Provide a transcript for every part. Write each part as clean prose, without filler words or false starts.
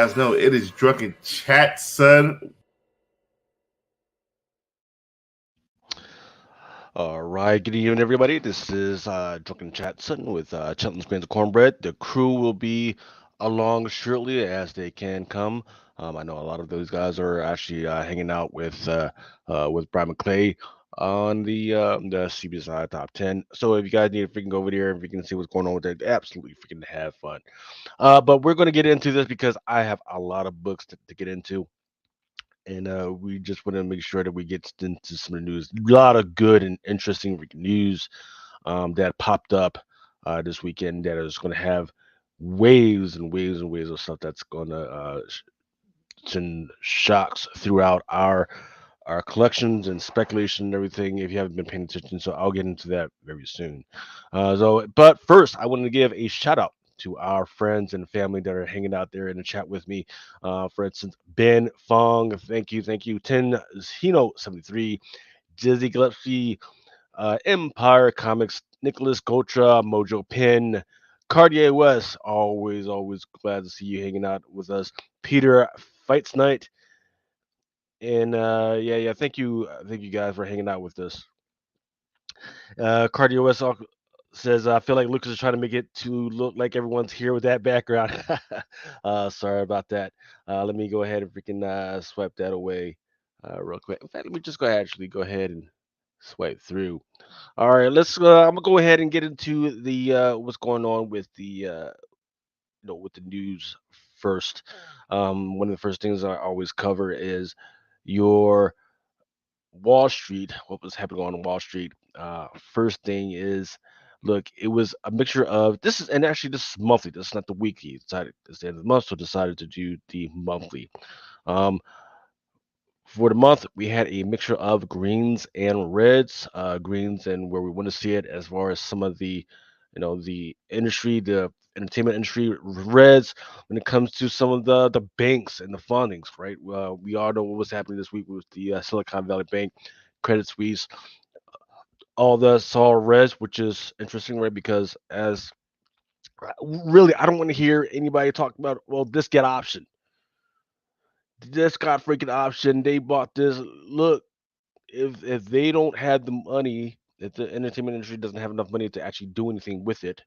guys know it is Drunken Chat, son. All right, good evening, everybody. This is Drunken Chatson with Cheltenham's Grains of Cornbread. The crew will be along shortly as they can come. I know a lot of those guys are actually hanging out with Brian McClay on the CBSI Top 10. So if you guys need to freaking go over there and freaking see what's going on with that, absolutely freaking have fun. But we're going to get into this because I have a lot of books to get into, and we just want to make sure that we get into some of the news. A lot of good and interesting news that popped up this weekend that is going to have waves and waves and waves of stuff that's going to send shocks throughout our collections and speculation and everything. If you haven't been paying attention, so I'll get into that very soon. But first, I wanted to give a shout out to our friends and family that are hanging out there in the chat with me. For instance, Ben Fong, thank you. Ten Hino 73, Dizzy Gillespie, Empire Comics, Nicholas Gotra, Mojo Pin, Cartier West. Always glad to see you hanging out with us. Peter Fights Night, and yeah. Thank you guys for hanging out with us. Cardio West says, I feel like Lucas is trying to make it to look like everyone's here with that background. Sorry about that. Let me go ahead and freaking swipe that away real quick. In fact, let me just go ahead and swipe through. All right, let's. I'm gonna go ahead and get into the what's going on with the with the news first. One of the first things I always cover is your Wall Street. What was happening on Wall Street? First thing is, look, it was a mixture of this is, and actually this is monthly. This is not the weekly. Decided at the end of the month, so decided to do the monthly. Um, for the month, we had a mixture of greens and reds. Greens and where we want to see it as far as some of the industry, the entertainment industry. Reds when it comes to some of the banks and the fundings, right? We all know what was happening this week with the Silicon Valley Bank, Credit Suisse. All the saw reds, which is interesting, right? Because as really, I don't want to hear anybody talk about, well, this get option, this got freaking option. They bought this. Look, if they don't have the money, if the entertainment industry doesn't have enough money to actually do anything with it,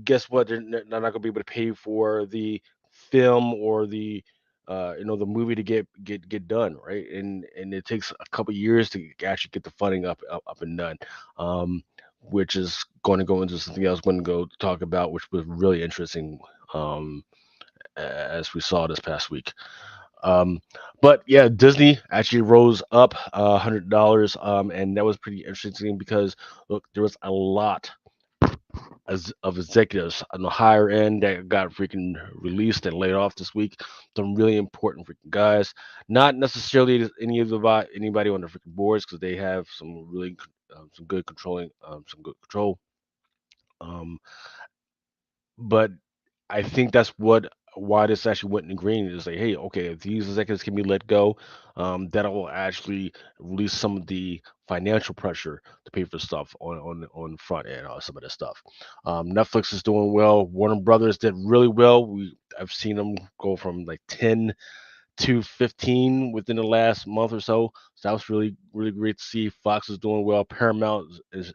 guess what? They're not going to be able to pay for the film or the movie to get done, right? And it takes a couple years to actually get the funding up and done. Um, which is going to go into something else. I'm going to go talk about, which was really interesting. Um, as we saw this past week. Um, but yeah, Disney actually rose up $100, and that was pretty interesting because look, there was a lot of executives on the higher end that got freaking released and laid off this week. Some really important freaking guys, not necessarily anybody on the freaking boards because they have some really some good controlling some good control. Um, but I think that's what why this actually went in green is like, hey, okay, if these executives can be let go, that will actually release some of the financial pressure to pay for stuff on the front end, some of this stuff. Netflix is doing well. Warner Brothers did really well. I've seen them go from like 10 to 15 within the last month or so. So that was really great to see. Fox is doing well. Paramount is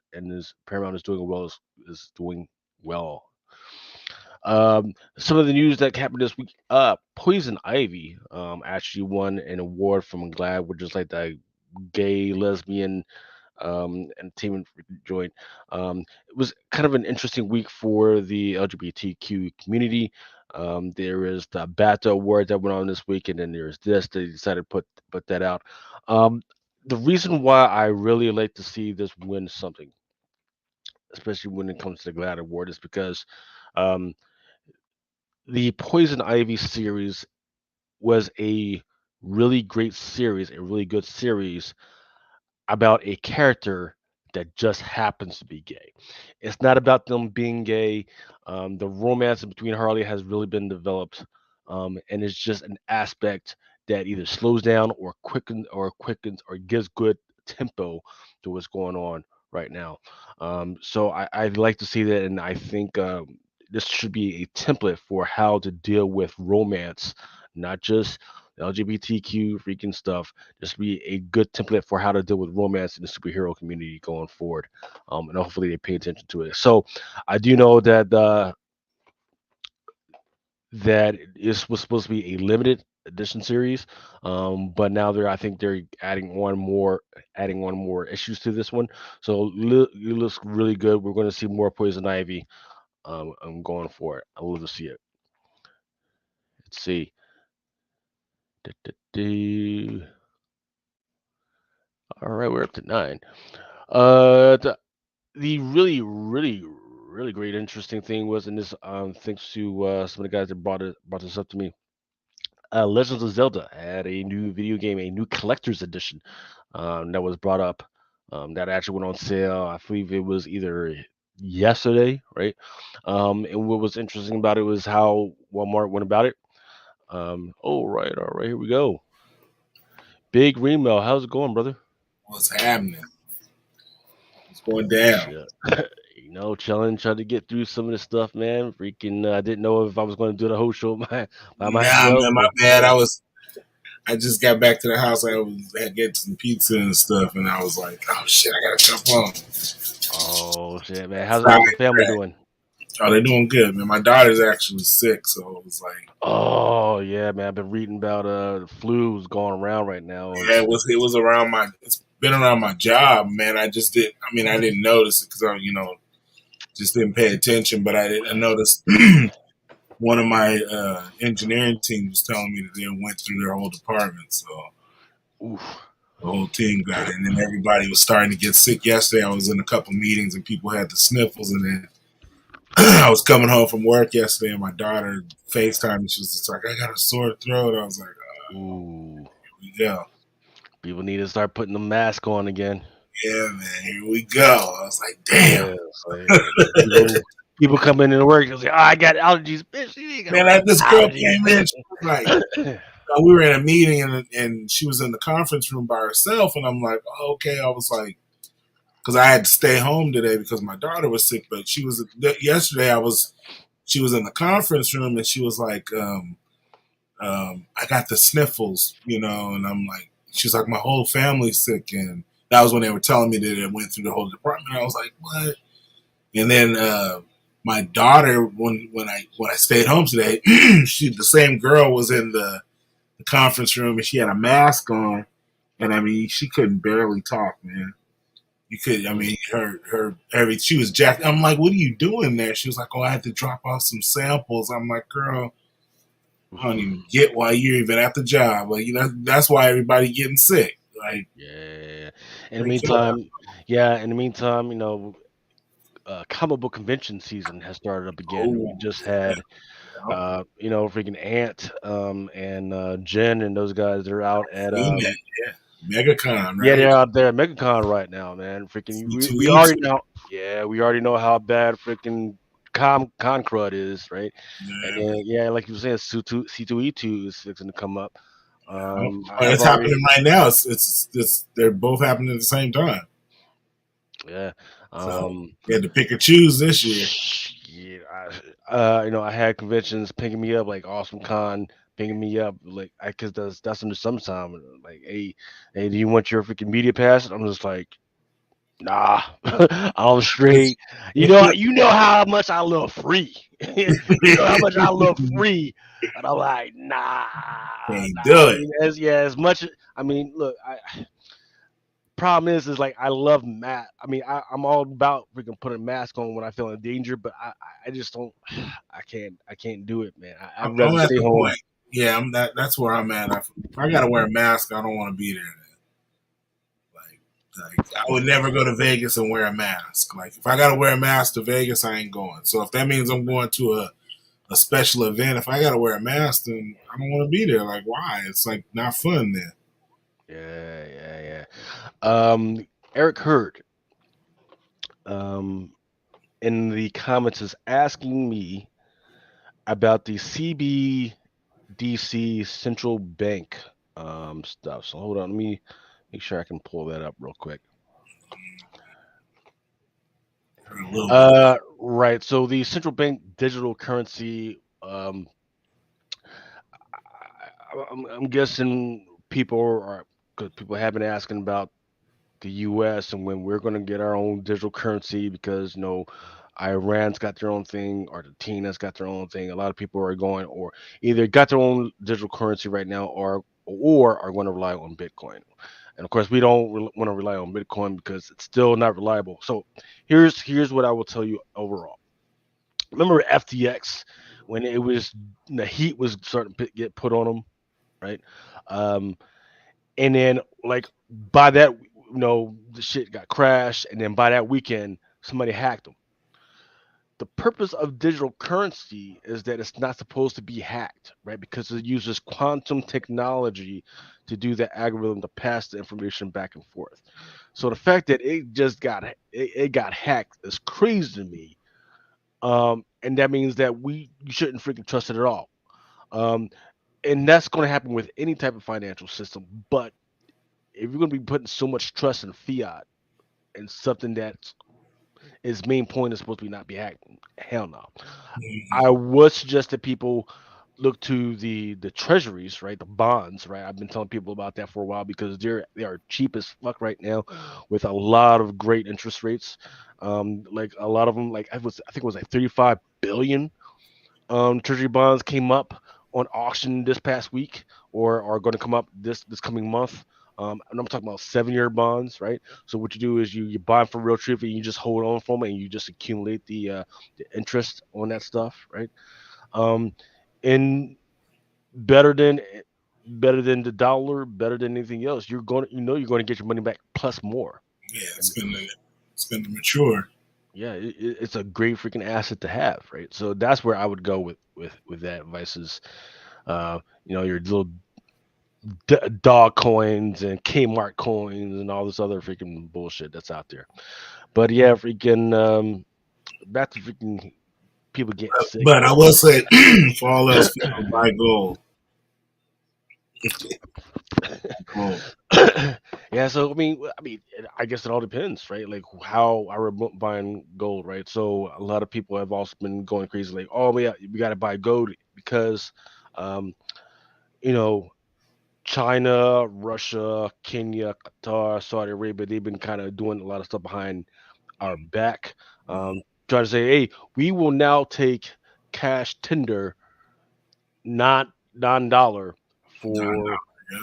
doing well is doing well. Some of the news that happened this week. Poison Ivy actually won an award from GLAAD, which is like the gay lesbian entertainment joint. It was kind of an interesting week for the LGBTQ community. There is the BAFTA award that went on this week, and then there's this. They decided to put that out. Um, the reason why I really like to see this win something, especially when it comes to the GLAAD award, is because um, the Poison Ivy series was a really great series, a really good series about a character that just happens to be gay. It's not about them being gay. The romance between Harley has really been developed, and it's just an aspect that either slows down or quickens or gives good tempo to what's going on right now. So I like to see that, and I think this should be a template for how to deal with romance, not just LGBTQ freaking stuff. This should be a good template for how to deal with romance in the superhero community going forward. And hopefully they pay attention to it. So I do know that that this was supposed to be a limited edition series, but now I think they're adding on more issues to this one. So it looks really good. We're going to see more Poison Ivy. I'm going for it. I love to see it. Let's see. Du-du-du. All right, we're up to 9. The really great interesting thing was, in this thanks to some of the guys that brought this up to me. Legends of Zelda had a new video game, a new collector's edition, that was brought up. That actually went on sale. I believe it was either yesterday, right? And what was interesting about it was how Walmart went about it. All right, here we go. Big Remo, how's it going, brother? What's happening? What's going down? Shit. Chilling, trying to get through some of this stuff, man. Freaking, I didn't know if I was going to do the whole show by Nah, myself. man, my But bad. I just got back to the house. I had get some pizza and stuff, and I was like, oh shit, I gotta jump on. oh shit, man, how's Sorry, the family doing? oh, they're doing good, man. My daughter's actually sick, so it was like, Oh yeah, man. I've been reading about the flu's going around right now. yeah, it was around it's been around my job, man. I just did. I mean, I didn't notice it because I, just didn't pay attention. But I noticed one of my engineering team was telling me that they went through their whole department, so Oof. the whole team got it, and then everybody was starting to get sick. Yesterday, I was in a couple meetings, and people had the sniffles, and then I was coming home from work yesterday, and my daughter FaceTimed, and she was just like, "I got a sore throat." I was like, Ooh. "Here we go." People need to start putting the mask on again. Yeah, man, here we go. I was like, "Damn." Yeah, people come in and work and say, "Oh, I got allergies, bitch. You ain't got Man, this girl allergies, came in. She was like, we were in a meeting, and she was in the conference room by herself, and I'm like, oh, okay. I was like, because I had to stay home today because my daughter was sick. But yesterday. She was in the conference room, and she was like, I got the sniffles, and I'm like, she's like, my whole family's sick, and that was when they were telling me that it went through the whole department. I was like, what? And then my daughter, when I stayed home today, the same girl was in the conference room, and she had a mask on, and I mean, she couldn't barely talk, man. You could, I mean, she was jacked. I'm like, what are you doing there? She was like, oh, I had to drop off some samples. I'm like, girl, I don't even get why you're even at the job. Like, that's why everybody getting sick. Like, yeah. In the meantime, comic book convention season has started up again. We oh, just had, freaking Ant, and Jen and those guys. They're out at seen that, yeah. MegaCon, Yeah, right? they're out there at MegaCon right now, man. Freaking, we C2E2. already know. Yeah, we already know how bad freaking Con Crud is, right? And Yeah, then, yeah, like you were saying, C2E2 is fixing to come up. but I've it's already, happening right now. It's they're both happening at the same time. yeah, So um, you had to pick or choose this year. yeah, I had conventions picking me up like Awesome Con, picking me up like because that's in the summertime. Like, hey, do you want your freaking media pass? I'm just like, nah, I'm straight. You know how much I love free. You know how much I love free, and I'm like, nah. Can't I do it. mean, as much. I mean, look, problem is like I love mask. I mean, I'm all about freaking putting a mask on when I feel in danger, but I just don't. I can't do it, man. I'd I'm rather at stay the home. point. Yeah, that's where I'm at. If I gotta wear a mask, I don't want to be there. Like I would never go to Vegas and wear a mask. Like if I gotta wear a mask to Vegas, I ain't going. So if that means I'm going to a special event, if I gotta wear a mask, then I don't want to be there. Like why? It's like not fun then. Yeah. Eric Hurd, um, in the comments is asking me about the CBDC central bank stuff. So hold on, let me make sure I can pull that up real quick. Heard a little bit. Right. So the central bank digital currency, I'm guessing people are because people have been asking about the U.S. and when we're going to get our own digital currency because Iran's got their own thing, Argentina's got their own thing. A lot of people are going or either got their own digital currency right now or are going to rely on Bitcoin. And of course, we don't want to rely on Bitcoin because it's still not reliable. So here's what I will tell you overall. Remember FTX when it was the heat was starting to get put on them, right? Um, and then like by that, the shit got crashed, and then by that weekend, somebody hacked them. The purpose of digital currency is that it's not supposed to be hacked, right? Because it uses quantum technology to do the algorithm to pass the information back and forth. So the fact that it got hacked is crazy to me. And that means that you shouldn't freaking trust it at all. Um, and that's going to happen with any type of financial system. But if you're going to be putting so much trust in fiat and something that its main point is supposed to be not be hacked, hell no. I would suggest that people look to the treasuries, right? The bonds, right? I've been telling people about that for a while because they are cheap as fuck right now, with a lot of great interest rates. Like a lot of them, like I think it was like 35 billion treasury bonds came up on auction this past week, or are going to come up this coming month. And I'm talking about 7-year bonds, right? So what you do is you buy them for real cheap and you just hold on for them and you just accumulate the interest on that stuff, right? Um, and better than better than the dollar, better than anything else. You're going to get your money back plus more. Yeah, it's going to mature. Yeah, it's a great freaking asset to have, right? So that's where I would go with that advice is, your little dog coins and Kmart coins and all this other freaking bullshit that's out there. But yeah, freaking back to freaking people getting sick. But I will say, for all else, people buy gold. Gold. Yeah, so I guess it all depends, right? Like how I remember buying gold, right? So a lot of people have also been going crazy, like, oh yeah, we got to buy gold because, um, you know, China, Russia, Kenya, Qatar, Saudi Arabia, they've been kind of doing a lot of stuff behind our back, trying to say, hey, we will now take cash tender, not non-dollar No, for yeah.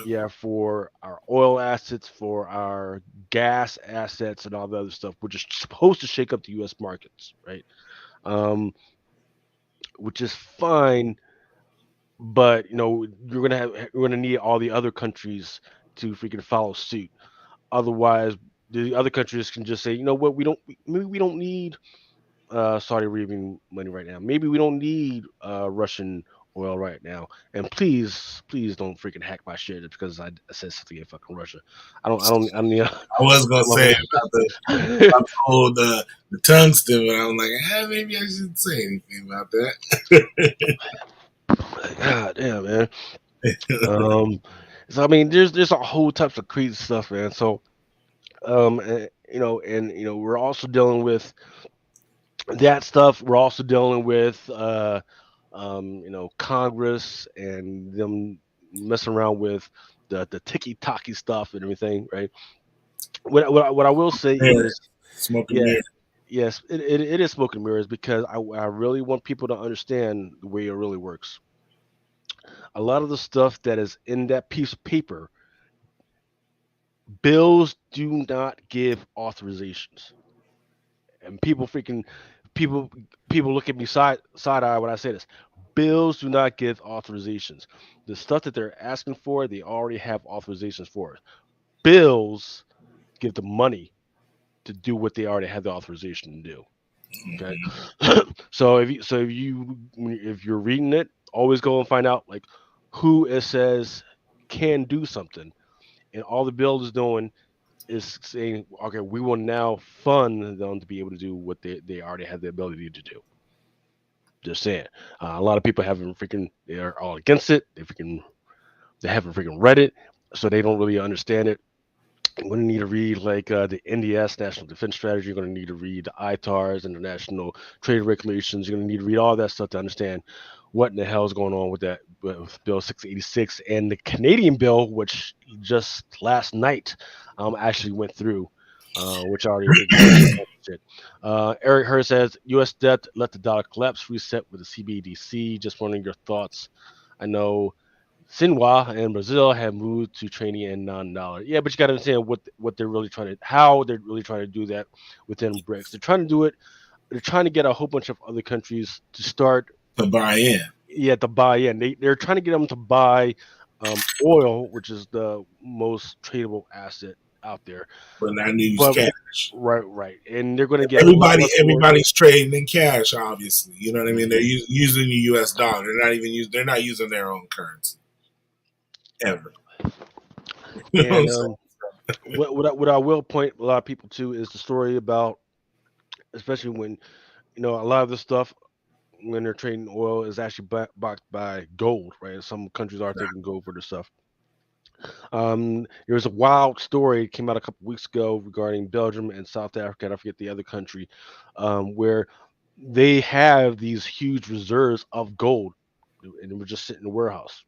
yeah, for our oil assets, for our gas assets, and all the other stuff, which is supposed to shake up the U.S. markets, right? Um, which is fine, but you're gonna need all the other countries to freaking follow suit. Otherwise, the other countries can just say, you know what, maybe we don't need Saudi Arabian money right now. Maybe we don't need Russian oil right now. And please don't freaking hack my shit just because I said something in fucking Russia. I was gonna say about the tungsten, but I was like, maybe I shouldn't say anything about that. God damn, man. So there's a whole types of crazy stuff, man. So we're also dealing with that stuff. We're also dealing with Congress and them messing around with the ticky tacky stuff and everything, right? What I will say Mirror. is, Smoking yeah, mirror. yes, it is smoke and mirrors because I really want people to understand the way it really works. A lot of the stuff that is in that piece of paper, bills do not give authorizations, and people people look at me side eye when I say this. Bills do not give authorizations. The stuff that they're asking for, they already have authorizations for. Bills give the money to do what they already have the authorization to do. Okay, so if you're reading it, always go and find out like who it says can do something, and all the bill is doing is saying, okay, we will now fund them to be able to do what they already have the ability to do. Just saying, a lot of people haven't freaking they're all against it. They haven't freaking read it, so they don't really understand it. You're going to need to read like the NDS, National Defense Strategy. You're going to need to read the ITARs, International Trade Regulations. You're going to need to read all that stuff to understand what in the hell is going on with that with Bill 686 and the Canadian bill, which just last night actually went through, which I already ignored. Shit. Eric Hurst says U.S. debt let the dollar collapse, reset with the CBDC. Just wondering your thoughts. I know Sinwha and Brazil have moved to trading in non-dollar. Yeah, but you got to understand what they're really trying to, how they're really trying to do that within BRICS. They're trying to do it. They're trying to get a whole bunch of other countries to start. To buy in. Yeah, to buy in. They're trying to get them to buy oil, which is the most tradable asset out there. But not use But cash. right, and they're going to get everybody's trading in cash. Obviously, you know what I mean. They're using the U.S. dollar. They're not using their own currency ever. And what I will point a lot of people to is the story about, especially when a lot of this stuff when they're trading oil is actually backed by gold, right? Some countries are taking gold for this stuff. There was a wild story came out a couple weeks ago regarding Belgium and South Africa, and I forget the other country, where they have these huge reserves of gold, and it was just sitting in the warehouse.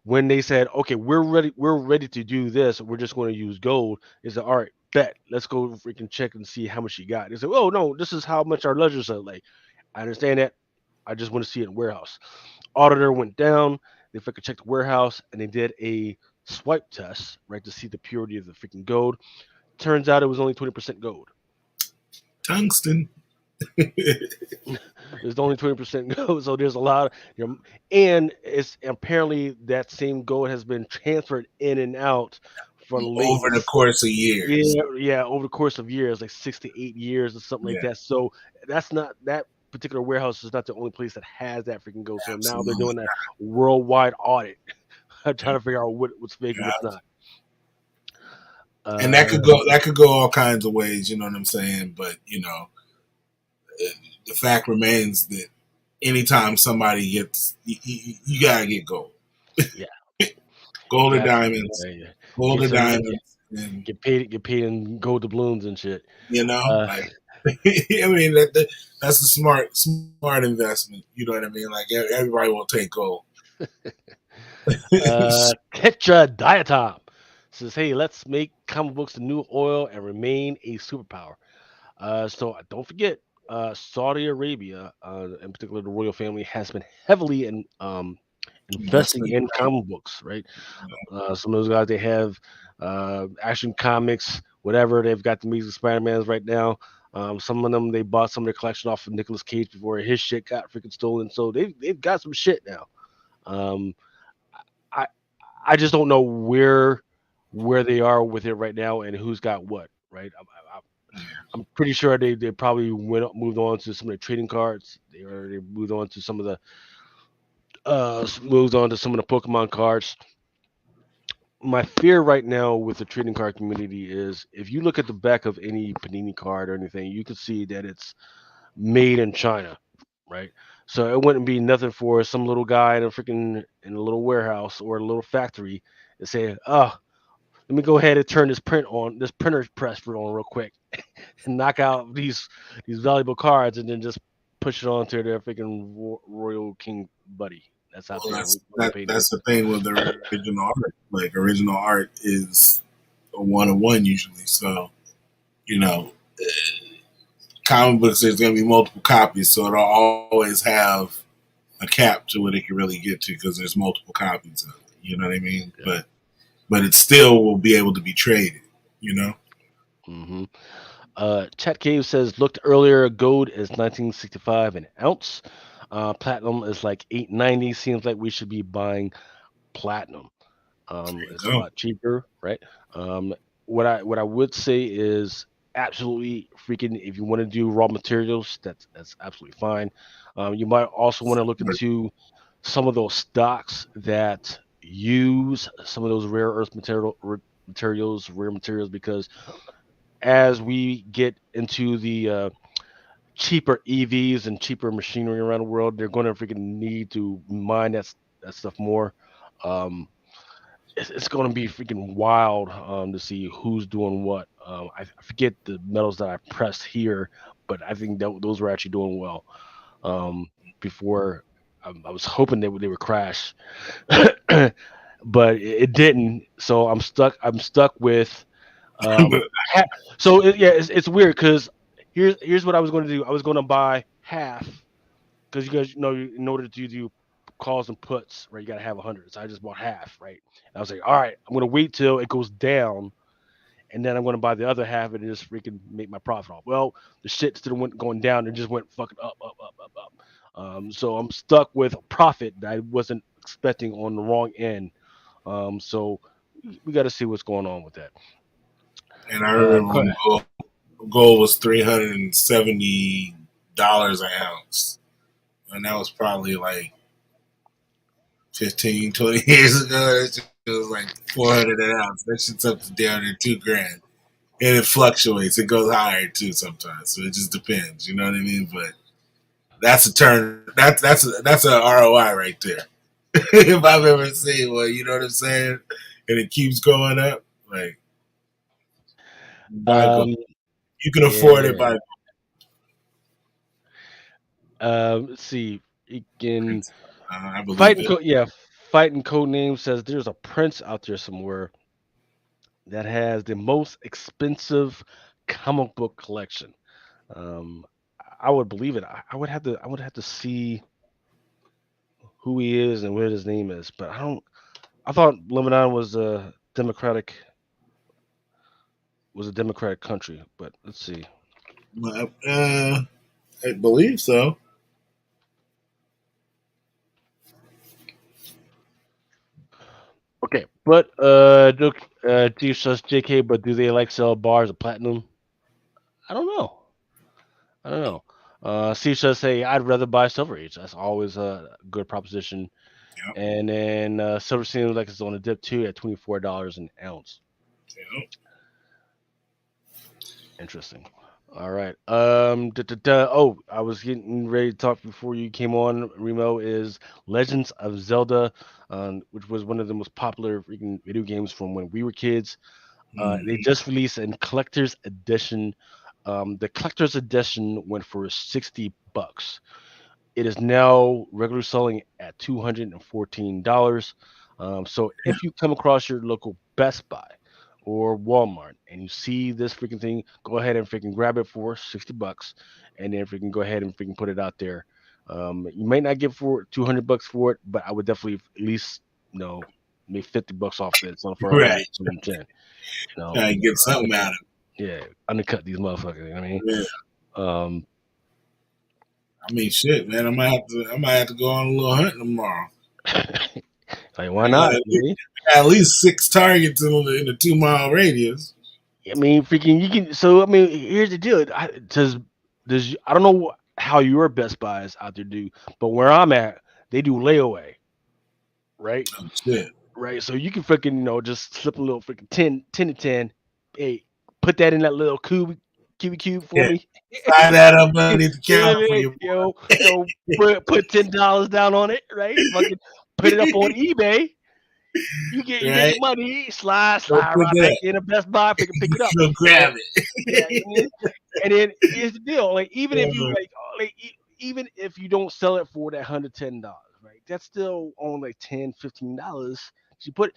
When they said, "Okay, we're ready to do this. We're just going to use gold," they said, "All right, bet. Let's go freaking check and see how much you got." They said, "Oh no, this is how much our ledgers are like." I understand that. I just want to see it in warehouse. Auditor went down. They freaking checked the warehouse and they did a swipe test, right, to see the purity of the freaking gold. Turns out it was only 20% gold. Tungsten. There's only 20% gold, so there's a lot of, and it's apparently that same gold has been transferred in and out for over the course of years. Yeah, over the course of years, like 6 to 8 years or something like that. So that's not that particular warehouse is not the only place that has that freaking gold. So now they're doing a worldwide audit, trying to figure out what's fake and what's not. And that could go all kinds of ways, you know what I'm saying? But the fact remains that anytime somebody gets, you gotta get gold. Yeah, gold or diamonds, gold or diamonds, and get paid in gold doubloons and shit. Like I mean that's a smart investment. You know what I mean? Like everybody will take gold. Tetra Diatom says, "Hey, let's make comic books the new oil and remain a superpower." So don't forget, Saudi Arabia, in particular the royal family, has been heavily investing in comic books, right? Some of those guys, they have Action Comics, whatever. They've got the Amazing Spider-Mans right now. Some of them, they bought some of their collection off of Nicolas Cage before his shit got freaking stolen. So they've got some shit now. I just don't know where they are with it right now and who's got what, right? I'm pretty sure they probably moved on to some of the trading cards. They moved on to some of the Pokemon cards. My fear right now with the trading card community is if you look at the back of any Panini card or anything, you can see that it's made in China, right? So it wouldn't be nothing for some little guy in a little warehouse or a little factory to say, "Oh, let me go ahead and turn this printer press on real quick and knock out these valuable cards and then just push it onto their freaking Royal King buddy." That's how that's the thing with the original art. Like original art is a 1-on-1 usually. So, comic books there's gonna be multiple copies, so it'll always have a cap to what it can really get to because there's multiple copies of it. You know what I mean? Yeah. But it still will be able to be traded, Mm-hmm. Chat Cave says, looked earlier, gold is $19.65 an ounce. Platinum is like $8.90. Seems like we should be buying platinum. It's a lot cheaper, right? What I would say is absolutely freaking, if you want to do raw materials, that's absolutely fine. You might also want to look into some of those stocks that use some of those rare earth materials, because as we get into the cheaper EVs and cheaper machinery around the world, they're going to freaking need to mine that stuff more. it's going to be freaking wild to see who's doing what. I forget the medals that I pressed here, but I think that those were actually doing well. Before I was hoping they would crash, but it didn't. So I'm stuck. I'm stuck with um. Ha- so yeah, it's weird because here's what I was going to do. I was going to buy half because you guys know in order to do calls and puts, right, you got to have 100. So I just bought half, right? And I was like, all right, I'm going to wait till it goes down, and then I'm going to buy the other half and just freaking make my profit off. Well, the shit still went going down and just went fucking up, up, up, up, up. So I'm stuck with a profit that I wasn't expecting on the wrong end. So we got to see what's going on with that. And I remember Go when ahead. gold was $370 an ounce, and that was probably like 15, 20 years ago. That shit was like 400 an ounce. That shit's up to down to $2,000, and it fluctuates. It goes higher too sometimes. So it just depends. You know what I mean? But that's a turn. That's a ROI right there. If I've ever seen one, you know what I'm saying? And it keeps going up. Like buy gold. Um, You can afford it yeah. by. Let's see. You can I believe fighting it. code. Yeah, fighting code name says there's a prince out there somewhere that has the most expensive comic book collection. Um, I would believe it. I would have to see who he is and what his name is, but I don't. I thought Lebanon was a democratic country, but let's see. I believe so. Okay, but G says JK, but do they like sell bars of platinum? I don't know. I don't know. Steve says, "Hey, I'd rather buy Silver Age. That's always a good proposition." Yep, And then Silver seems like it's on a dip too at $24 an ounce. yep. Interesting. All right. Oh, I was getting ready to talk before you came on. Remo is Legends of Zelda, which was one of the most popular freaking video games from when we were kids. They Mm-hmm. just released a collector's edition. The collector's edition went for $60. It is now regular selling at $214. So if you come across your local Best Buy or Walmart and you see this freaking thing, go ahead and freaking grab it for $60, and then freaking go ahead and freaking put it out there. You might not get for $200 for it, but I would definitely at least make $50 off that. So for Right. 110, Try to get something out undercut, of yeah, undercut these motherfuckers. You know what I mean? it. Yeah. Um, I mean, shit, man. I might have to go on a little hunt tomorrow. like why I got not? at least 6 targets in the 2 mile radius. I mean, freaking, you can. So, I mean, here's the deal. I don't know how your Best Buys out there do, but where I'm at, they do layaway, right? Oh shit. Right. So you can freaking, just slip a little freaking 10 to 10. Hey, put that in that little cube for Yeah. me. Slide that up underneath the You know counter what I for mean? you. Put $10 down on it, right? Fucking put it up on eBay. You get Right? your money, slide, Go slide put right back that. in a Best Buy, pick it up. Go And grab yeah, you know what I it. mean? And then here's the deal: like even if you Uh, even if you don't sell it for that $110, right? That's still on like $10, $15. You put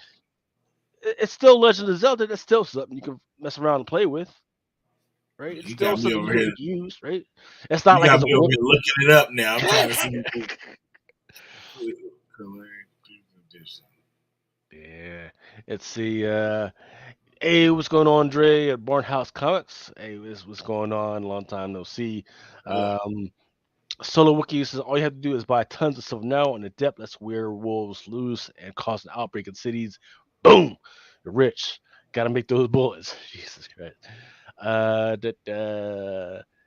it's still Legend of Zelda. That's still something you can mess around and play with, right? It's you still got me something over you here. can use, right? It's not You like got it's a me over win. here looking it up now. I'm trying to see. Yeah, it's the hey, what's going on, Dre at Barnhouse Comics? Hey, what's going on? Long time no see. Yeah. Um, Solo Wiki says all you have to do is buy tons of stuff now, and the depth that's where wolves loose and cause an outbreak in cities. Boom, you're rich. Got to make those bullets. Jesus Christ.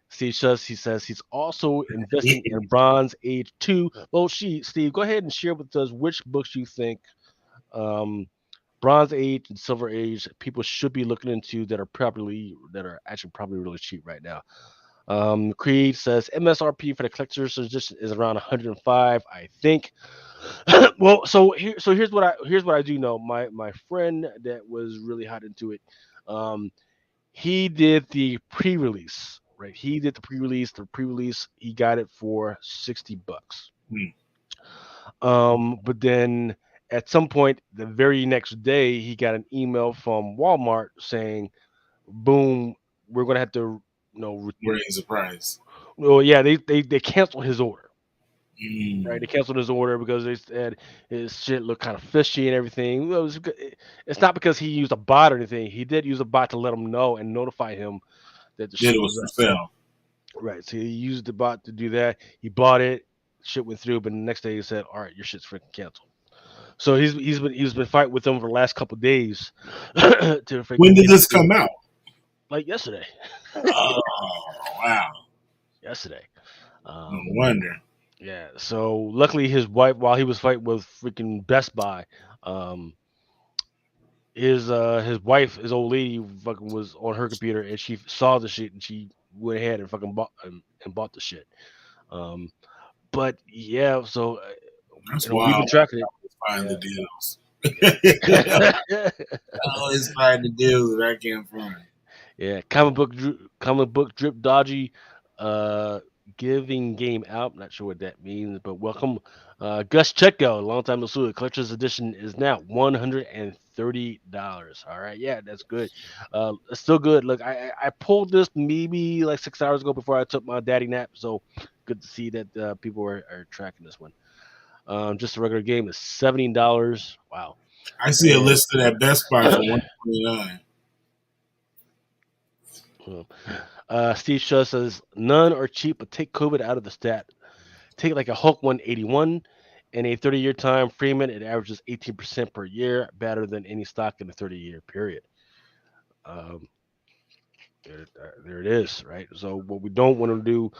Steve says he says he's also investing in Bronze Age 2. Well, Steve, go ahead and share with us which books you think um, Bronze Age and Silver Age people should be looking into that are actually probably really cheap right now. Creed says MSRP for the collector's edition is around 105, I think. Well, here's what I do know. My friend that was really hot into it, um, he did the pre-release, right? He did the pre-release. The pre-release, he got it for $60. Hmm. But then at some point, the very next day, he got an email from Walmart saying, "Boom, we're gonna have to, Raise the price. well, yeah, they canceled his order." Right, Mm. they canceled his order because they said his shit looked kind of fishy and everything. Well, it's not because he used a bot or anything. He did use a bot to let him know and notify him that the Then shit it was was up. for sale. Right, so he used the bot to do that. He bought it, shit went through, but the next day he said, "All right, your shit's freaking canceled." So he's been fighting with them for the last couple of days to When freaking did get this it, come out? like yesterday. Oh, wow. Yesterday. No Um, wonder. yeah. So luckily his wife, while he was fighting with freaking Best Buy, um, his wife, his old lady, fucking was on her computer and she saw the shit and she went ahead and fucking bought the shit. Um, but yeah, so That's we've been wild. tracking it. I always find the Yeah, deals. yeah, I always find the deals that I can't find. yeah. Comic book drip dodgy, uh, giving game out. Not sure what that means, but welcome, Gus Checo, long time no see. The collector's edition is now $130. All right, yeah, that's good. It's still good. Look, I pulled this maybe like 6 hours ago before I took my daddy nap, so good to see that people are tracking this one. Just a regular game is $17. Wow. I see it And listed at Best Buy for $129. Steve Shaw says none are cheap, but take COVID out of the stat. Take like a Hulk 181 in a 30-year time frame it averages 18% per year, better than any stock in a 30-year period. Um, there it is, right? So what we don't want to do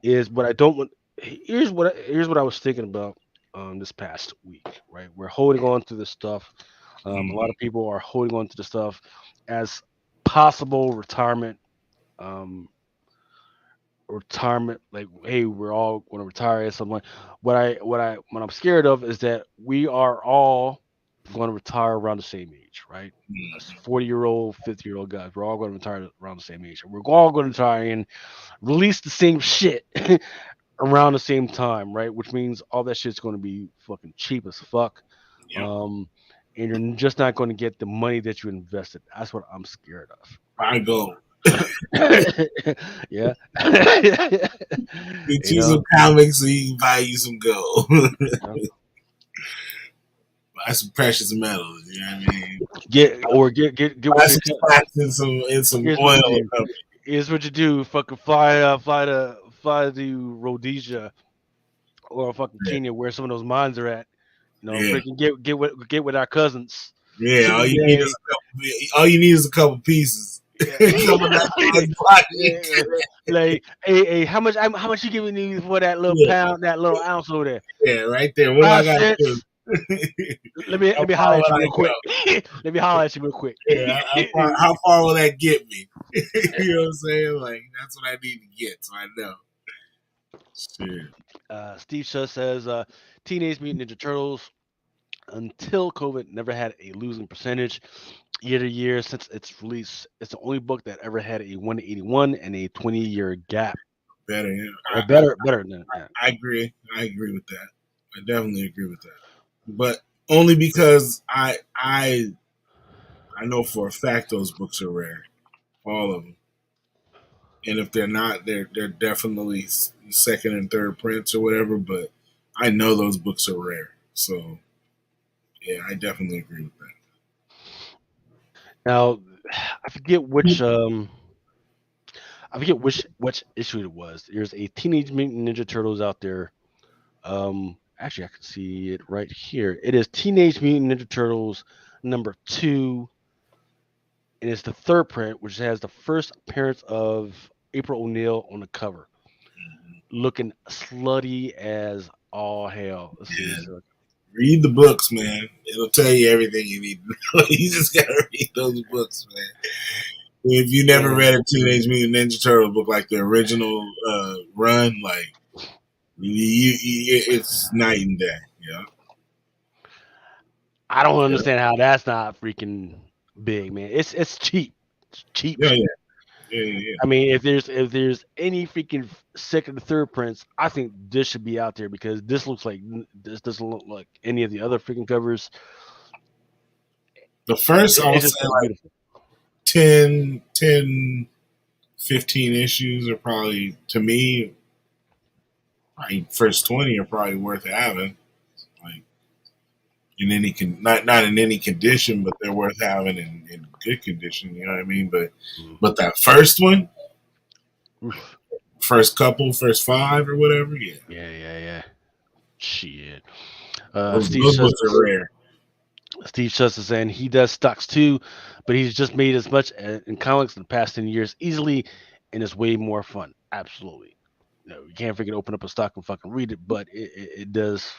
is what I don't want. Here's what I was thinking about this past week, right? We're holding on to this stuff. A lot of people are holding on to the stuff as possible retirement. Um, retirement, like, hey, we're all going to retire at some point. What I'm scared of is that we are all going to retire around the same age, right? Us 40-year-old, 50-year-old guys, we're all going to retire around the same age, and we're all going to try and release the same shit around the same time, right? Which means all that shit's going to be fucking cheap as fuck. Yep. And you're just not going to get the money that you invested. That's what I'm scared of. I go. Yeah. Get You you know, some comics so you can buy you some gold. yeah. Buy some precious metals. You know what I mean? Get Buy what you some stocks and some here's what oil. you do. Here's what you do. Fucking fly to Rhodesia or fucking Kenya where some of those mines are at. Yeah. Freaking get with our cousins. Yeah, all you need CBA. is a couple pieces. Yeah. Some of that big block. Yeah. Like, hey, how much you giving me for that little Yeah, pound, that little ounce over there? yeah, right there. What do I 5 got to do? cents. Let me holler at you real quick. Let me holler at you real quick. Yeah, how far will that get me? You know what I'm saying? Like, that's what I need to get, so I know. Shit. Steve Shutt says Teenage Mutant Ninja Turtles until COVID never had a losing percentage year to year since its release. It's the only book that ever had a 181 and a 20-year gap. Better, yeah. Or better than that. I agree. I agree with that. I definitely agree with that. But only because I know for a fact those books are rare, all of them. And if they're not, they're definitely second and third prints or whatever. But I know those books are rare, so yeah, I definitely agree with that. Now, I forget which issue it was. There's a Teenage Mutant Ninja Turtles out there. Actually, I can see it right here. It is Teenage Mutant Ninja Turtles #2, and it's the third print, which has the first appearance of April O'Neil on the cover, looking slutty as all hell. Let's see. Yeah. Read the books, man. It'll tell you everything you need to know. You just gotta read those books, man. If you never read a Teenage Mutant Ninja Turtle book, like the original run, like it's night and day. Yeah. I don't understand how that's not freaking big, man. It's cheap. It's cheap Yeah, shit. yeah. I mean, if there's any freaking second or third prints, I think this should be out there because this looks like this doesn't look like any of the other freaking covers. The first, I would It's just say, so like beautiful. 10, 15 issues are probably, to me, probably first 20 are probably worth having. Like, in any not in any condition, but they're worth having in good condition. You know what I mean? But that first one, Oof. first couple, first 5 or whatever, yeah, Yeah. Shit. those books are rare. Steve Schuss is saying he does stocks too, but he's just made as much in comics in the past 10 years easily, and it's way more fun. Absolutely. No, you can't freaking open up a stock and fucking read it, but it does.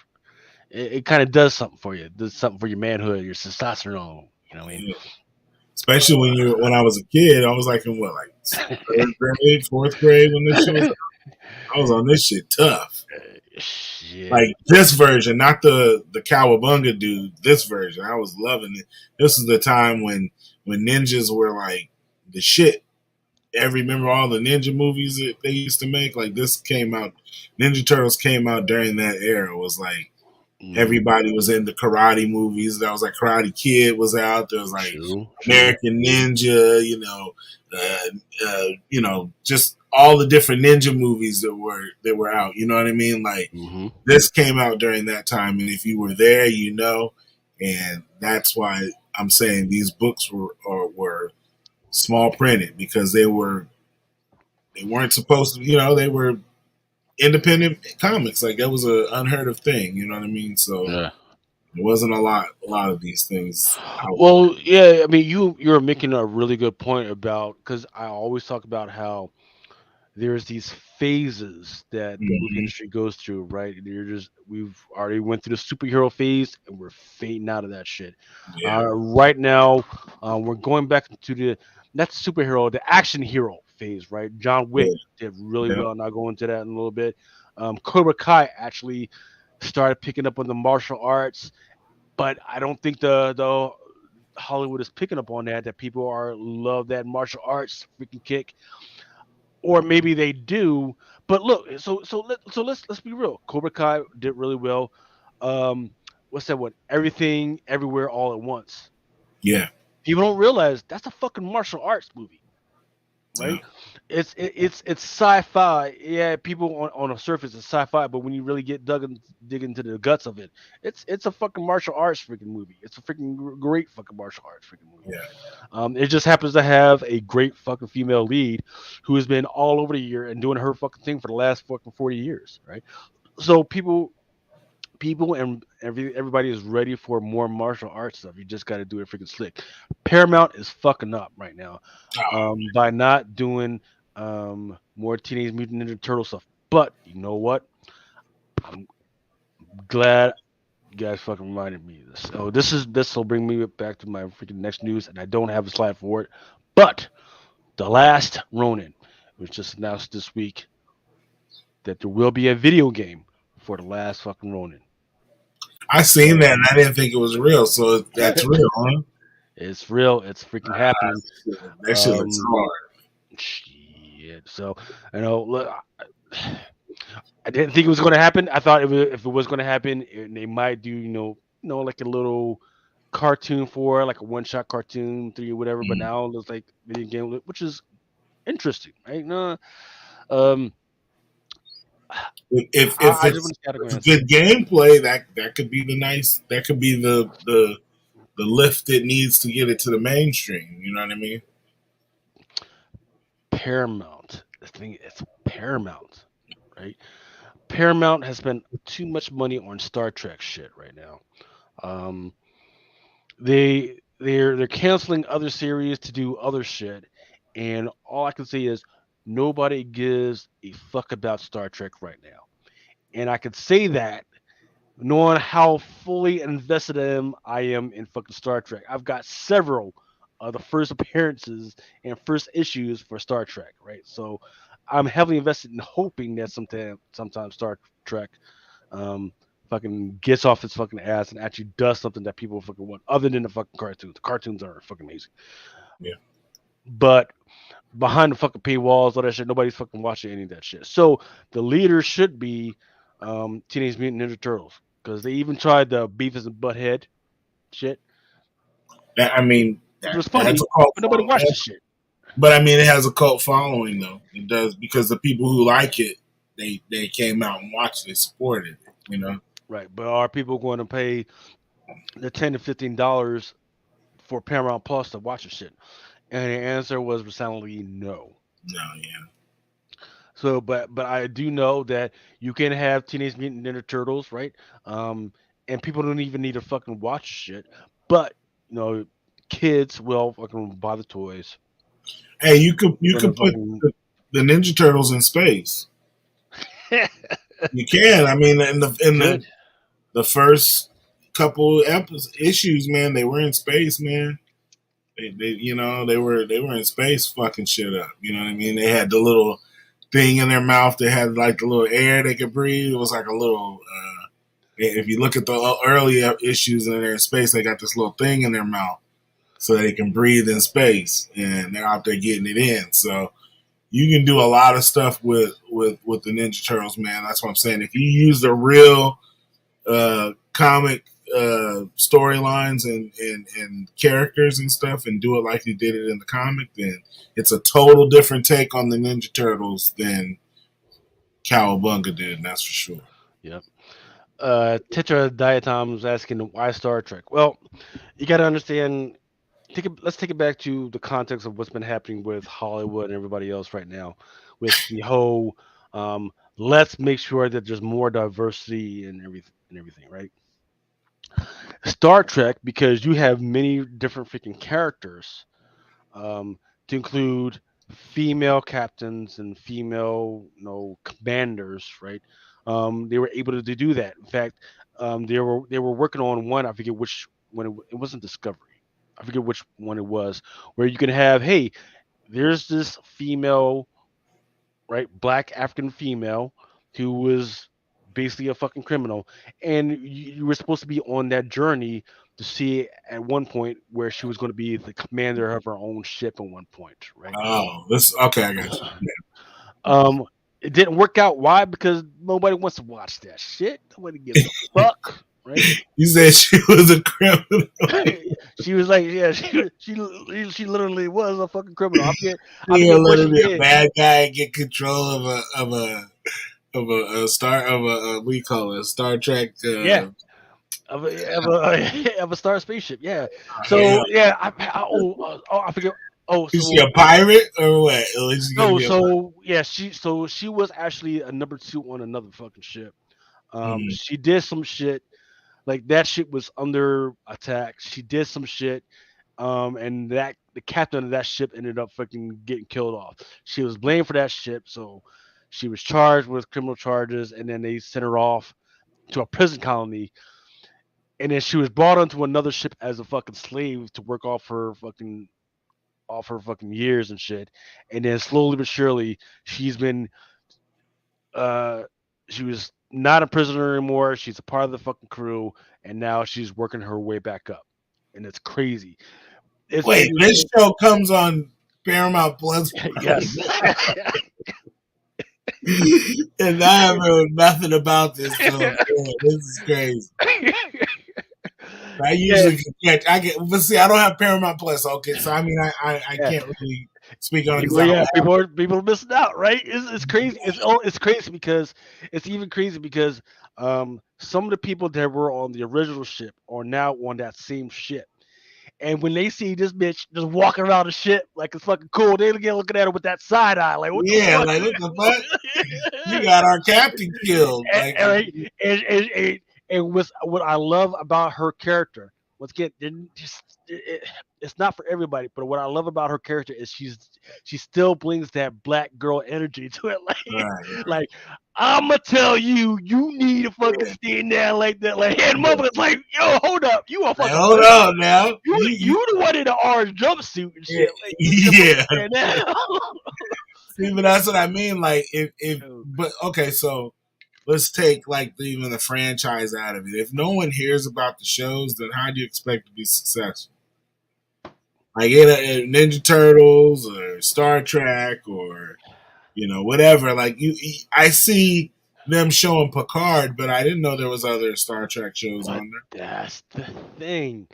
It kind of does something for you. It does something for your manhood, your testosterone. You know what I mean? Yeah. Especially when I was a kid, I was like in what, like 3rd grade, 4th grade when this shit was. I was on this shit tough. Shit. Like this version, not the Cowabunga dude. This version, I was loving it. This is the time when ninjas were like the shit. Remember all the ninja movies that they used to make? Like this came out. Ninja Turtles came out during that era. It was like everybody was in the karate movies. That was like Karate Kid was out. There was like True. American Ninja. Just all the different ninja movies that were out. You know what I mean? Like this came out during that time, and if you were there, and that's why I'm saying these books were small printed because they weren't supposed to. They were independent comics. Like that was an unheard of thing. You know what I mean? So Yeah. there wasn't a lot of these things out. Well, yeah. I mean, you're making a really good point about because I always talk about how there's these phases that the movie industry goes through, right? We've already went through the superhero phase and we're fading out of that shit. Yeah. Right now, we're going back to the not superhero, the action hero phase, right? John Wick did really well, and I'll go into that in a little bit. Cobra Kai actually started picking up on the martial arts, but I don't think the Hollywood is picking up on that people love that martial arts freaking kick, or maybe they do. But look, let's be real. Cobra Kai did really well. What's that one? Everything, everywhere, all at once. Yeah. People don't realize that's a fucking martial arts movie, right? Yeah. It's sci-fi. Yeah, people on a surface it's sci-fi, but when you really dig into the guts of it, it's a fucking martial arts freaking movie. It's a freaking great fucking martial arts freaking movie. Yeah. It just happens to have a great fucking female lead who has been all over the year and doing her fucking thing for the last fucking 40 years, right? So people and everybody is ready for more martial arts stuff. You just got to do it freaking slick. Paramount is fucking up right now by not doing more Teenage Mutant Ninja Turtle stuff. But you know what? I'm glad you guys fucking reminded me of this. So this will bring me back to my freaking next news, and I don't have a slide for it. But The Last Ronin was just announced this week that there will be a video game for The Last fucking Ronin. I seen that and I didn't think it was real, so that's real, huh? It's real. It's freaking happening. That shit looks hard. Shit. So, look, I didn't think it was going to happen. I thought if it was going to happen, they might do, like a little cartoon like a one-shot cartoon 3 or whatever. But now it's like video game, which is interesting, right? No, if it's good gameplay, that could be that could be the lift it needs to get it to the mainstream. You know what I mean? Paramount. The thing it's Paramount, right? Paramount has spent too much money on Star Trek shit right now. They're canceling other series to do other shit, and all I can say is nobody gives a fuck about Star Trek right now. And I could say that knowing how fully invested I am in fucking Star Trek. I've got several the first appearances and first issues for Star Trek, right? So I'm heavily invested in hoping that sometime Star Trek um, fucking gets off its fucking ass and actually does something that people fucking want, other than the fucking cartoons. The cartoons are fucking amazing. Yeah. But behind the fucking paywalls, all that shit, nobody's fucking watching any of that shit. So the leader should be Teenage Mutant Ninja Turtles, because they even tried the Beavis and Butthead shit. I mean, It was that's funny, a cult but nobody following. watched the shit. But I mean, it has a cult following, though. It does, because the people who like it, they came out and watched it, supported it. You know, Right, but are people going to pay the $10 to $15 for Paramount Plus to watch the shit? And the answer was resoundingly no. no, yeah. So, but I do know that you can have Teenage Mutant Ninja Turtles, right? Um, and people don't even need to fucking watch shit. But kids will fucking buy the toys. Hey, you could Gonna put fucking the Ninja Turtles in space. You can. I mean, in good. the first couple issues, man, they were in space, man. They were in space, fucking shit up. You know what I mean? They had the little thing in their mouth. They had like the little air they could breathe. It was like a little. If you look at the early issues and they're in space, they got this little thing in their mouth so they can breathe in space, and they're out there getting it in. So you can do a lot of stuff with the Ninja Turtles, man. That's what I'm saying. If you use the real comic storylines and characters and stuff, and do it like you did it in the comic, then it's a total different take on the Ninja Turtles than Cowabunga did, and that's for sure. Yep. Tetra Diatom was asking why Star Trek. Well, you got to understand. Let's take it back to the context of what's been happening with Hollywood and everybody else right now, with the whole let's make sure that there's more diversity and everything, right? Star Trek, because you have many different freaking characters, to include female captains and female, commanders, right? They were able to do that. In fact, they were working on one. I forget which one. It wasn't Discovery. I forget which one it was, where you can have, hey, there's this female, right, black African female who was basically a fucking criminal, and you were supposed to be on that journey to see at one point where she was going to be the commander of her own ship at one point, right? Oh, this okay. I got you. It didn't work out. Why? Because nobody wants to watch that shit. Nobody gives a fuck, right? You said she was a criminal. She was like, yeah, she literally was a fucking criminal. I forget You're what she literally a did. bad guy and get control of a star of a what do you call it? A Star Trek. Yeah, of a star spaceship. Yeah. So Yeah. yeah, I forget. Oh, Is she a pirate or what? Or is she gonna no, be a so yeah, she was actually a number two on another fucking ship. Mhm. She did some shit, like that shit was under attack. She did some shit, and that the captain of that ship ended up fucking getting killed off. She was blamed for that ship, so she was charged with criminal charges, and then they sent her off to a prison colony. And then she was brought onto another ship as a fucking slave to work off her fucking years and shit. And then slowly but surely, she's been uh she was not a prisoner anymore. She's a part of the fucking crew, and now she's working her way back up. And it's crazy. Wait, this show comes on Paramount Plus, yes. and I haven't heard nothing about this. So man, this is crazy. I usually can catch. But see, I don't have Paramount Plus. Okay, so I mean, I can't really speak on it. People are missing out, right? It's crazy. It's crazy because it's even crazy because some of the people that were on the original ship are now on that same ship. And when they see this bitch just walking around the ship like it's fucking cool, they get looking at her with that side eye, like what the fuck? Like what the fuck? You got our captain killed. And what I love about her character, once again, it's not for everybody. But what I love about her character is she still brings that black girl energy to it. Right. Like I'ma tell you, you need to fucking stand there like that. Like, and mother's like, yo, hold up, you a Hey, fucking hold pussy. on now. You the one in the orange jumpsuit and Yeah. shit. Like, you need to Yeah. fucking stand down. See, but that's what I mean. Like, Oh, but okay, so let's take like even the franchise out of it. If no one hears about the shows, then how do you expect to be successful? Like in Ninja Turtles or Star Trek or whatever. Like I see them showing Picard, but I didn't know there was other Star Trek shows but on there. that's the thing.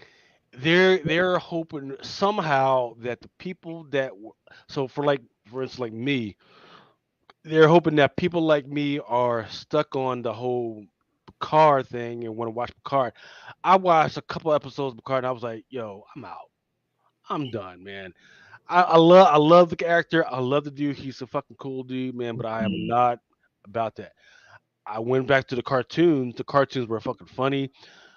They're hoping somehow that the people that so for instance like me, they're hoping that people like me are stuck on the whole Picard thing and want to watch Picard. I watched a couple episodes of Picard and I was like, yo, I'm out. I'm done, man. I love the character. I love the dude. He's a fucking cool dude, man. But I am Mm. not about that. I went back to the cartoons. The cartoons were fucking funny.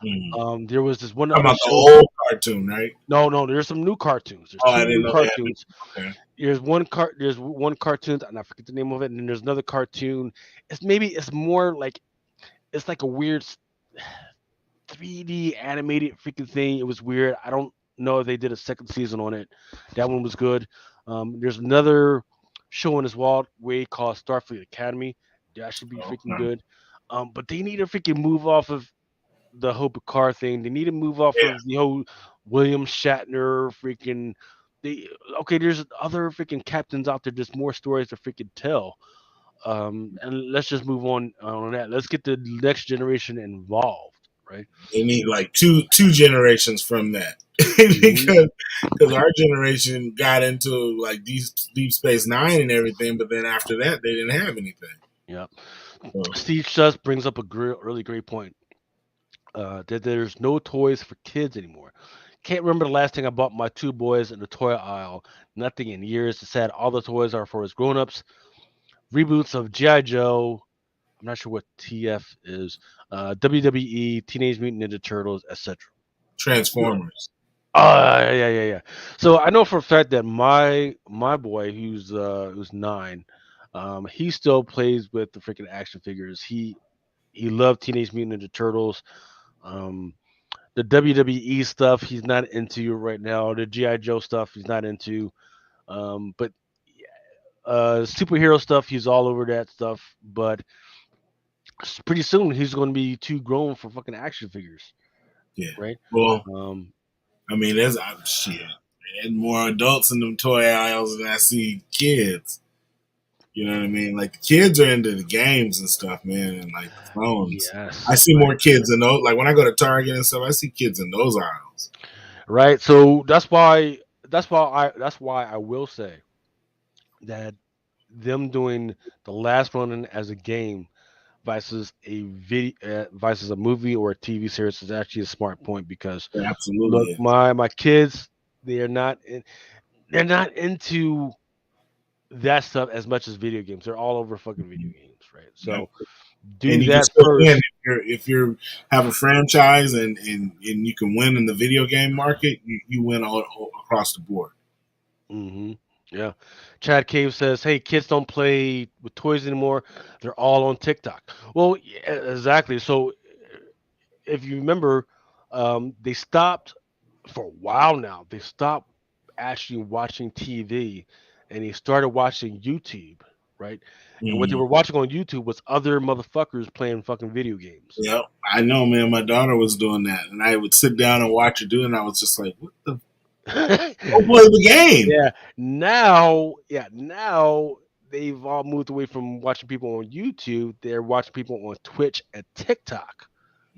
Mm. There was this one Talking other about the show. old cartoon, right? No, there's some new cartoons. There's Oh, I two didn't new know that. cartoons. Okay. There's one cartoon, and I forget the name of it. And then there's another cartoon. It's more like it's like a weird 3D animated freaking thing. It was weird. I don't know if they did a second season on it. That one was good. There's another show in this wild way called Starfleet Academy. That should be freaking Okay. good. But they need to freaking move off of the whole Picard thing. They need to move off Yeah. of the whole William Shatner freaking. They okay. There's other freaking captains out there. There's more stories to freaking tell. And let's just move on that. Let's get the next generation involved, right? They need like two generations from that Mhm. because our generation got into like Deep Space Nine and everything, but then after that they didn't have anything. Yeah. So, Steve Shuss brings up a really great point. That there's no toys for kids anymore. Can't remember the last thing I bought my two boys in the toy aisle. Nothing in years. It's sad. All the toys are for his grown-ups. Reboots of GI Joe. I'm not sure what TF is. WWE, Teenage Mutant Ninja Turtles, etc. Transformers. Yeah. So I know for a fact that my boy, who's 9, he still plays with the freaking action figures. He loved Teenage Mutant Ninja Turtles. Um, the WWE stuff he's not into right now. The GI Joe stuff he's not into. But superhero stuff he's all over that stuff. But pretty soon he's going to be too grown for fucking action figures, Yeah. right? Well, Um, I mean, there's shit. And more adults in them toy aisles than I see kids. You know what I mean? Like the kids are into the games and stuff, man, and like the phones. I yes, see more kids in those. Like when I go to Target and stuff, I see kids in those aisles. right. So that's why I will say that them doing the last running as a game versus a movie or a TV series is actually a smart point because It look, absolutely is. my kids they're not into that stuff as much as video games. They're all over fucking video games, right? Yep. So do And you can that still win first. if you have a franchise and you can win in the video game market. You win all across the board. Hmm. Yeah. Chad Cave says, "Hey, kids don't play with toys anymore. They're all on TikTok." Well, yeah, exactly. So if you remember, they stopped for a while now. They stopped actually watching TV, and they started watching YouTube, right? And what they Mm. were watching on YouTube was other motherfuckers playing fucking video games. Yep, I know, man. My daughter was doing that, and I would sit down and watch her do it. And I was just like, "What the? Go play the game." Now they've all moved away from watching people on YouTube. They're watching people on Twitch and TikTok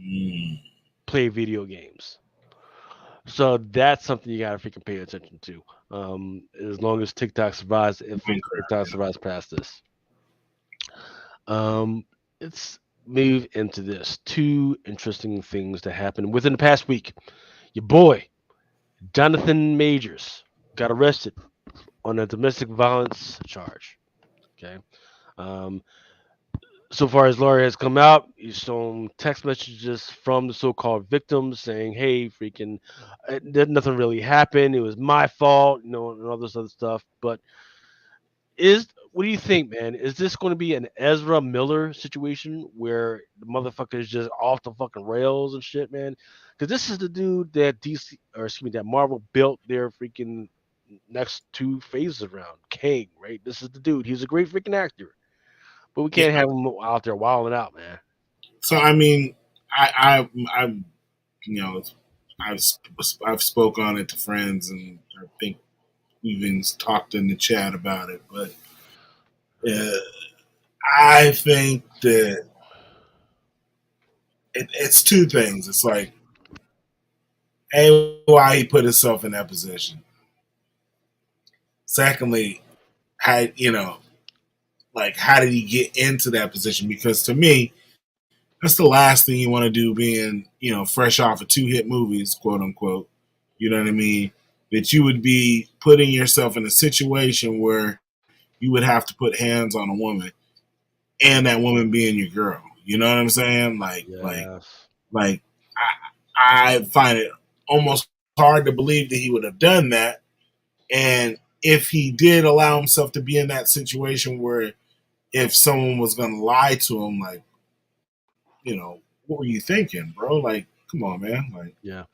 Mm. play video games. So that's something you gotta freaking pay attention to. As long as TikTok survives, if TikTok Minecraft, survives past this. Um, let's move into this. Two interesting things that happened within the past week. Your boy, Jonathan Majors, got arrested on a domestic violence charge. Okay. Um, So far as Laurie has come out, he's shown text messages from the so-called victims saying, "Hey, freaking, nothing really happened. It was my fault," and all this other stuff. But what do you think, man? Is this going to be an Ezra Miller situation where the motherfucker is just off the fucking rails and shit, man? Because this is the dude that DC, or excuse me, that Marvel built their freaking next two phases around. Kang, right? This is the dude. He's a great freaking actor, but we Yeah. can't have him out there wilding out, man. So I mean, I you know, I've I've spoke on it to friends, and I think we've even talked in the chat about it. But I think that it's two things. It's like, A, why he put himself in that position. Secondly, how how did he get into that position? Because to me, that's the last thing you want to do, being fresh off of 2 hit movies, quote unquote. You know what I mean? That you would be putting yourself in a situation where you would have to put hands on a woman, and that woman being your girl. You know what I'm saying? Yes. Like I find it almost hard to believe that he would have done that. And if he did allow himself to be in that situation where if someone was going to lie to him, like, what were you thinking, bro? Like, come on, man. Like, Yeah.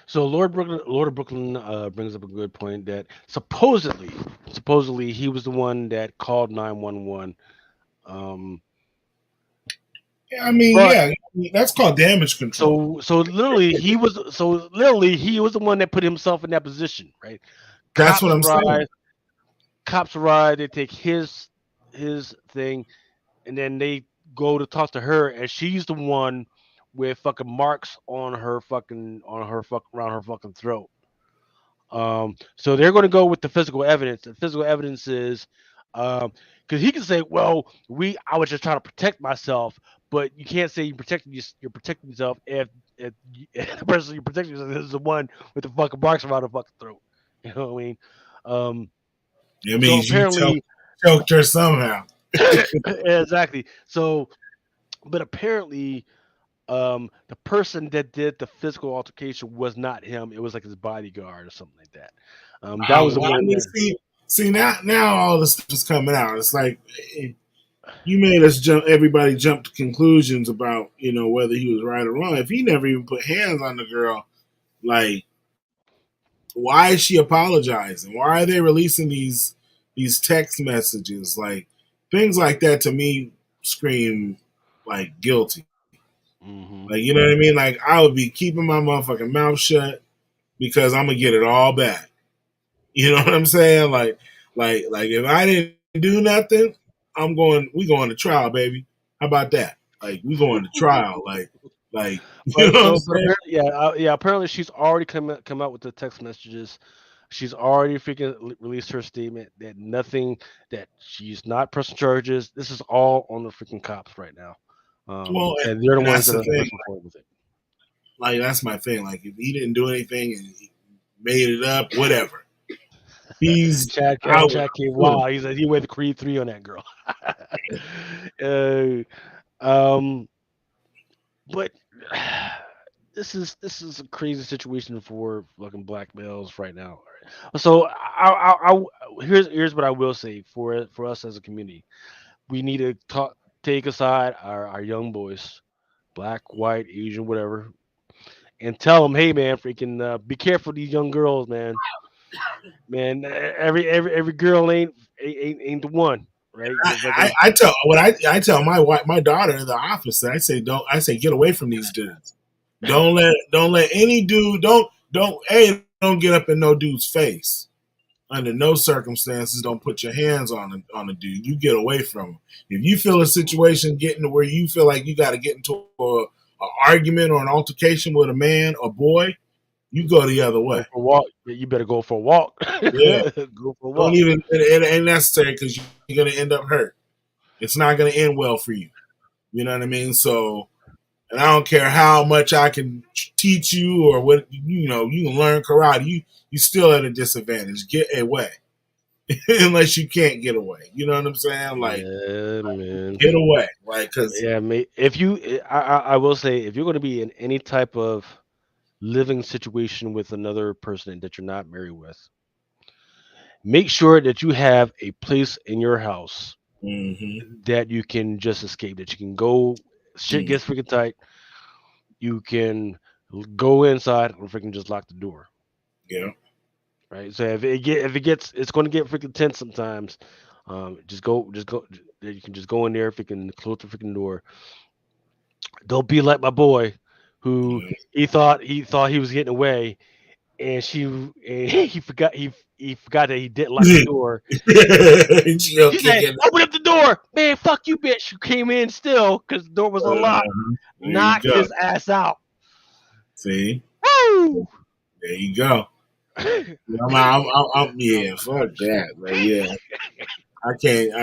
So Lord of Brooklyn brings up a good point that supposedly he was the one that called 911. yeah, I mean, But that's called damage control. literally he was the one that put himself in that position, right? That's what Cops I'm saying. arrive, cops arrive, they take his thing, and then they go to talk to her, and she's the one with fucking marks on her fucking around her fucking throat. So they're going to go with the physical evidence. The physical evidence is, because he can say, "Well, I was just trying to protect myself," but you can't say you're protecting yourself if the person you're protecting yourself is the one with the fucking marks around the fucking throat. You know what I mean? Um, It so means you apparently, choked her somehow. exactly. So, but apparently, the person that did the physical altercation was not him. It was like his bodyguard or something like that. That was the Well, I one mean, that. see now all this stuff is coming out. It's like you made us everybody jump to conclusions about whether he was right or wrong. If he never even put hands on the girl, like, why is she apologizing? Why are they releasing these text messages? Like, things like that to me scream like guilty. Hmm. Like, you know what I mean? Like, I would be keeping my motherfucking mouth shut because I'm gonna get it all back. You know what I'm saying? Like if I didn't do nothing, we going to trial, baby. How about that? Like, we going to trial. Like you But know what I'm so, but saying? apparently, yeah. Apparently, she's already come out with the text messages. She's already freaking released her statement that nothing, that she's not pressing charges. This is all on the freaking cops right now, Well, and they're the and ones that's that the are thing. pushing forward with it. Like, that's my thing. Like, if he didn't do anything and he made it up, whatever. He's out. Chad came. Wow, he went Creed 3 on that girl. uh, um, but this is a crazy situation for fucking black males right now. So here's what I will say for us as a community. We need to take aside our young boys, black, white, Asian, whatever, and tell them, hey man, freaking be careful of these young girls, man. Man, every girl ain't the one, right? Just like I tell my daughter in the office. I say get away from these dudes. Don't let any dude don't get up in no dude's face. Under no circumstances, don't put your hands on a dude. You get away from him. If you feel a situation getting to where you feel like you got to get into a argument or an altercation with a man or boy, you go the other way. go for a walk. You better go for a walk. Yeah, Go for a don't walk. even. It ain't necessary because you're gonna end up hurt. It's not gonna end well for you. You know what I mean? So, and I don't care how much I can teach you or what you can learn karate. You still at a disadvantage. Get away. unless you can't get away. You know what I'm saying? Like, Yeah, man. get away, right? Because Yeah, if you, I will say, if you're going to be in any type of living situation with another person that you're not married with, make sure that you have a place in your house that you can just escape, that you can go. Shit gets freaking tight. You can go inside and freaking just lock the door. yeah, Right. So if it gets, it's going to get freaking tense sometimes. Just go. You can just go in there if you can close the freaking door. Don't be like my boy, who he thought he was getting away, and he forgot that he didn't lock the yeah. door. She gonna She kick said, it. "Open up the door, man! Fuck you, bitch! You came in still because the door was unlocked. There you Knocked go. his ass out." See, Woo! there you go. Yeah, fuck that. Like, yeah, I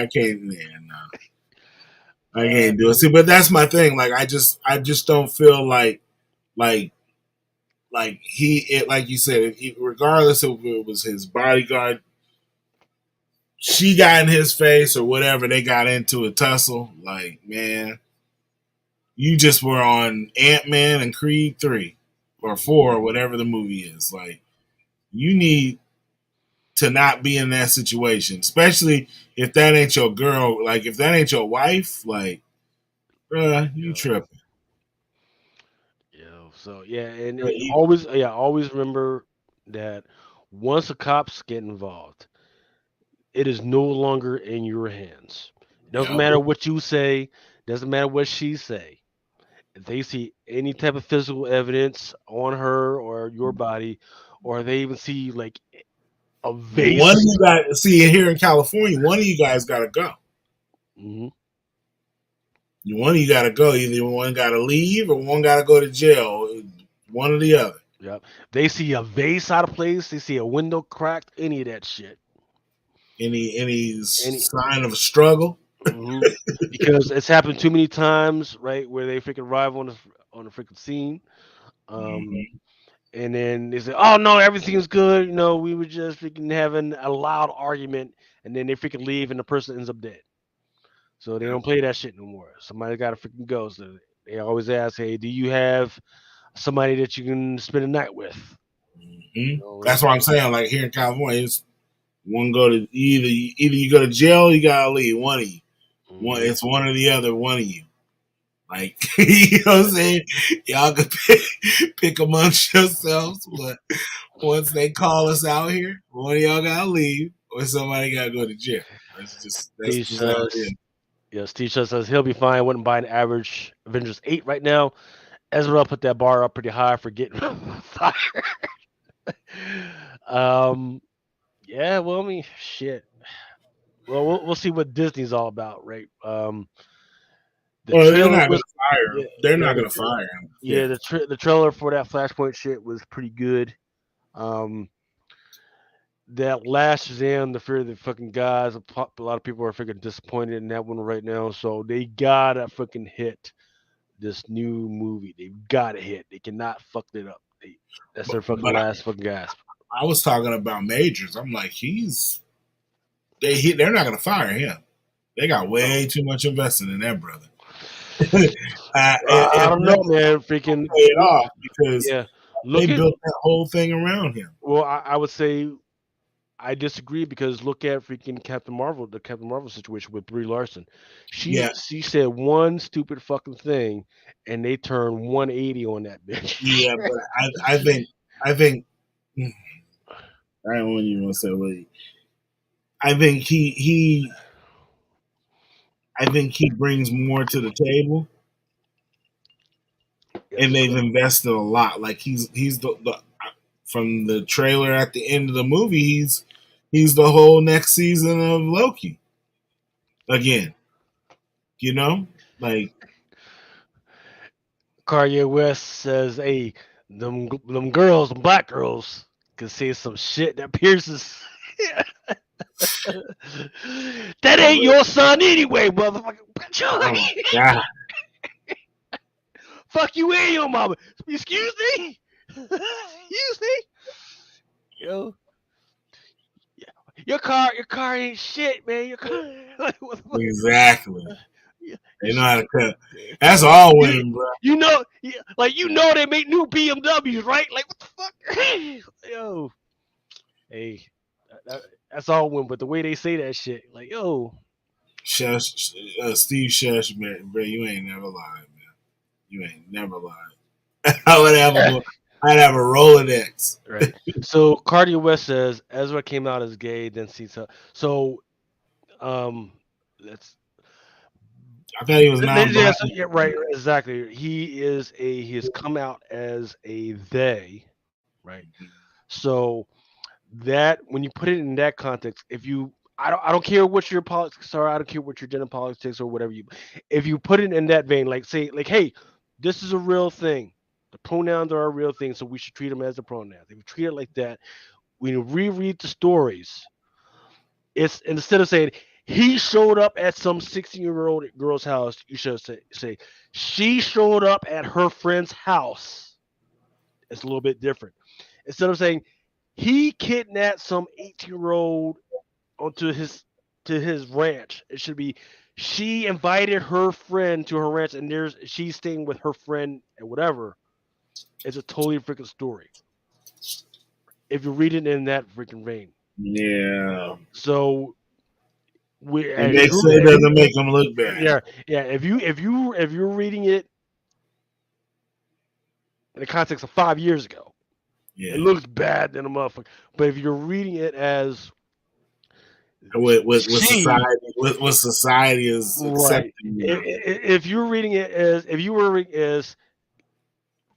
can't, man. No, I can't do it. See, but that's my thing. Like, I just don't feel like, like you said, regardless of if it was his bodyguard, she got in his face or whatever, they got into a tussle. Like, man, you just were on Ant-Man and Creed 3 or 4 or whatever the movie is. Like, you need to not be in that situation, especially if that ain't your girl. Like, if that ain't your wife, like, bruh, you Yeah. tripping. Yeah. So yeah, and You- always remember that once the cops get involved, it is no longer in your hands. It doesn't Yep. matter what you say, doesn't matter what she say. If they see any type of physical evidence on her or your body, or they even see like a One of vase. you guys, see, here in California, one of you guys got to go. Mhm. One of you got to go. Either one got to leave or one got to go to jail. One or the other. Yep. They see a vase out of place. They see a window cracked. Any of that shit. Any Any. sign of a struggle? hmm Because it's happened too many times, right? Where they freaking arrive on the freaking scene, um, Mm-hmm. and then they say, "Oh no, everything's good." You know, we were just freaking having a loud argument, and then they freaking leave, and the person ends up dead. So they Yep. don't play that shit no more. Somebody got to freaking go. So they always ask, "Hey, do you have somebody that you can spend the night with?" You Mm-hmm. know. That's what I'm saying. Like here in California, it's one go to either you go to jail, or you gotta leave. One of you. Mhm. It's one or the other. One of you. Like you know what I'm saying. Y'all can pick amongst yourselves, but once they call us out here, one of y'all gotta leave, or somebody gotta go to jail. That's Steve just how it says, is. yeah, Steve says he'll be fine. Wouldn't buy an average Avengers 8 right now. Ezra put that bar up pretty high for getting fired. um, yeah, well, I mean, shit. Well, we'll see what Disney's all about, right? The Well, they're trailer not was gonna fire yeah, him. They're yeah, not gonna fire him. yeah, Yeah. the trailer for that Flashpoint shit was pretty good. Um, that last Shazam, the Fear of the fucking Gods, a lot of people are freaking disappointed in that one right now. So they gotta fucking hit this new movie. They've gotta hit. They cannot fuck it up. That's their fucking But last fucking gasp. I was talking about Majors. I'm like, they're not gonna fire him. They got No. way too much invested in that brother. I If don't know, they're man. Freaking pay it off because yeah. they Look at built that whole thing around him. well, I would say I disagree because look at freaking Captain Marvel, the Captain Marvel situation with Brie Larson. Yeah, She said one stupid fucking thing, and they turned 180 on that bitch. yeah, but I think I don't even want to say what I think he brings more to the table, and Yes. they've invested a lot. Like he's the from the trailer at the end of the movie, he's the whole next season of Loki again. You know, like Kanye West says, "Hey, them girls, them black girls, can say some shit that pierces." That ain't your son anyway, motherfucker. oh my god, Fuck you and your mama. Excuse me. Excuse me. Yo, your car ain't shit, man. Your car, like, what the fuck? Exactly. Yeah, They know how to cut. That's all women, bro. you know, they make new BMWs, right? Like, what the fuck? Yo, hey, that's all women, but the way they say that shit, like, yo, Shush, Steve Shush, man, bro, you ain't never lied, man. You ain't never lied. I'd have a Rolodex. right. So Cardi West says Ezra came out as gay, then sees her. So, let's I thought he was yeah, non-binary. yeah, right, exactly. He has come out as a they, right? So that when you put it in that context, if you I don't care what your politics are, I don't care what your gender politics or whatever if you put it in that vein, like say like, hey, this is a real thing. The pronouns are a real thing, so we should treat them as the pronouns. If you treat it like that, when you reread the stories, it's instead of saying he showed up at some 16-year-old girl's house, you should say she showed up at her friend's house. It's a little bit different. Instead of saying he kidnapped some 18-year-old onto his ranch, it should be she invited her friend to her ranch and she's staying with her friend and whatever. It's a totally freaking story. If you read it in that freaking vein. Yeah. So It doesn't make them look bad. yeah. If you're reading it in the context of 5 years ago, it looks bad than a motherfucker. But if you're reading it as what society is accepting, right. If you're reading it if you were reading as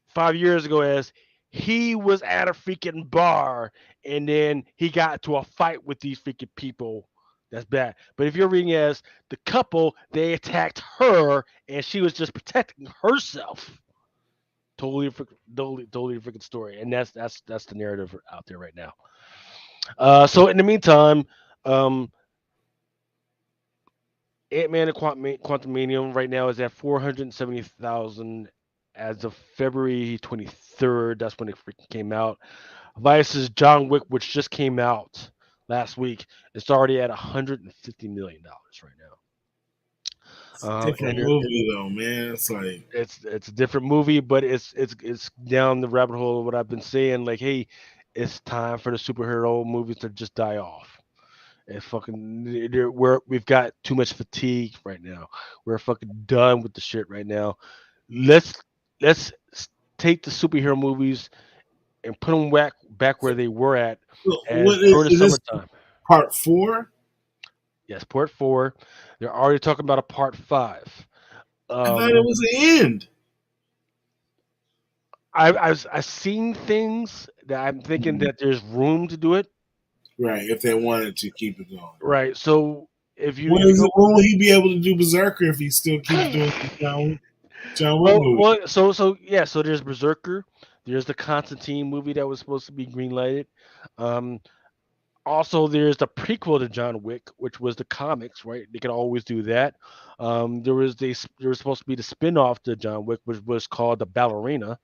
5 years ago as he was at a freaking bar and then he got to a fight with these freaking people, that's bad. But if you're reading as the couple, they attacked her and she was just protecting herself. Totally freaking story, and that's the narrative out there right now. So in the meantime, Ant-Man and Quantumanium right now is at 470,000 as of February 23rd. That's when it freaking came out. Vice's John Wick, which just came out last week, it's already at $150 million right now. It's a different movie though, man. It's like it's a different movie, but it's down the rabbit hole of what I've been saying. Like, hey, it's time for the superhero movies to just die off. And we've got too much fatigue right now. We're fucking done with the shit right now. Let's take the superhero movies and put them back where they were at during the summertime. Part 4? Yes, part 4. They're already talking about a part 5. I thought it was the end. I've seen things that I'm thinking that there's room to do it. Right, if they wanted to keep it going. Right, so if you when will he be able to do Berserker if he still keeps doing John Wick movie? Well, so there's Berserker. There's the Constantine movie that was supposed to be greenlighted. Also, there's the prequel to John Wick, which was the comics, right? They can always do that. There was supposed to be the spin-off to John Wick, which was called The Ballerina.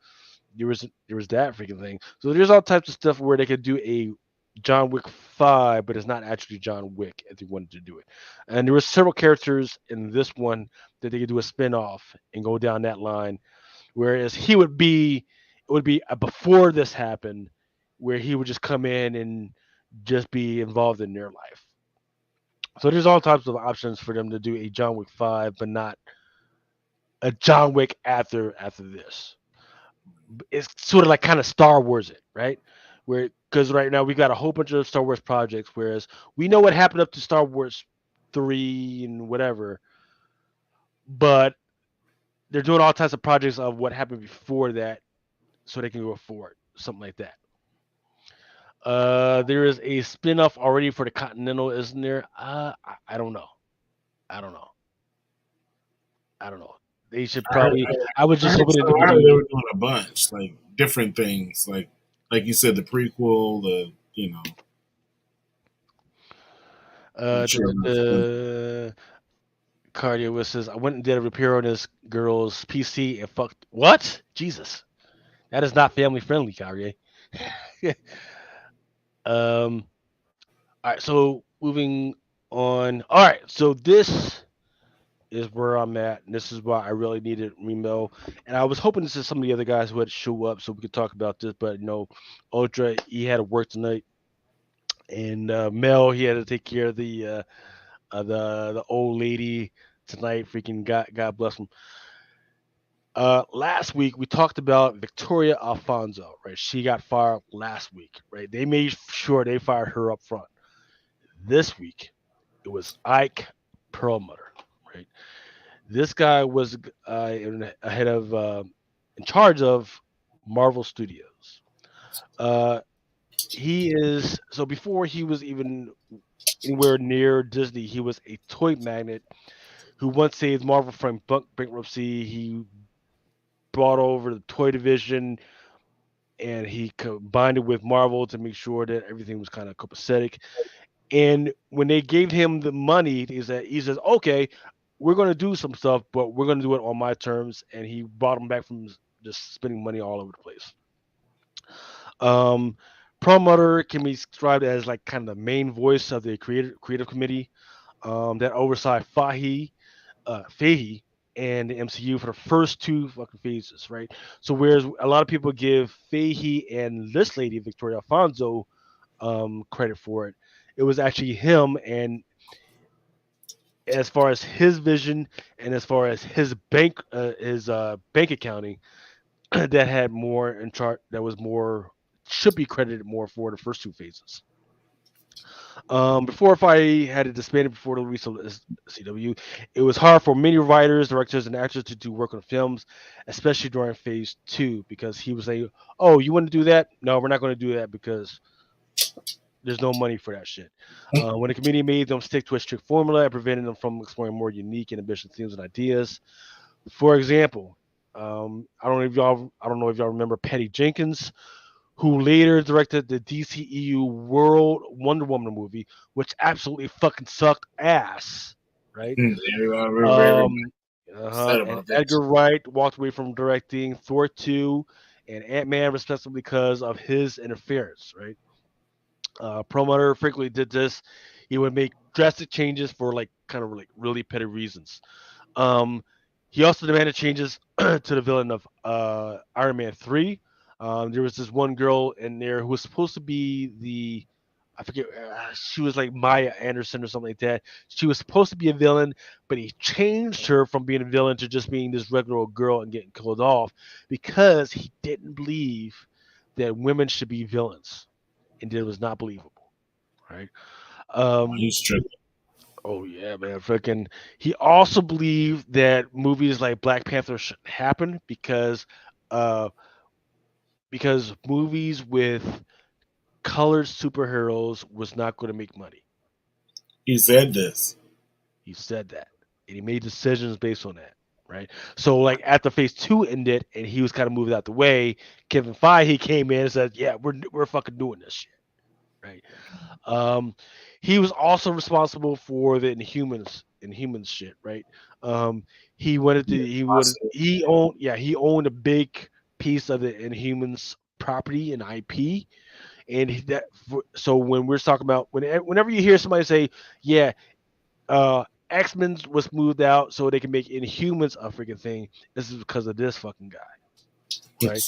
There was that freaking thing. So there's all types of stuff where they could do a John Wick 5, but it's not actually John Wick if they wanted to do it. And there were several characters in this one that they could do a spin-off and go down that line. Whereas it would be before this happened, where he would just come in and just be involved in their life. So there's all types of options for them to do a John Wick 5, but not a John Wick after this. It's sort of like kind of Star Wars it, right? Because right now we've got a whole bunch of Star Wars projects, whereas we know what happened up to Star Wars 3 and whatever, but they're doing all types of projects of what happened before that so they can go forward, something like that. There is a spin-off already for the Continental, isn't there? I don't know. They should probably. I was just hoping they were doing a bunch, like different things, like you said, the prequel, the Cardio says, I went and did a repair on this girl's PC and fucked. What? Jesus, that is not family friendly, Carrier. All All right, so moving on. All right, so this is where I'm at, and this is why I really needed Remo. And I was hoping to see some of the other guys who had show up so we could talk about this, but Ultra he had to work tonight, and Mel he had to take care of the old lady tonight. Freaking God bless him. Last week we talked about Victoria Alfonso, right? She got fired last week, right? They made sure they fired her up front. This week it was Ike Perlmutter, right? This guy was ahead of in charge of Marvel Studios. Uh, he is so before he was even anywhere near Disney, he was a toy magnate who once saved Marvel from bankruptcy. He brought over the toy division and he combined it with Marvel to make sure that everything was kind of copacetic. And when they gave him the money, he says, "Okay, we're going to do some stuff, but we're going to do it on my terms." And he brought him back from just spending money all over the place. Um, Promoter can be described as like kind of the main voice of the creative committee that oversight Fahey and the MCU for the first two fucking phases, right? So whereas a lot of people give Fahey and this lady Victoria Alfonso credit for it, it was actually him. And as far as his vision and as far as his bank accounting, that had more in chart that was more should be credited more for the first two phases. Before if I had it disbanded before the release of CW, it was hard for many writers, directors, and actors to do work on films, especially during phase two, because he was saying, "Oh, you want to do that? No, we're not going to do that because there's no money for that shit." When the committee made them stick to a strict formula, it prevented them from exploring more unique and ambitious themes and ideas. For example, I don't know if y'all remember Patty Jenkins, who later directed the DCEU World Wonder Woman movie, which absolutely fucking sucked ass, right? Everyone were very Um, upset and about that. Edgar Wright walked away from directing Thor 2 and Ant-Man, respectively, because of his interference, right? Promoter frequently did this. He would make drastic changes for like kind of like really petty reasons. Um, he also demanded changes to the villain of Iron Man 3. There was this one girl in there who was supposed to be I forget, she was like Maya Anderson or something like that. She was supposed to be a villain, but he changed her from being a villain to just being this regular old girl and getting killed off because he didn't believe that women should be villains and it was not believable, right? Um, He's tripping. Oh yeah, man. Freaking. He also believed that movies like Black Panther shouldn't happen uh, because movies with colored superheroes was not going to make money. He said this. He said that, and he made decisions based on that. Right. So like after Phase Two ended, and he was kind of moved out the way. Kevin Feige came in and said, "Yeah, we're fucking doing this shit." Right. Um, he was also responsible for the Inhumans shit, right? Um, he wanted to Yeah, he would possible. he owned a big piece of the Inhumans property and IP, and so when we're talking about whenever you hear somebody say, yeah, X-Men was moved out so they can make Inhumans a freaking thing, this is because of this fucking guy, right?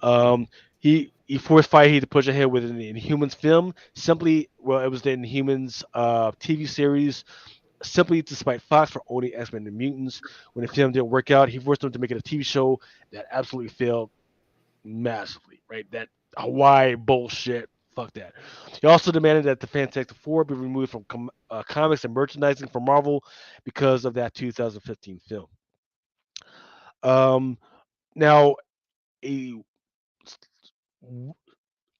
Um, he forced Fahey to push ahead with an Inhumans film. It was the Inhumans TV series. Simply despite Fox for owning X-Men and Mutants, when the film didn't work out, he forced them to make it a TV show that absolutely failed massively. Right, that Hawaii bullshit. Fuck that. He also demanded that the Fantastic Four be removed from comics and merchandising for Marvel because of that 2015 film. Um, now a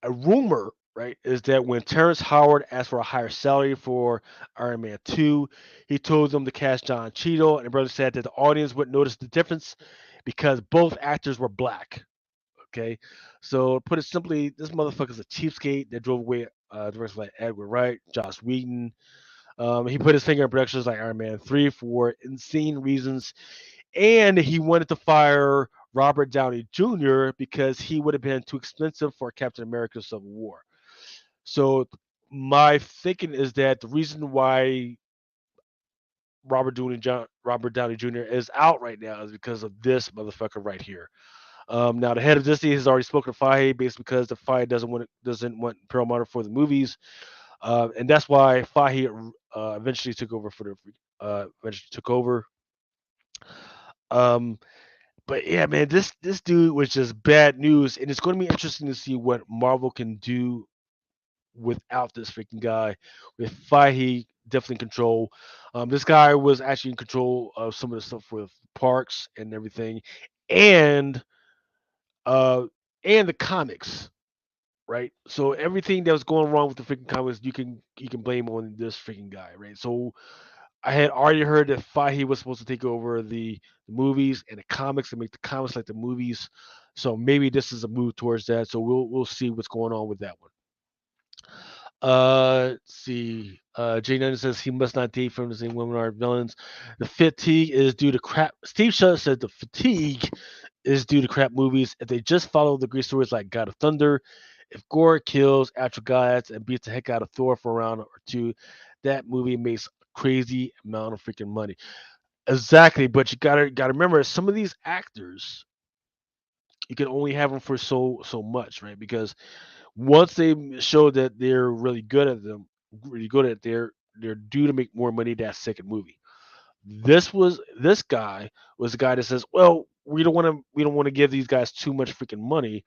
a rumor, right, is that when Terrence Howard asked for a higher salary for Iron Man 2, he told them to cast John Cheadle, and the brother said that the audience would notice the difference because both actors were black. Okay, so put it simply, this motherfucker's a cheapskate that drove away directors like Edward Wright, Joss Whedon. He put his finger in productions like Iron Man 3 for insane reasons, and he wanted to fire Robert Downey Jr. because he would have been too expensive for Captain America Civil War. So my thinking is that the reason why Robert Downey Jr. is out right now is because of this motherfucker right here. Now the head of Disney has already spoken to Feige based because the Feige doesn't want Paramount for the movies, and that's why Feige eventually took over for the eventually took over. Um, but yeah, man, this dude was just bad news, and it's going to be interesting to see what Marvel can do without this freaking guy. With Fahey definitely in control. This guy was actually in control of some of the stuff with parks and everything, and uh, and the comics, right? So everything that was going wrong with the freaking comics, you can blame on this freaking guy, right? So I had already heard that Fahey was supposed to take over the movies and the comics and make the comics like the movies. So maybe this is a move towards that. So we'll see what's going on with that one. Let's see. Jay Nunn says he must not date from the same women are villains. The fatigue is due to crap. Steve Shutt said the fatigue is due to crap movies. If they just follow the great stories like God of Thunder, if Gore kills actual gods and beats the heck out of Thor for a round or two, that movie makes a crazy amount of freaking money. Exactly, but you gotta remember some of these actors you can only have them for so much, right? Because once they show that they're really good at they're due to make more money that second movie. This guy was the guy that says, "Well, we don't want to give these guys too much freaking money."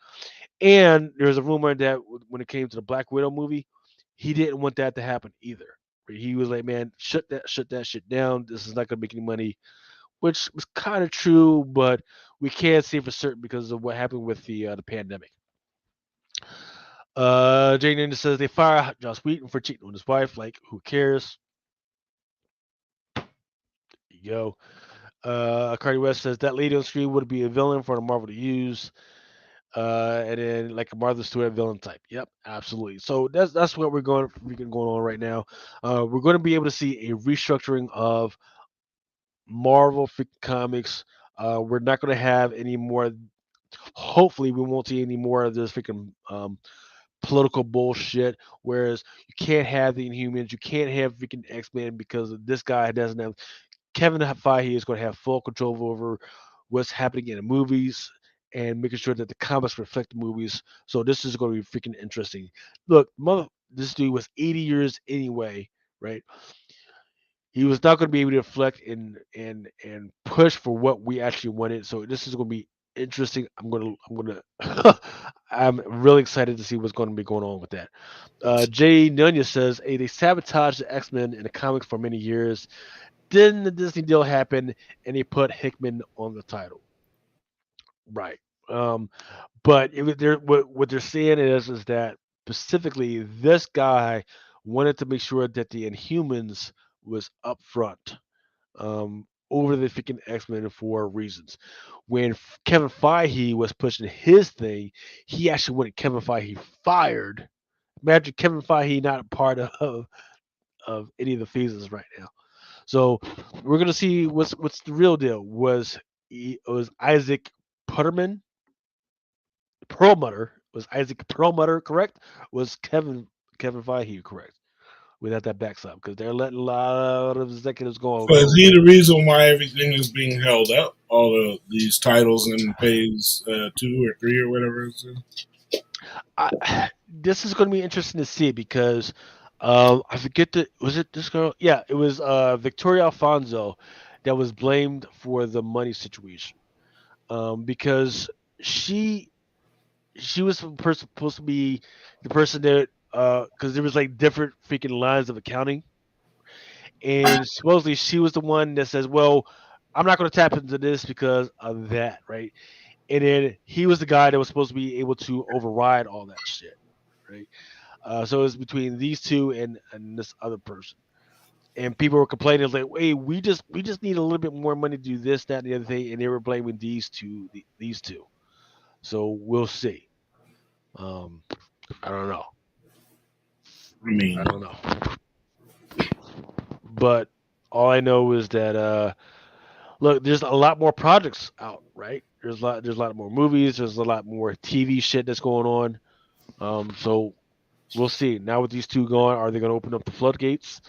And there's a rumor that when it came to the Black Widow movie, he didn't want that to happen either. He was like, "Man, shut that shit down. This is not gonna make any money," which was kind of true, but we can't say for certain because of what happened with the pandemic. Jay Nina says they fire Joss Whedon for cheating on his wife. Like, who cares? There you go. Cardi West says that lady on screen would be a villain for the Marvel to use. And then like a Martha Stewart villain type. Yep, absolutely. So that's what we're going on right now. We're going to be able to see a restructuring of Marvel freaking comics. We're not going to have any more. Hopefully, we won't see any more of this freaking political bullshit. Whereas you can't have the Inhumans, you can't have freaking X Men because this guy doesn't have. Kevin Feige is going to have full control over what's happening in the movies and making sure that the comics reflect the movies. So this is going to be freaking interesting. Look, this dude was 80 years anyway, right? He was not going to be able to reflect and push for what we actually wanted. So this is going to be interesting. I'm really excited to see what's going to be going on with that. Jay Nunya says, "Hey, they sabotaged the X Men in the comics for many years. Then the Disney deal happened, and they put Hickman on the title." Right. Um, but what they're saying is that specifically this guy wanted to make sure that the Inhumans was up front over the freaking X Men for reasons. When Kevin Feige was pushing his thing, he actually wanted Kevin Feige fired. Imagine Kevin Feige not a part of any of the phases right now. So we're gonna see what's the real deal. Was Isaac Putterman Perlmutter? Was Isaac Perlmutter correct? Was Kevin Feige correct? Without that backstop, because they're letting a lot of executives So is go. he the reason why everything is being held up? All of these titles in phase 2 or 3 or whatever it is? This is going to be interesting to see because I forget was it this girl? Yeah, it was Victoria Alfonso that was blamed for the money situation because she she was supposed to be the person that because there was like different freaking lines of accounting, and supposedly she was the one that says, "Well, I'm not going to tap into this because of that," right? And then he was the guy that was supposed to be able to override all that shit, right? So it was between these two and this other person, and people were complaining like, "Hey, we just need a little bit more money to do this, that, and the other thing," and they were blaming these two. So we'll see. Um, I don't know. I mean, I don't know. But all I know is that look, there's a lot more projects out, right? There's a lot more movies. There's a lot more TV shit that's going on. So We'll see. Now with these two going, are they going to open up the floodgates?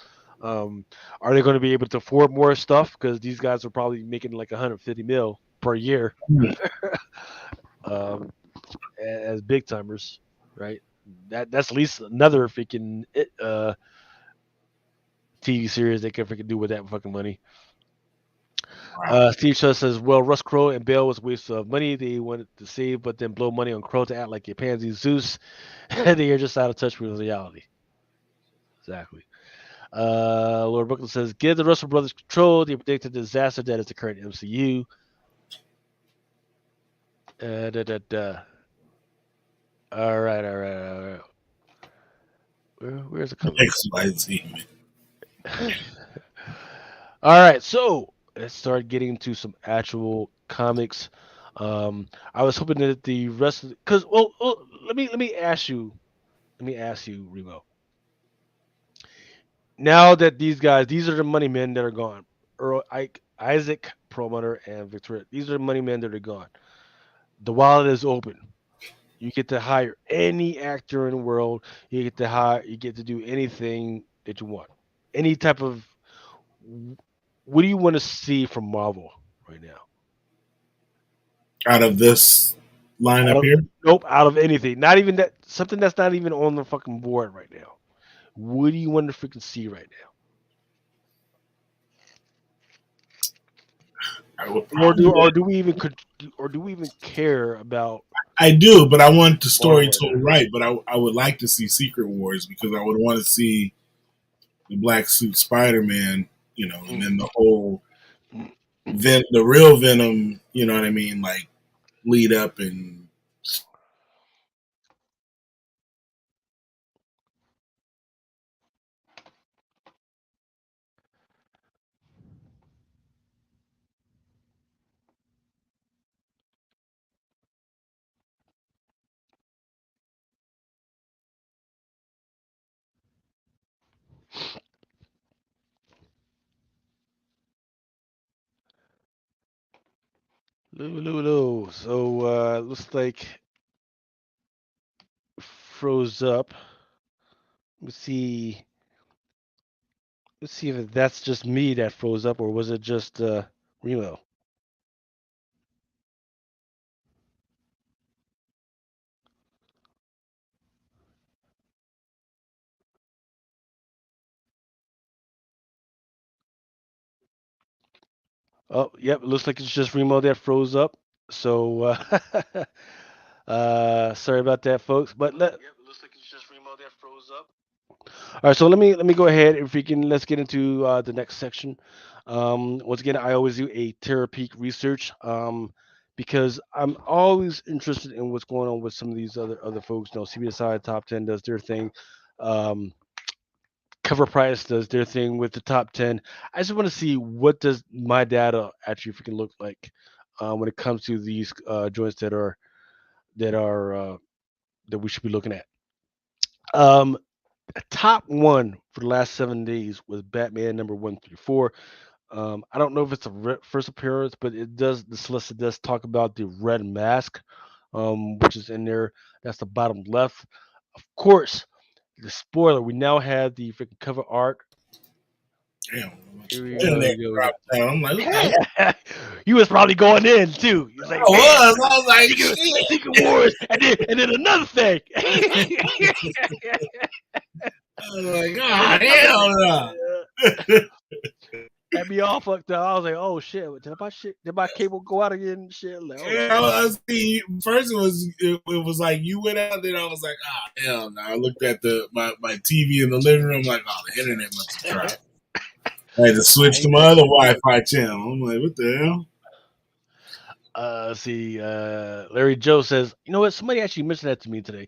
Are they going to be able to afford more stuff? Because these guys are probably making like 150 mil per year um, as big timers, right? That's at least another freaking TV series they can freaking do with that fucking money. Steve Shaw says, "Well, Russ Crowe and Bale was a waste of money. They wanted to save, but then blow money on Crowe to act like a pansy Zeus. They are just out of touch with reality." Exactly. Lord Brooklyn says, "Give the Russell brothers control. They predicted the disaster that is the current MCU." Da, da, da. All right, all right, all right. Where's the color? XYZ. All right, so let's start getting into some actual comics. I was hoping that the rest of because let me ask you, Remo. Now that these are the money men that are gone. Earl, Isaac Perlmutter and Victoria. These are the money men that are gone. The wallet is open. You get to hire any actor in the world. You get to hire. You get to do anything that you want. Any type of. What do you want to see from Marvel right now? Out of this Out lineup of here, nope, out of anything. Not even that. Something that's not even on the fucking board right now. What do you want to freaking see right I would now? Or do probably. or do we even care about I do, but I want the story Marvel right told now? right. But I would like to see Secret Wars because I would want to see the black suit Spider Man, and then the whole the real Venom, you know what I mean, like lead up and Lulu. So looks like froze up. Let's see. Let's see if that's just me that froze up, or was it just Remo? Oh, yep. It looks like it's just Remo that froze up. So sorry about that, folks. But yep, it looks like it's just Remo that froze up. All right, so let me go ahead if we can let's get into the next section. Once again, I always do a Terra Peak research because I'm always interested in what's going on with some of these other folks. You know, CBSI Top 10 does their thing. Um, Cover Price does their thing with the top 10. I just want to see what does my data actually freaking look like when it comes to these joints that are that we should be looking at. Um, Top one for the last 7 days was Batman number 134. I don't know if it's a first appearance, but it does. The solicitor does talk about the red mask, which is in there. That's the bottom left. Of course, the spoiler. We now have the freaking cover art. damn, Here we and go. they Here we go. dropped down. I'm like, what the hell? You was probably going in too. You was I like, man, was. I was like, Secret Wars, and then another thing. shit. I was like, And then God, another hell no. thing. Had me all fucked up. I was like, oh shit, did my cable go out again? And shit, like, oh Yeah, shit. see, first it was like you went out, then I was like, hell no. I looked at my TV in the living room, like, the internet must have dropped. I had to I switch to ain't my that other shit. Wi-Fi channel. I'm like, what the hell? See, Larry Joe says, you know what? Somebody actually mentioned that to me today.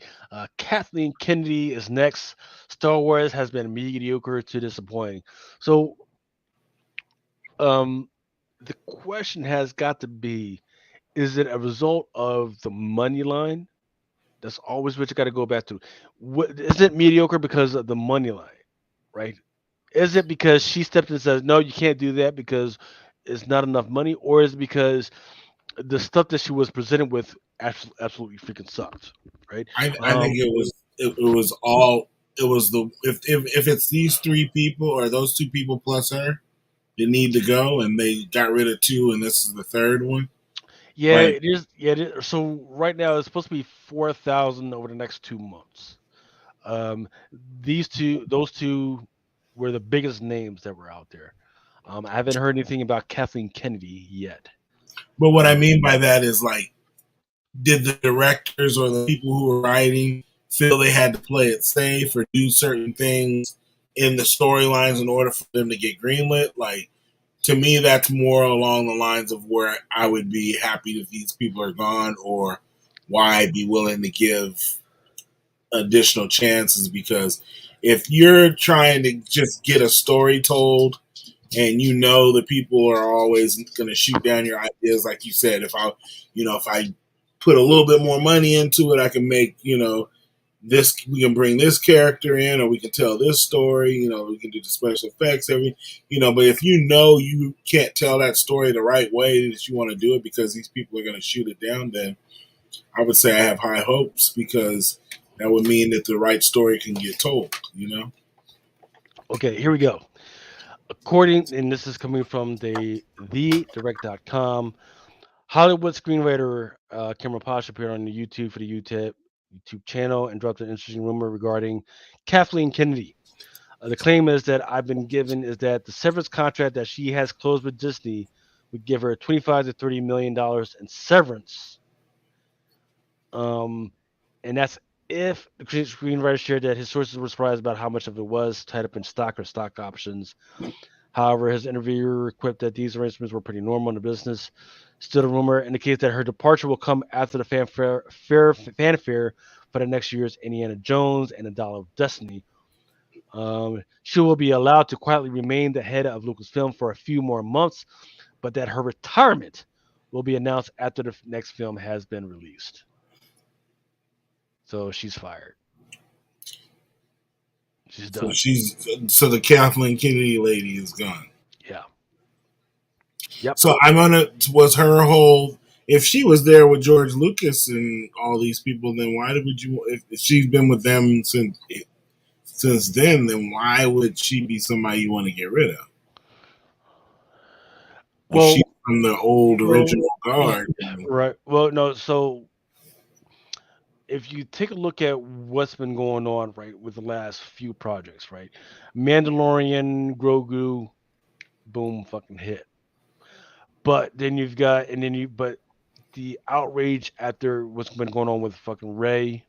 Kathleen Kennedy is next. Star Wars has been mediocre to disappointing. So, um, the question has got to be: is it a result of the money line? That's always what you got to go back to. What is it mediocre because of the money line, right? Is it because she stepped in and says, no, you can't do that because it's not enough money, or is it because the stuff that she was presented with absolutely freaking sucked, right? I think it was it was all. It was the if it's these three people or those two people plus her that need to go, and they got rid of two, and this is the third one. Yeah, Like, it is. Yeah, it is. So right now it's supposed to be 4,000 over the next 2 months. Um, those two were the biggest names that were out there. I haven't heard anything about Kathleen Kennedy yet. but what I Um, mean by that is like, did the directors or the people who were writing feel they had to play it safe or do certain things in the storylines in order for them to get greenlit? Like, to me, that's more along the lines of where I would be happy if these people are gone, or why I'd be willing to give additional chances. Because if you're trying to just get a story told, and you know the people are always going to shoot down your ideas, like you said, if I put a little bit more money into it, I can make, this, we can bring this character in, or we can tell this story, we can do the special effects, but if you can't tell that story the right way that you want to do it because these people are going to shoot it down, then I would say I have high hopes, because that would mean that the right story can get told. okay, here we go. According, and this is coming from thedirect.com, Hollywood screenwriter Cameron Posh appeared on the YouTube for the YouTube channel and dropped an interesting rumor regarding Kathleen Kennedy. The claim is that I've been given is that the severance contract that she has closed with Disney would give her 25 to 30 million dollars in severance. And that's if the screenwriter shared that his sources were surprised about how much of it was tied up in stock or stock options. However, his interviewer quipped that these arrangements were pretty normal in the business. Still, the rumor indicates that her departure will come after the fanfare for the next year's Indiana Jones and the Dollar of Destiny. She will be allowed to quietly remain the head of Lucasfilm for a few more months, but that her retirement will be announced after the next film has been released. So she's fired. She's done. So the Kathleen Kennedy lady is gone. Yeah. Yep. So was her whole, if she was there with George Lucas and all these people, then why would you, if she's been with them since then why would she be somebody you want to get rid of? If she's from the old original guard. Right. Well, no, so if you take a look at what's been going on, right, with the last few projects, right? Mandalorian, Grogu, boom, fucking hit. But then but the outrage after what's been going on with fucking Rey,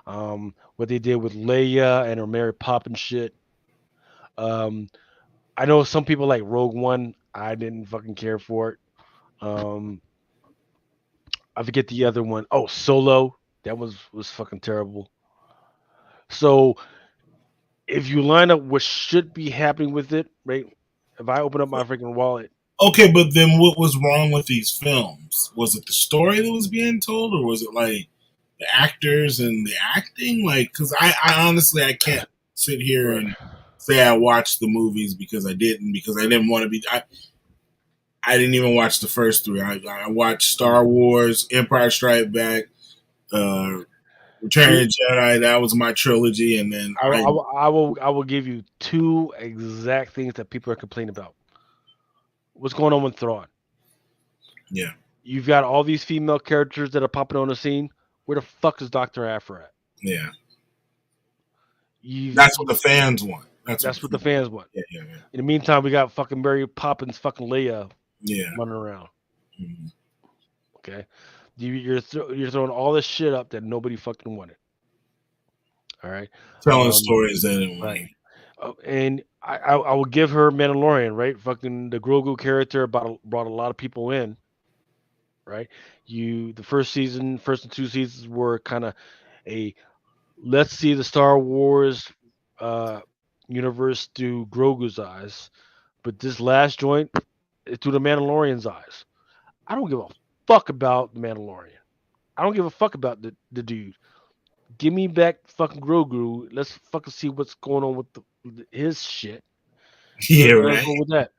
what they did with Leia and her Mary Poppins shit. I know some people like Rogue One. I didn't fucking care for it. I forget the other one. Oh, Solo. That was fucking terrible. So if you line up what should be happening with it, right? If I open up my freaking wallet. Okay, but then what was wrong with these films? Was it the story that was being told, or was it like the actors and the acting? Like, because I honestly, I can't sit here and say I watched the movies because I didn't want to be. I didn't even watch the first three. I watched Star Wars, Empire Strikes Back, Return of the Jedi. That was my trilogy, and then I will give you two exact things that people are complaining about. What's going on with Thrawn? Yeah, you've got all these female characters that are popping on the scene. Where the fuck is Dr. Aphra at? Yeah, that's what the fans want. That's what the fans want. Yeah. In the meantime, we got fucking Mary Poppins, fucking Leia, running around. Mm-hmm. Okay, you're throwing all this shit up that nobody fucking wanted. All right, telling stories that didn't want. Right. And I will give her Mandalorian, right? Fucking the Grogu character brought a lot of people in, right? The first and two seasons were kind of let's see the Star Wars universe through Grogu's eyes, but this last joint is through the Mandalorian's eyes. I don't give a fuck about the Mandalorian. I don't give a fuck about the dude. Give me back fucking Grogu. Let's fucking see what's going on with his shit. Yeah, right. Let's go with that.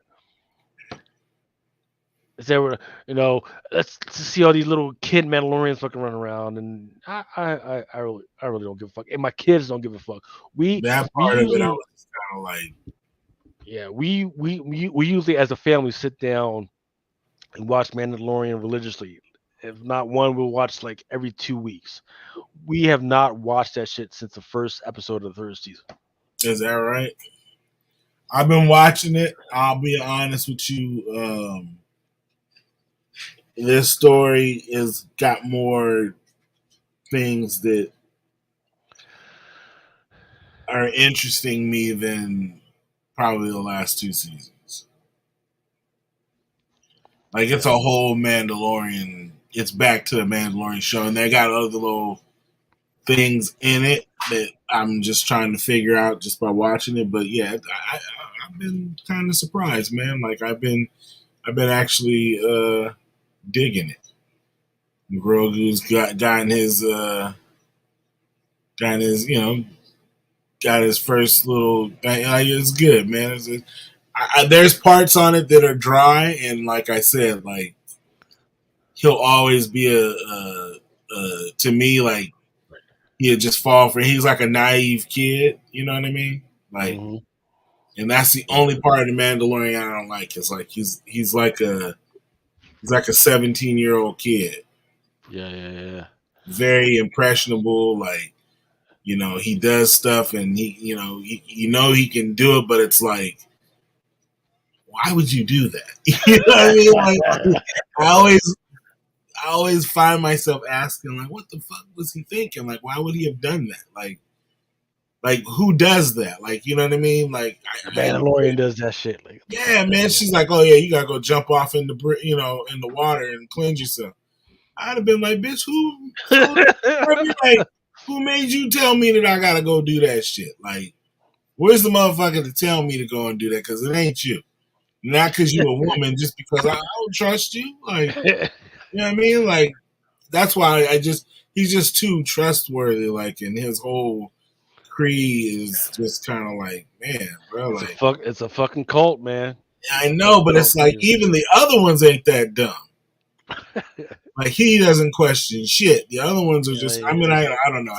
They were, let's see all these little kid Mandalorians fucking run around, and I really don't give a fuck, and my kids don't give a fuck. We That we part of it, I usually, was kind of like, yeah, we usually as a family sit down and watch Mandalorian religiously. If not one, we'll watch like every 2 weeks. We have not watched that shit since the first episode of the third season. is that right? I've been watching it. I'll be honest with you. This story has got more things that are interesting me than probably the last two seasons. Like it's a whole Mandalorian. It's back to the Mandalorian show, and they got other little things in it that I'm just trying to figure out just by watching it. But yeah, I've been kind of surprised, man. Like I've been actually digging it. Grogu's got his got his first little thing. Like, it's good, man. There's parts on it that are dry, and like I said, like he'll always be to me like he'll just fall for. He's like a naive kid, you know what I mean? Like, Mm-hmm. and that's the only part of the Mandalorian I don't like. Is like he's like a 17-year-old kid, Yeah. very impressionable. Like he does stuff, and he can do it, but it's like, why would you do that? You know what I mean? Like, I always I always find myself asking, like, what the fuck was he thinking? Like, why would he have done that? Like who does that? Like, you know what I mean? Like, Mandalorian does that shit. Like, yeah, man. She's like, oh yeah, you gotta go jump off in the water and cleanse yourself. I'd have been like, bitch, who made you tell me that I gotta go do that shit? Like, where's the motherfucker to tell me to go and do that? Because it ain't you. Not because you a woman, just because I don't trust you. Like, you know what I mean? Like, that's why he's just too trustworthy. Like, and his whole creed is just kind of like, man, bro. Like, it's a fucking cult, man. I know, but it's like even the other ones ain't that dumb. Like, he doesn't question shit. The other ones are just. I mean, I don't know.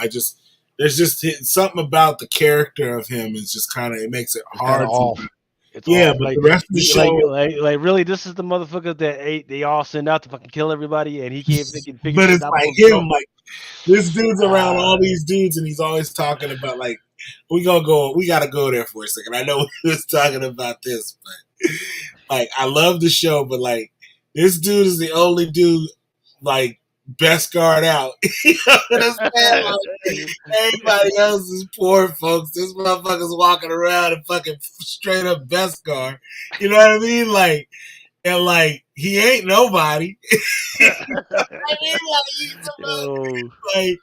There's just something about the character of him is just kind of, it makes it hard. Off. It's yeah, off. but Like, the rest of the show, like really, this is the motherfucker that they all send out to fucking kill everybody, and he can't figure but shit it's out like for himself. him. Like, this dude's around all these dudes, and he's always talking about, like, we gotta go there for a second. I know he was talking about this, but like, I love the show, but like, this dude is the only dude, like, best guard out. You know what I'm saying? Like, everybody else is poor folks. This motherfucker's walking around and fucking straight up best guard. You know what I mean? Like, and like, he ain't nobody. You know what I mean? Like,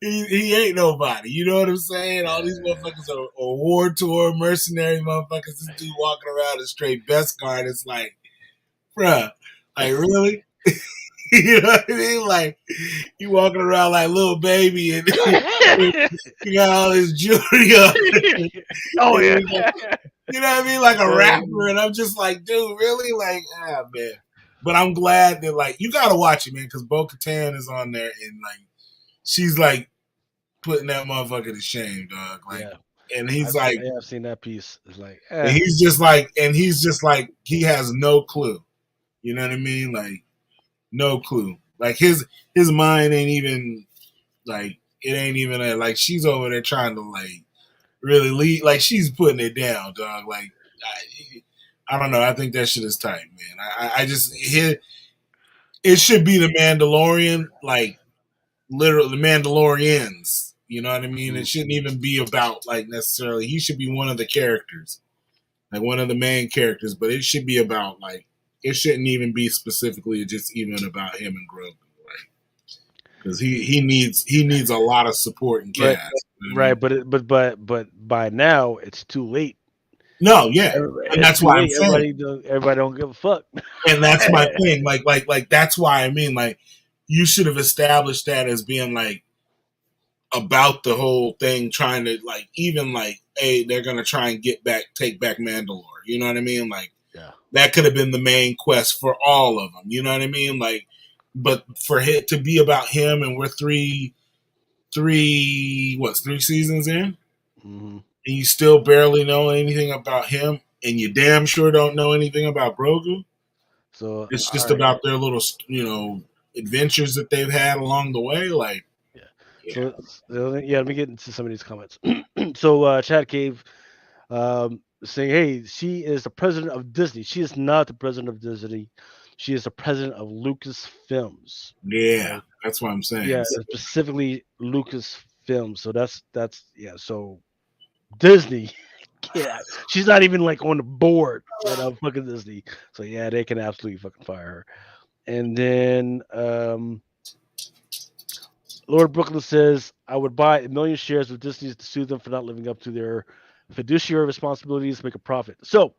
he ain't nobody. You know what I'm saying? All these motherfuckers are war tour mercenary motherfuckers. This dude walking around a straight best guard. It's like, bruh, like, really? You know what I mean? Like, you walking around like little baby, and you got all this jewelry on. Oh yeah. You know what I mean? Like a rapper, and I'm just like, dude, really? Like, man. But I'm glad that, like, you gotta watch it, man, because Bo-Katan is on there, and like, she's like putting that motherfucker to shame, dog. Like, and he's I've seen that piece. It's like, and he's just like, he has no clue. You know what I mean? Like, no clue. Like, his mind ain't even, like, it ain't even like, she's over there trying to, like, really lead. Like, she's putting it down, dog. Like, I don't know. I think that shit is tight, man. I just it should be the Mandalorian, like, literally the Mandalorians. You know what I mean? It shouldn't even be about, like, necessarily. He should be one of the characters, like one of the main characters. But it should be about, like, it shouldn't even be specifically just even about him and Grogu, right? Because he needs a lot of support and cast. Right, but by now it's too late. No, yeah, and that's why I'm saying everybody don't give a fuck. And that's my thing. Like that's why I mean, like, you should have established that as being, like, about the whole thing, trying to, like, even like, hey, they're gonna try and take back Mandalore. You know what I mean? Like, that could have been the main quest for all of them. You know what I mean? Like, but for it to be about him, and we're three seasons in, Mm-hmm. and you still barely know anything about him, and you damn sure don't know anything about Grogu. So It's all just right, about their little, adventures that they've had along the way. Like, yeah. yeah, Let me get into some of these comments. So Chad Cave saying, "Hey, she is the president of Disney. She is not the president of Disney. She is the president of Lucasfilms, yeah, right? that's what I'm saying. Yeah, specifically Lucasfilms. So that's yeah. So Disney, yeah, she's not even like on the board, of fucking Disney. So yeah, they can absolutely fucking fire her. And then Lord Brooklyn says, I would buy 1 million shares of Disney to sue them for not living up to their fiduciary responsibilities to make a profit. So,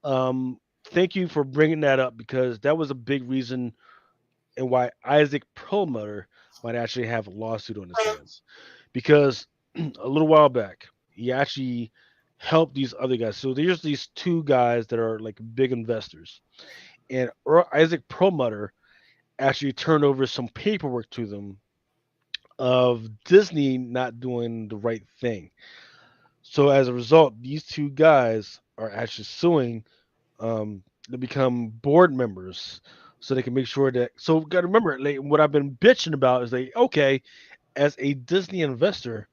thank you for bringing that up because that was a big reason and why Isaac Perlmutter might actually have a lawsuit on his hands. Because a little while back, he actually helped these other guys. So there's these two guys that are like big investors, and Isaac Perlmutter actually turned over some paperwork to them of Disney not doing the right thing. So as a result, these two guys are actually suing to become board members so they can make sure that so got to remember like what I've been bitching about is like okay, as a Disney investor,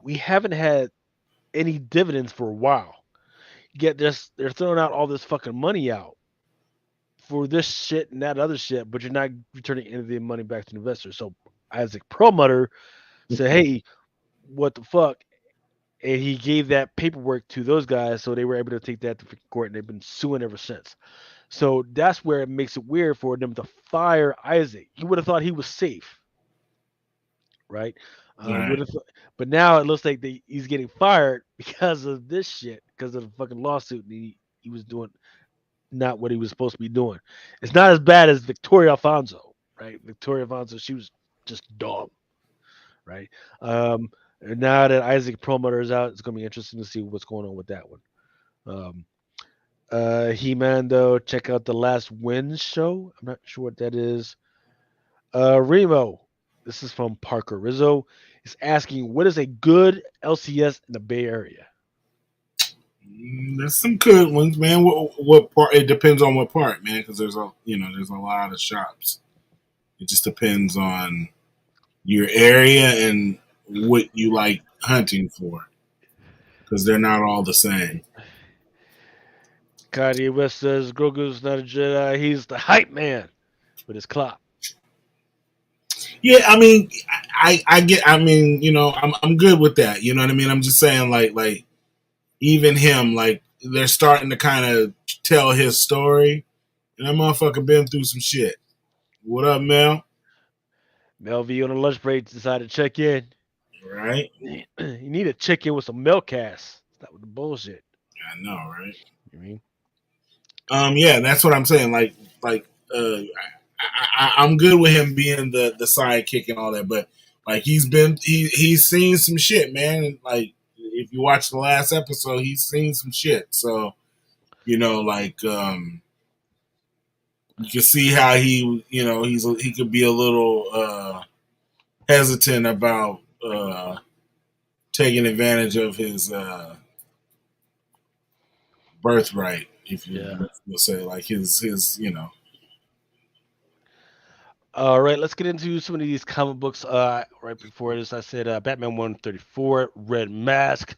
we haven't had any dividends for a while. Yet they're throwing out all this fucking money out for this shit and that other shit, but you're not returning any of the money back to the investors. So Isaac Perlmutter said, "Hey, what the fuck?" And he gave that paperwork to those guys, so they were able to take that to court, and they've been suing ever since. So that's where it makes it weird for them to fire Isaac. You would have thought he was safe, right? Right. Would have, but now it looks like he's getting fired because of this shit, because of the fucking lawsuit. And he was doing not what he was supposed to be doing. It's not as bad as Victoria Alfonso, right? Victoria Alfonso, she was just dumb, right? And now that Isaac Perlmutter is out, it's going to be interesting to see what's going on with that one. Um, He-Man, though, check out the Last Winds show. I'm not sure what that is. Remo, this is from Parker Rizzo, is asking, what is a good LCS in the Bay Area? There's some good ones, man. What part? It depends on what part, man, because there's a lot of shops. It just depends on your area and what you like hunting for, because they're not all the same. Kanye West says Grogu's not a Jedi. He's the hype man with his clock. Yeah, I mean, I get. I mean, I'm good with that. You know what I mean? I'm just saying, like even him, like they're starting to kind of tell his story, and that motherfucker been through some shit. What up, Mel? Mel V on a lunch break decided to check in. Right? You need to check in with some milk casts. Stop with the bullshit. I know, right? You mean? Yeah, that's what I'm saying. Like, I'm good with him being the sidekick and all that, but like he's seen some shit, man. And like, if you watch the last episode, he's seen some shit. So like, you can see how he could be a little hesitant about taking advantage of his birthright, if you Yeah. will say, like his. All right, let's get into some of these comic books. Right before this, I said Batman 134, Red Mask.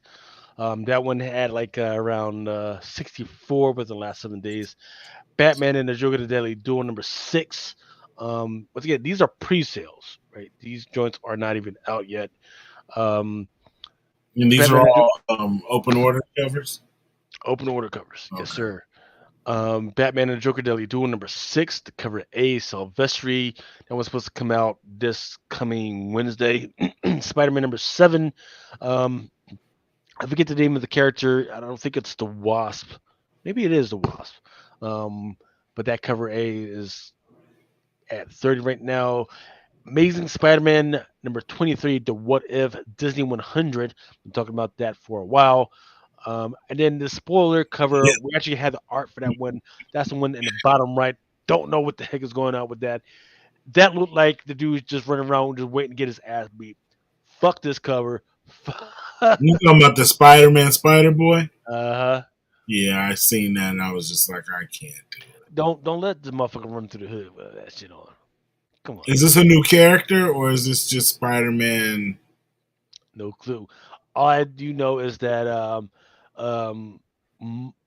That one had like around 64 within the last 7 days. Batman and the Joker the Deadly Duel #6. Once again, these are pre-sales, right? These joints are not even out yet. And these Batman are and all open order covers. open order covers, yes Okay. sir. Batman and the Joker Deadly Duel #6, the cover A, Silvestri. That was supposed to come out this coming Wednesday. Spider-Man #7. I forget the name of the character. I don't think it's the Wasp. Maybe it is the Wasp. But that cover A is at 30 right now. Amazing Spider-Man #23, the What If Disney 100. Been talking about that for a while. And then the spoiler cover, Yeah. we actually had the art for that one. That's the one in the bottom right. Don't know what the heck is going on with that. That looked like the dude's just running around just waiting to get his ass beat. Fuck this cover. You talking about the Spider-Man Spider Boy? Uh-huh. Yeah, I seen that and I was just like, I can't do it. Don't let the motherfucker run through the hood with that shit on. Come on. Is this a new character or is this just Spider-Man? No clue. All I do know is that um,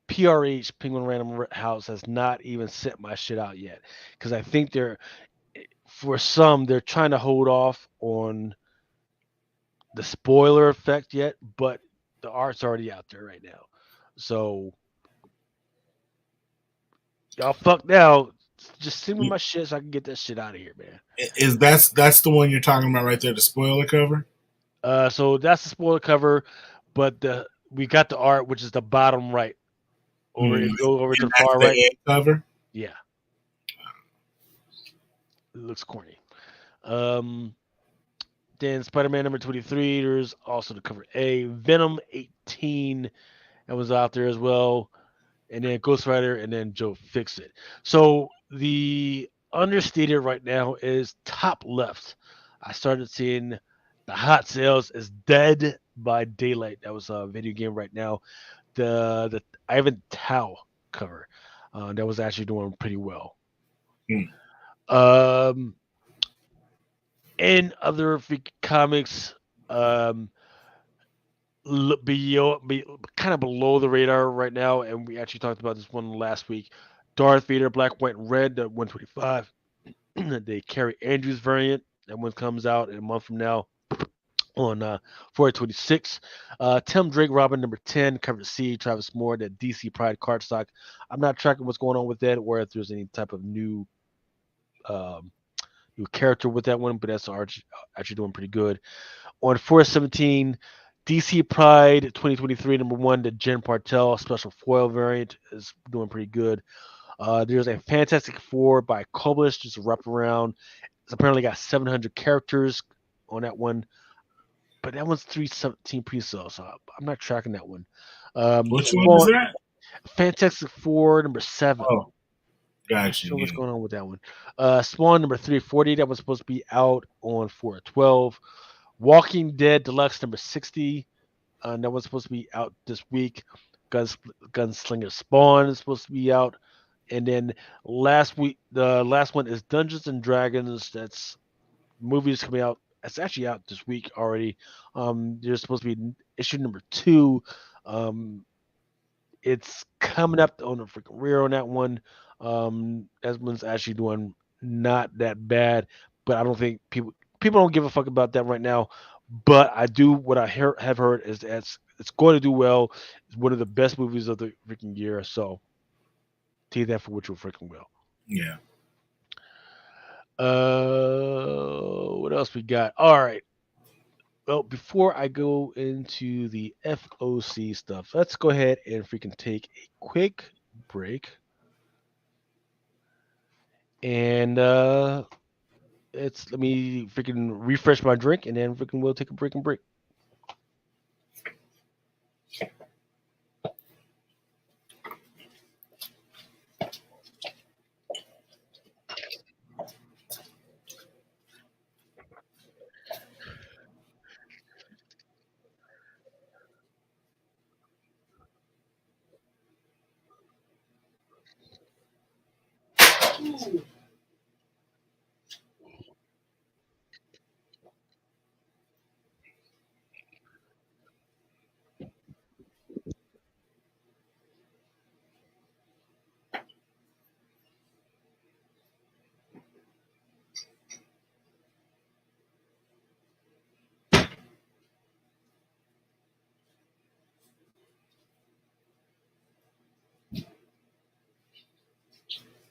PRH Penguin Random House has not even sent my shit out yet because I think they're trying to hold off on the spoiler effect yet, but the art's already out there right now. So y'all fuck now. Just send me my shit so I can get that shit out of here, man. Is that's the one you're talking about right there, the spoiler cover? So that's the spoiler cover, but we got the art, which is the bottom right. Over if you go over to And the that's far the right, end cover? yeah, it looks corny. Um, then Spider-Man number 23. There's also the cover A. Venom 18 that was out there as well, and then Ghost Rider, and then Joe Fixit. So the understated right now is top left. I started seeing the hot sales is Dead by Daylight. That was a video game right now. The Ivan Tao cover that was actually doing pretty well. Hmm. In other comics, um, kind of below the radar right now, and we actually talked about this one last week. Darth Vader, Black, White, and Red, 125. They carry Andrew's variant. That one comes out in a month from now on 426. Tim Drake, Robin, number 10, cover C, Travis Moore, that DC Pride cardstock. I'm not tracking what's going on with that, or if there's any type of um, new character with that one, but that's actually doing pretty good. On 417, DC Pride 2023 number 1, the Jen Partel special foil variant is doing pretty good. There's a Fantastic Four by Koblish, just a wraparound. It's apparently got 700 characters on that one, but that one's 317 pre-sale, so I'm not tracking that one. Which one is that? Fantastic Four number 7. Oh, Not gotcha. sure what's Yeah. going on with that one. Spawn number 340, that was supposed to be out on 412. Walking Dead Deluxe number 60, that was supposed to be out this week. Gunslinger Spawn is supposed to be out. And then the last one is Dungeons and Dragons. That's movies coming out. It's actually out this week already. There's supposed to be issue number 2. It's coming up on the freaking rear on that one. That one's actually doing not that bad, but I don't think people don't give a fuck about that right now. But I do. What I have heard is that it's going to do well. It's one of the best movies of the freaking year. So take that for what you freaking will. Yeah. What else we got? All right. Well, before I go into the FOC stuff, let's go ahead and freaking take a quick break. And let me freaking refresh my drink, and then freaking we'll take a break and break.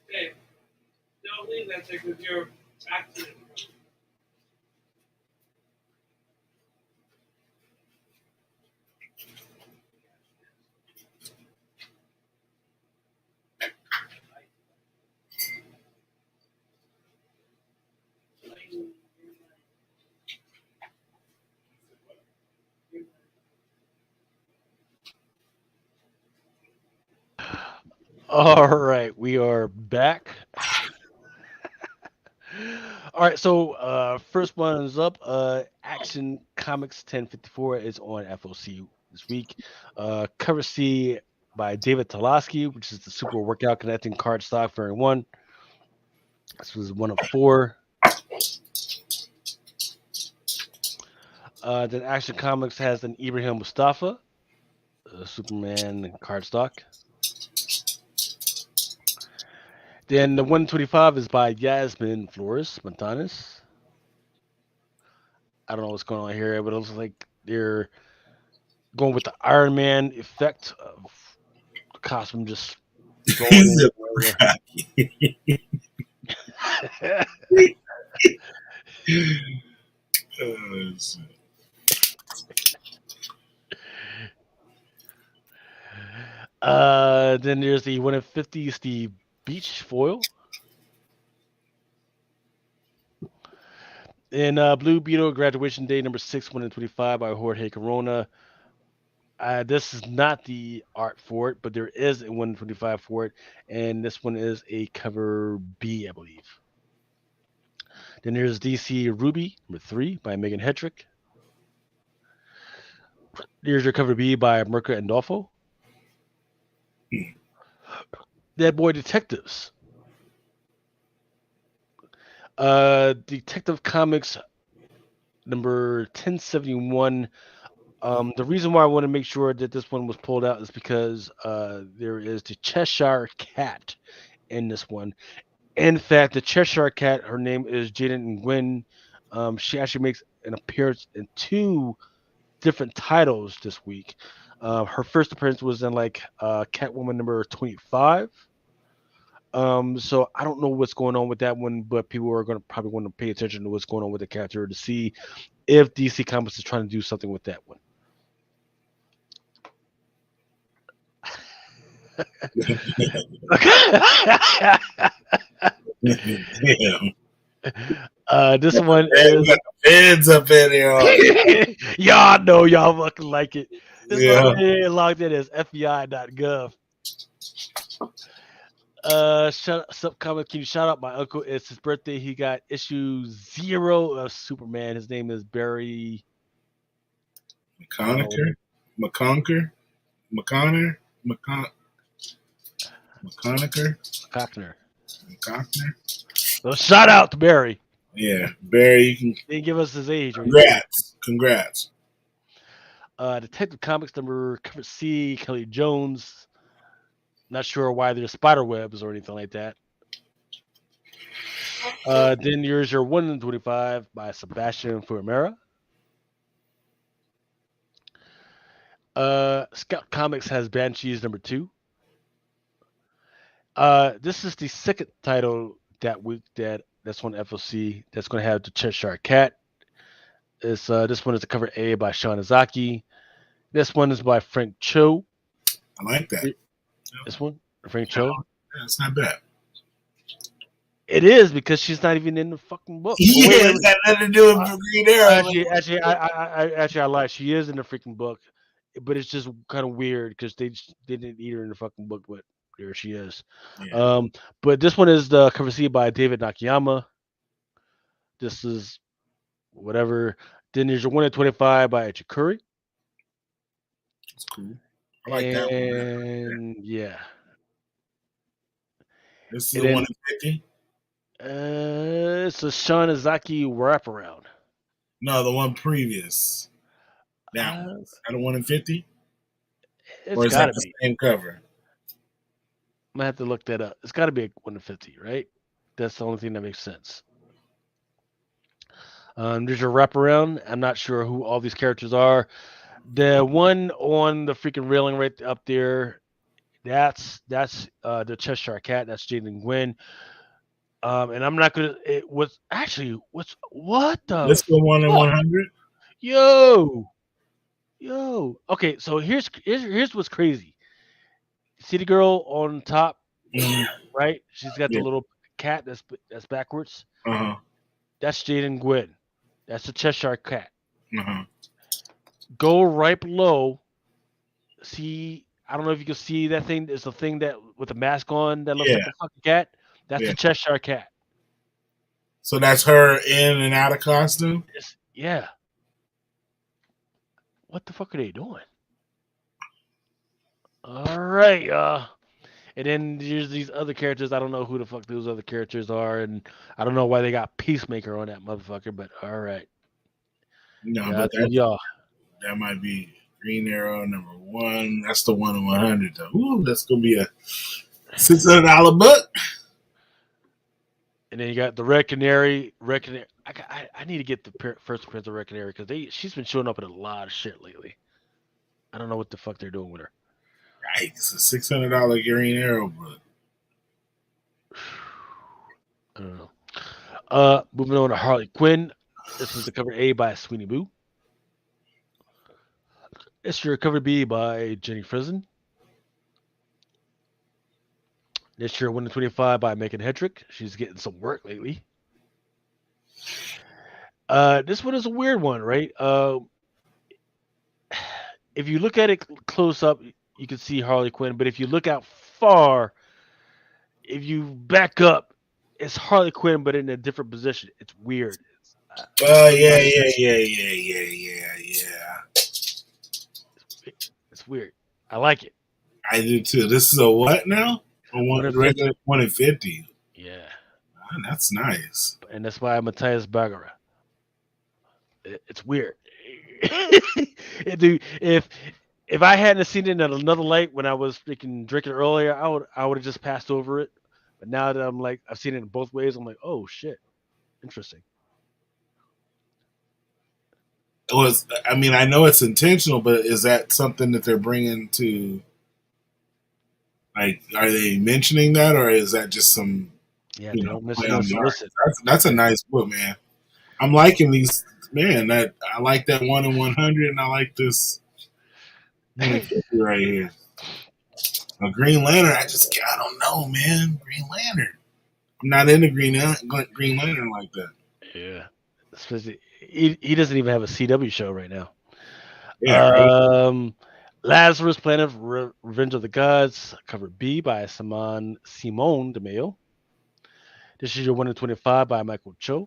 Hey, don't leave that thing with your accident. All right, we are back. All right, so first one is up. Action Comics 1054 is on FOC this week. Cover C by David Talaski, which is the Super Workout Connecting Card Stock Variant 1. This was one of 4. Then Action Comics has an Ibrahim Mustafa, Superman cardstock. Then the 125 is by Yasmin Flores Montanes. I don't know what's going on here, but it looks like they're going with the Iron Man effect of the costume just He's a going Then there's the 1 in 50 Steve Beach foil. And Blue Beetle Graduation Day number 6, 1 in 25 by Jorge Corona. This is not the art for it, but there is a 1 in 25 for it, and this one is a cover B, I believe. Then there's DC Ruby number 3 by Megan Hedrick. There's your cover B by Mirka Andolfo. Dead Boy Detectives. Detective Comics number 1071. The reason why I want to make sure that this one was pulled out is because there is the Cheshire Cat in this one. In fact, the Cheshire Cat, her name is Jaden Nguyen. She actually makes an appearance in 2 different titles this week. Her first appearance was in Catwoman number 25. So I don't know what's going on with that one, but people are going to probably want to pay attention to what's going on with the character to see if DC Comics is trying to do something with that one. This one is got the feds up in here. y'all know y'all fucking like it. This one is logged in as FBI.gov. Comic, can you shout out my uncle? It's his birthday. He got issue 0 of Superman. His name is Barry McConker. So shout out to Barry. Yeah, Barry, you can. They give us his age. Congrats. Detective Comics number cover C, Kelly Jones. Not sure why there's spider webs or anything like that. Then here's your 1 in 25 by Sebastian Fuemera. Scout Comics has Banshees number 2. This is the second title that week that's on FOC that's going to have the Cheshire Cat. This one is the cover A by Sean Izaki. This one is by Frank Cho. I like that. This one, Frank Cho. Yeah, it's not bad. It is because she's not even in the fucking book. Yeah, it's got nothing to do with Green Arrow. Actually, I lied. She is in the freaking book, but it's just kind of weird because they didn't eat her in the fucking book, but there she is. Yeah. But this one is the cover C by David Nakayama. This is whatever. Then there's your 1 in 25 by Chikuri. That's cool. I like that one. And yeah. This is the 1 in 50? It's a Sean Izaki wraparound. No, the one previous. That one. Is that a 1 in 50? It's got to be. The same cover? I'm going to have to look that up. It's got to be a 1 in 50, right? That's the only thing that makes sense. There's your wraparound. I'm not sure who all these characters are. The one on the freaking railing right up there, that's the Cheshire Cat. That's Jaden Gwynn. And I'm not gonna. It was actually what the? This the 1 in 100. Yo. Okay, so here's what's crazy. See the girl on top, right? She's got the little cat that's backwards. That's Jaden Gwynn. That's the Cheshire Cat. Go right below. See I don't know if you can see that thing. It's a thing that with a mask on that looks Yeah, like a fucking cat. That's yeah. the Cheshire Cat. So that's her in and out of costume. Yeah. What the fuck are they doing? All right, and then there's these other characters. I don't know who the fuck those other characters are, and I don't know why they got Peacemaker on that motherfucker. But all right, No, yeah, but that's y'all. that might be Green Arrow #1. That's the 1 in 100 though. Ooh, that's gonna be a $600 book. And then you got the Red Canary. Red Canary. I need to get the first appearance of Red Canary because she's been showing up in a lot of shit lately. I don't know what the fuck they're doing with her. Yikes, a $600 Green Arrow book. I don't know. Moving on to Harley Quinn. This was the cover A by Sweeney Boo. This year cover B by Jenny Frison. This year 125 by Megan Hedrick. She's getting some work lately. This one is a weird one, right? If you look at it close up, you can see Harley Quinn, but if you look out far, if you back up, it's Harley Quinn, but in a different position. It's weird. Yeah. It's weird. I like it. I do too. This is a what now? A regular 1 in 50. Yeah. Man, that's nice. And that's why Matthias Bagara. It's weird. Dude, if I hadn't seen it in another light when I was freaking drinking earlier, I would have just passed over it. But now that I'm like I've seen it in both ways, I'm like, oh shit, interesting. I mean, I know it's intentional, but is that something that they're bringing to? Like, are they mentioning that, or is that just some? Yeah, they don't mention no on the art? solicit. That's a nice book, man. I'm liking these, man. That I like that 1 in 100, and I like this 1 in 50 right here. A Green Lantern, I don't know, man. Green Lantern. I'm not into Green Lantern like that. Yeah, especially he doesn't even have a CW show right now. Yeah, right. Lazarus Planet Revenge of the Gods, cover B by Simone de Mayo. This is your 1 in 25 by Michael Cho.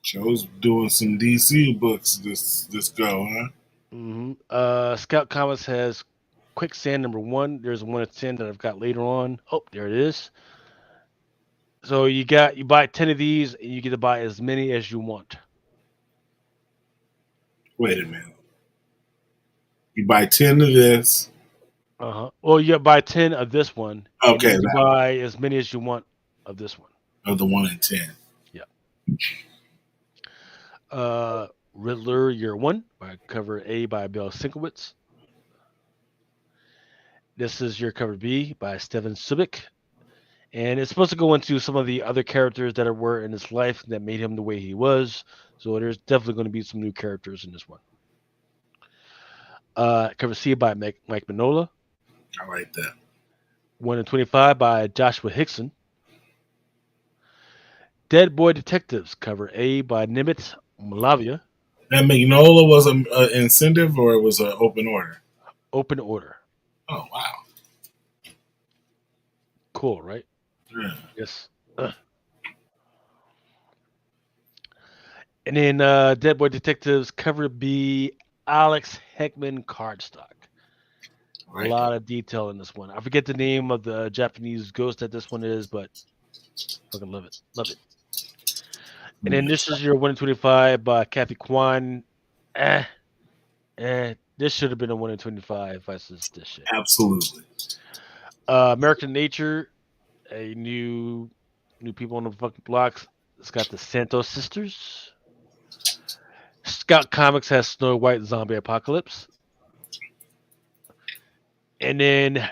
Cho's doing some DC books this go, huh? Mm-hmm. Scout Comics has Quicksand #1. There's a 1 in 10 that I've got later on. Oh, there it is. So you buy 10 of these and you get to buy as many as you want. Wait a minute. You buy 10 of this. Well, you buy 10 of this one. Okay. And you buy as many as you want of this one. Of the 1 in 10. Yeah. Riddler Year 1 by cover A by Bill Sienkiewicz. This is your cover B by Steven Subic. And it's supposed to go into some of the other characters that were in his life that made him the way he was. So there's definitely going to be some new characters in this one. Cover C by Mike Mignola. I like that. 1 in 25 by Joshua Hickson. Dead Boy Detectives, cover A by Nimit Malavia. That Mignola was an incentive or it was an open order? Open order. Oh, wow. Cool, right? Yeah. Yes. And then Dead Boy Detectives, cover B, Alex Heckman cardstock. Right. A lot of detail in this one. I forget the name of the Japanese ghost that this one is, but fucking love it. Love it. And then this is your 1 in 25 by Kathy Kwan. This should have been a 1 in 25 versus this shit. Absolutely. American Nature, a new people on the fucking blocks. It's got the Santos sisters. Scout Comics has Snow White Zombie Apocalypse. And then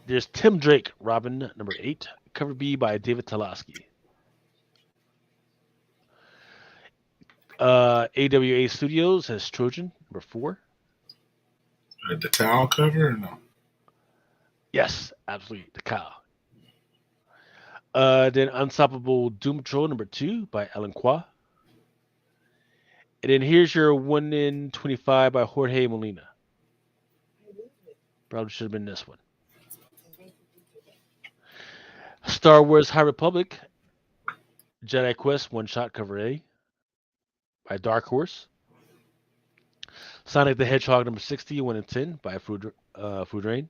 there's Tim Drake, Robin #8, cover B by David Talaski. AWA Studios has Trojan #4. The cow cover or no? Yes, absolutely. The cow. Then Unstoppable Doom Patrol #2 by Alan Qua. And then here's your 1 in 25 by Jorge Molina. Probably should have been this one. Star Wars High Republic, Jedi Quest One Shot Cover A by Dark Horse. Sonic the Hedgehog number 60, 1 and 10 by Food Rain.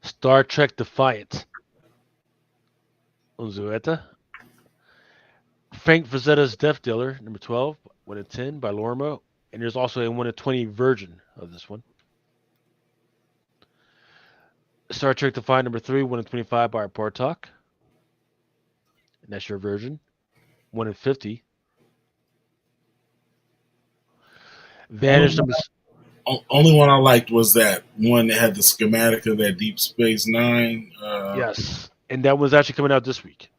Star Trek Defiant, Unzueta. Frank Frazetta's Death Dealer number 12, 1 and 10 by Lorma. And there's also a 1 and 20 version of this one. Star Trek Defiant number 3, 1 and 25 by Bartok. And that's your version. 1 and 50. Vanish number. Only one I liked was that one that had the schematic of that Deep Space Nine. Yes, and that one's actually coming out this week.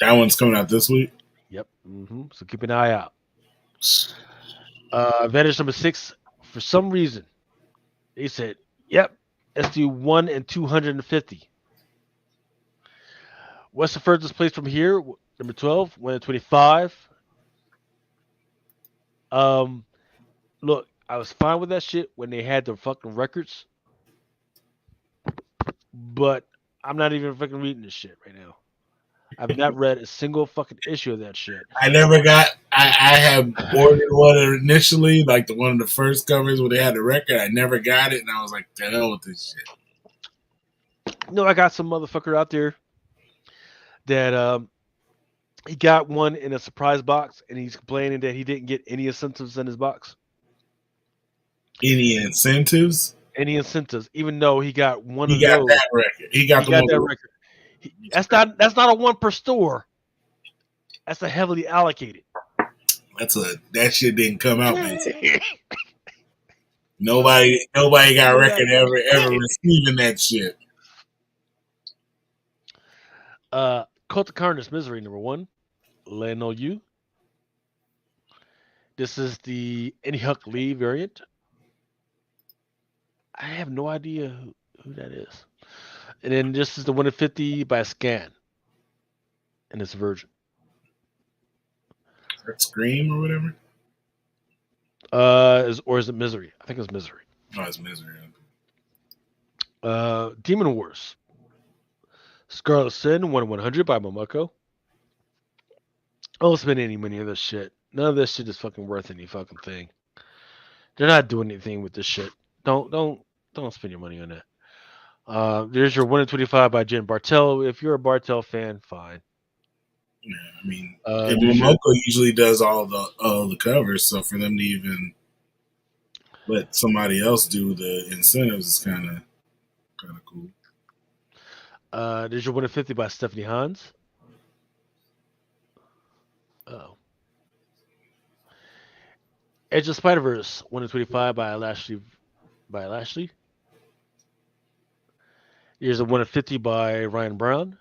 That one's coming out this week. Yep. So keep an eye out. Vanish number 6. For some reason, they said, "Yep, let's do 1 and 250." What's the furthest place from here? Number 12, 1 and 25. Look, I was fine with that shit when they had the fucking records, but I'm not even fucking reading this shit right now. I've not read a single fucking issue of that shit. I never got. I have ordered one initially, like the one of the first covers where they had the record. I never got it, and I was like, "The hell with this shit." No, I got some motherfucker out there that he got one in a surprise box, and he's complaining that he didn't get any incentives in his box. Any incentives? Any incentives, even though he got one He of got those. that record. He got that record. That's not a one per store. That's a heavily allocated. That shit didn't come out, man. Nobody got a record ever receiving that shit. Cult of Carnage Misery number 1, Leno U. This is the Inhyuk Lee variant. I have no idea who that is. And then this is the 1 in 50 by Scan. And it's a version. Is that Scream or whatever? Or is it Misery? I think it's Misery. Oh, it's Misery. Demon Wars. Scarlet Sin 1 in 100 by Momoko. I don't spend any money on this shit. None of this shit is fucking worth any fucking thing. They're not doing anything with this shit. Don't spend your money on that. There's your 1 in 25 by Jen Bartel. If you're a Bartel fan, fine. Yeah, I mean, Momoko usually does all the covers, so for them to even let somebody else do the incentives is kind of cool. There's your 1 in 50 by Stephanie Hans. Oh. Edge of Spider-Verse 1 in 25 by Lashley. Here's a 1 in 50 by Ryan Brown.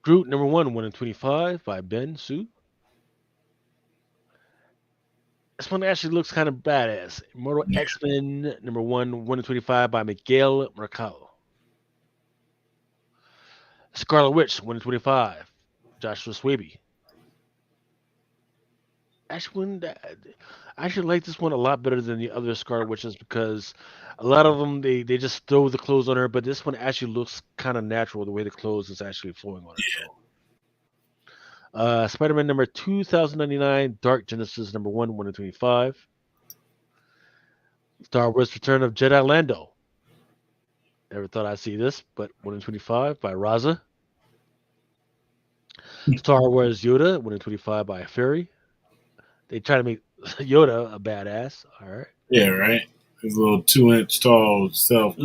Groot number 1 in 25 by Ben Su. This one actually looks kind of badass. Immortal X-Men number 1 in 25 by Miguel Mercado. Scarlet Witch 1 in 25, Joshua Swaby. I actually like this one a lot better than the other Scarlet Witches because a lot of them they just throw the clothes on her, but this one actually looks kind of natural the way the clothes is actually flowing on her. Yeah. Spider-Man number 2099, Dark Genesis number 1 in 25. Star Wars Return of Jedi Lando. Never thought I'd see this, but 1 in 25 by Raza. Star Wars Yoda 1 in 25 by Fairy. They try to make Yoda a badass. All right. Yeah, right. His little 2-inch tall self.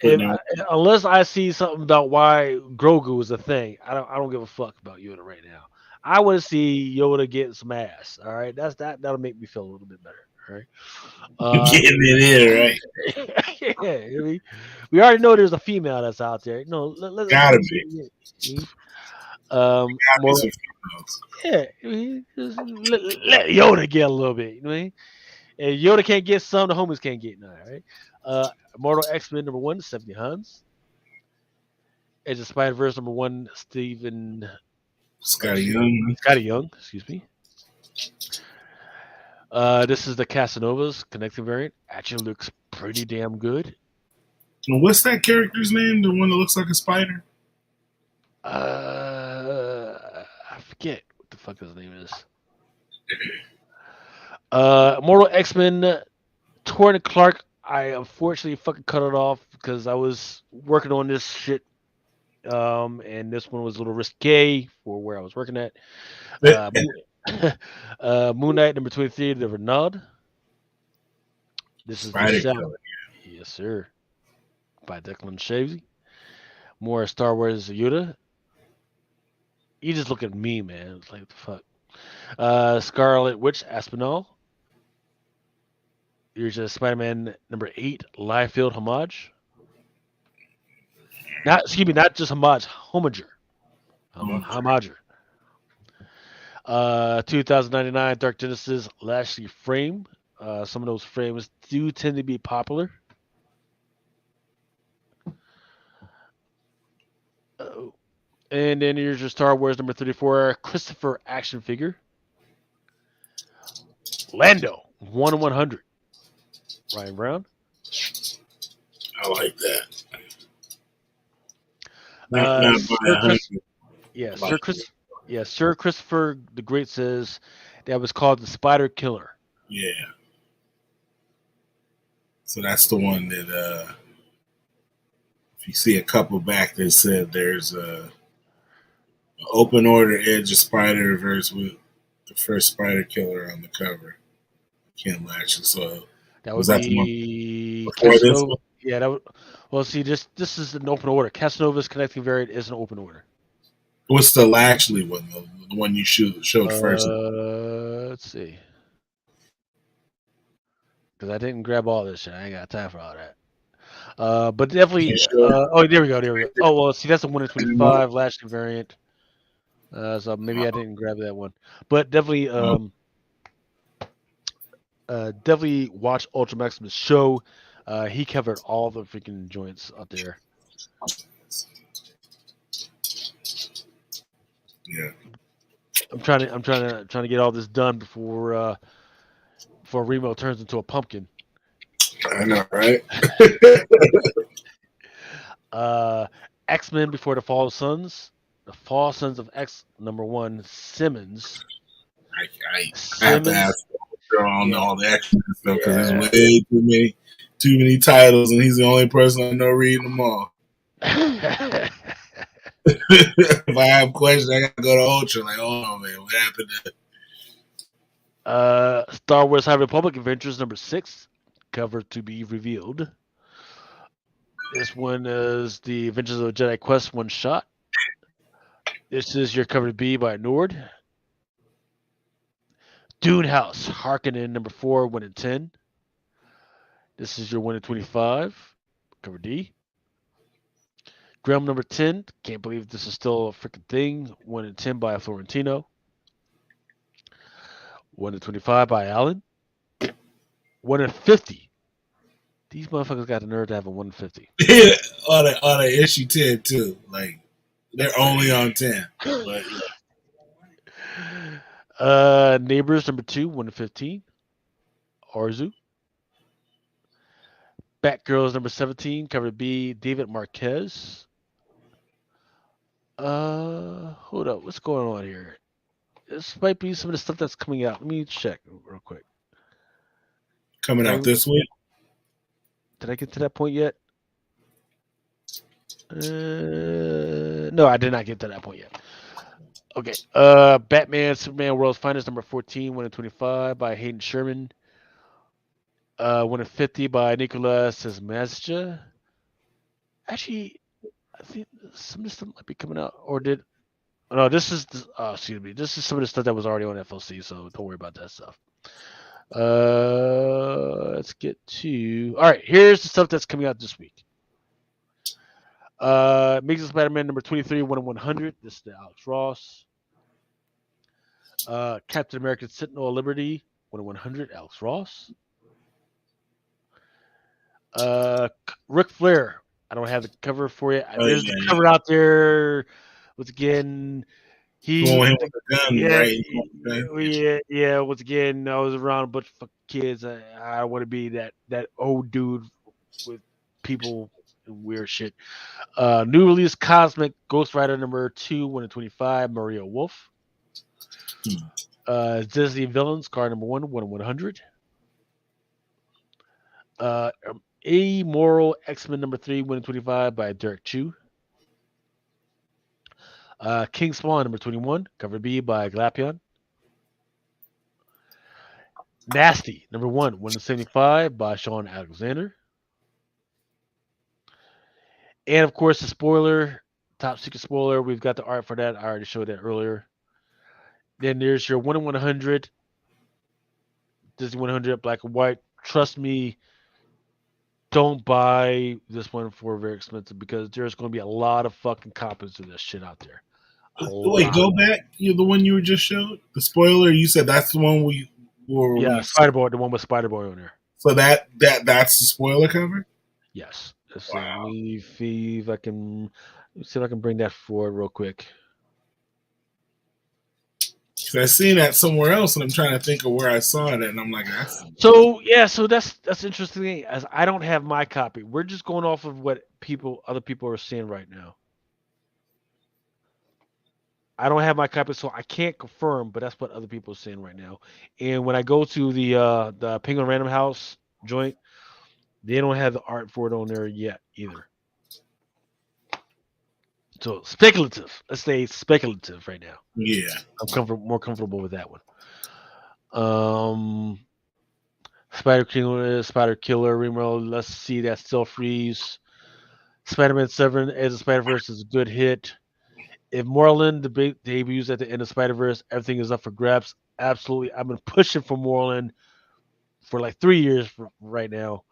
Unless I see something about why Grogu is a thing, I don't give a fuck about Yoda right now. I want to see Yoda get some ass. All right, that'll make me feel a little bit better. All right. Getting it in, right? Yeah, we already know there's a female that's out there. No, let's gotta be. Yeah, just let Yoda get a little bit. You know what I mean? And Yoda can't get some, the homies can't get none. Right? Immortal X-Men number 1, Stephanie Hans. Edge of Spider-Verse number 1, Scotty Young, excuse me. This is the Casanovas connecting variant. actually looks pretty damn good. And what's that character's name? The one that looks like a spider? I forget what the fuck his name is. Immortal X-Men, Torrin Clark. I unfortunately fucking cut it off because I was working on this shit. And this one was a little risque for where I was working at. Moon Knight number 23, the Renaud. This is Spider the shout. Killer. Yes, sir. By Declan Shavsey. More Star Wars Yoda. You just look at me, man. It's like, what the fuck? Scarlet Witch Aspinall. Here's a Spider-Man number 8, Liefeld homage. Not just homage, homager. Homager. 2099 Dark Genesis Lashley frame. Some of those frames do tend to be popular. And then here's your Star Wars number 34 Christopher action figure. Lando 1/100. Ryan Brown. I like that. Sir Christopher the Great says that was called the Spider Killer. Yeah. So that's the one that if you see a couple back that said there's a open order Edge of Spider-Verse with the first Spider Killer on the cover. Ken Lashley. So that would be before this one? Yeah, that would. Well, see, this is an open order. Casanova's connecting variant is an open order. What's the Lashley one, the one you showed first? Let's see. Because I didn't grab all this shit. I ain't got time for all that. But definitely. Oh, there we go. Oh, well, see, that's a 1/25 Lashley variant. So maybe I didn't grab that one. But definitely, definitely watch Ultra Maximus show. He covered all the freaking joints up there. Yeah. I'm trying to get all this done before Remo turns into a pumpkin. I know, right? X-Men Before the Fall of Sons. The Fall Sons of X number 1 Simmons. I have to ask on all the X-Men stuff because there's way too many titles, and he's the only person I know reading them all. If I have questions, I gotta go to Ultra. Like, hold on, man, what happened to Star Wars High Republic Adventures number 6, cover to be revealed. This one is the Adventures of Jedi Quest one shot. This is your cover to be by Nord. Dune House Harkonnen number 4, 1/10. This is your 1/25, cover D. Graham number 10. Can't believe this is still a freaking thing. 1/10 by Florentino. 1/25 by Allen. 1/50. These motherfuckers got the nerve to have a 1/50. Yeah, on a issue 10 too. Like they're only on 10. But, Neighbors number 2, 1/15. Arzu. Batgirls number 17, cover B, David Marquez. Hold up, what's going on here? This might be some of the stuff that's coming out. Let me check real quick. Coming out this week? Did I get to that point yet? No, I did not get to that point yet. Okay. Batman, Superman, World's Finest, number 14, 1/25 by Hayden Sherman. 1/50 by Nicolas Sesmazja. Actually, I think some of this stuff might be coming out. Or did... No, this is... excuse me. This is some of the stuff that was already on FLC, so don't worry about that stuff. Let's get to... All right, here's the stuff that's coming out this week. Amazing Spider-Man number 23, 1/100. This is the Alex Ross. Captain America Sentinel of Liberty, 1/100. Alex Ross. Ric Flair. I don't have the cover for you. There's the cover out there. Once again, he with the gun, right? Yeah. Once again, I was around a bunch of kids. I want to be that old dude with people and weird shit. New release Cosmic Ghost Rider number 2, 125, Maria Wolf. Disney Villains card number 1, 1/100. Amoral X-Men number 3, 1/25 by Derek Chu. King Spawn number 21, cover B by Glapion. Nasty number 1, 1/75 by Sean Alexander. And of course, the spoiler, top secret spoiler. We've got the art for that. I already showed that earlier. Then there's your 1/100 Disney 100 black and white. Trust me, don't buy this one for very expensive because there's going to be a lot of fucking copies of this shit out there. Wait, go back. You the one you were just showed the spoiler. You said that's the one we were. Yeah, Spider Boy, the one with Spider Boy on there. So that's the spoiler cover. Yes. Wow. Let me see if I can bring that forward real quick. I seen that somewhere else, and I'm trying to think of where I saw it, and I'm like, that's So that's interesting. As I don't have my copy, we're just going off of what other people are saying right now. I don't have my copy, so I can't confirm, but that's what other people are saying right now. And when I go to the Penguin Random House joint, they don't have the art for it on there yet either. So speculative. Let's say speculative right now. yeah. I'm more comfortable with that one. Spider Killer, Rimworld. Let's see that still freeze. Spider-Man 7 as a Spider-Verse is a good hit. If Moreland debuts at the end of Spider-Verse, everything is up for grabs. Absolutely. I've been pushing for Moreland for like 3 years right now.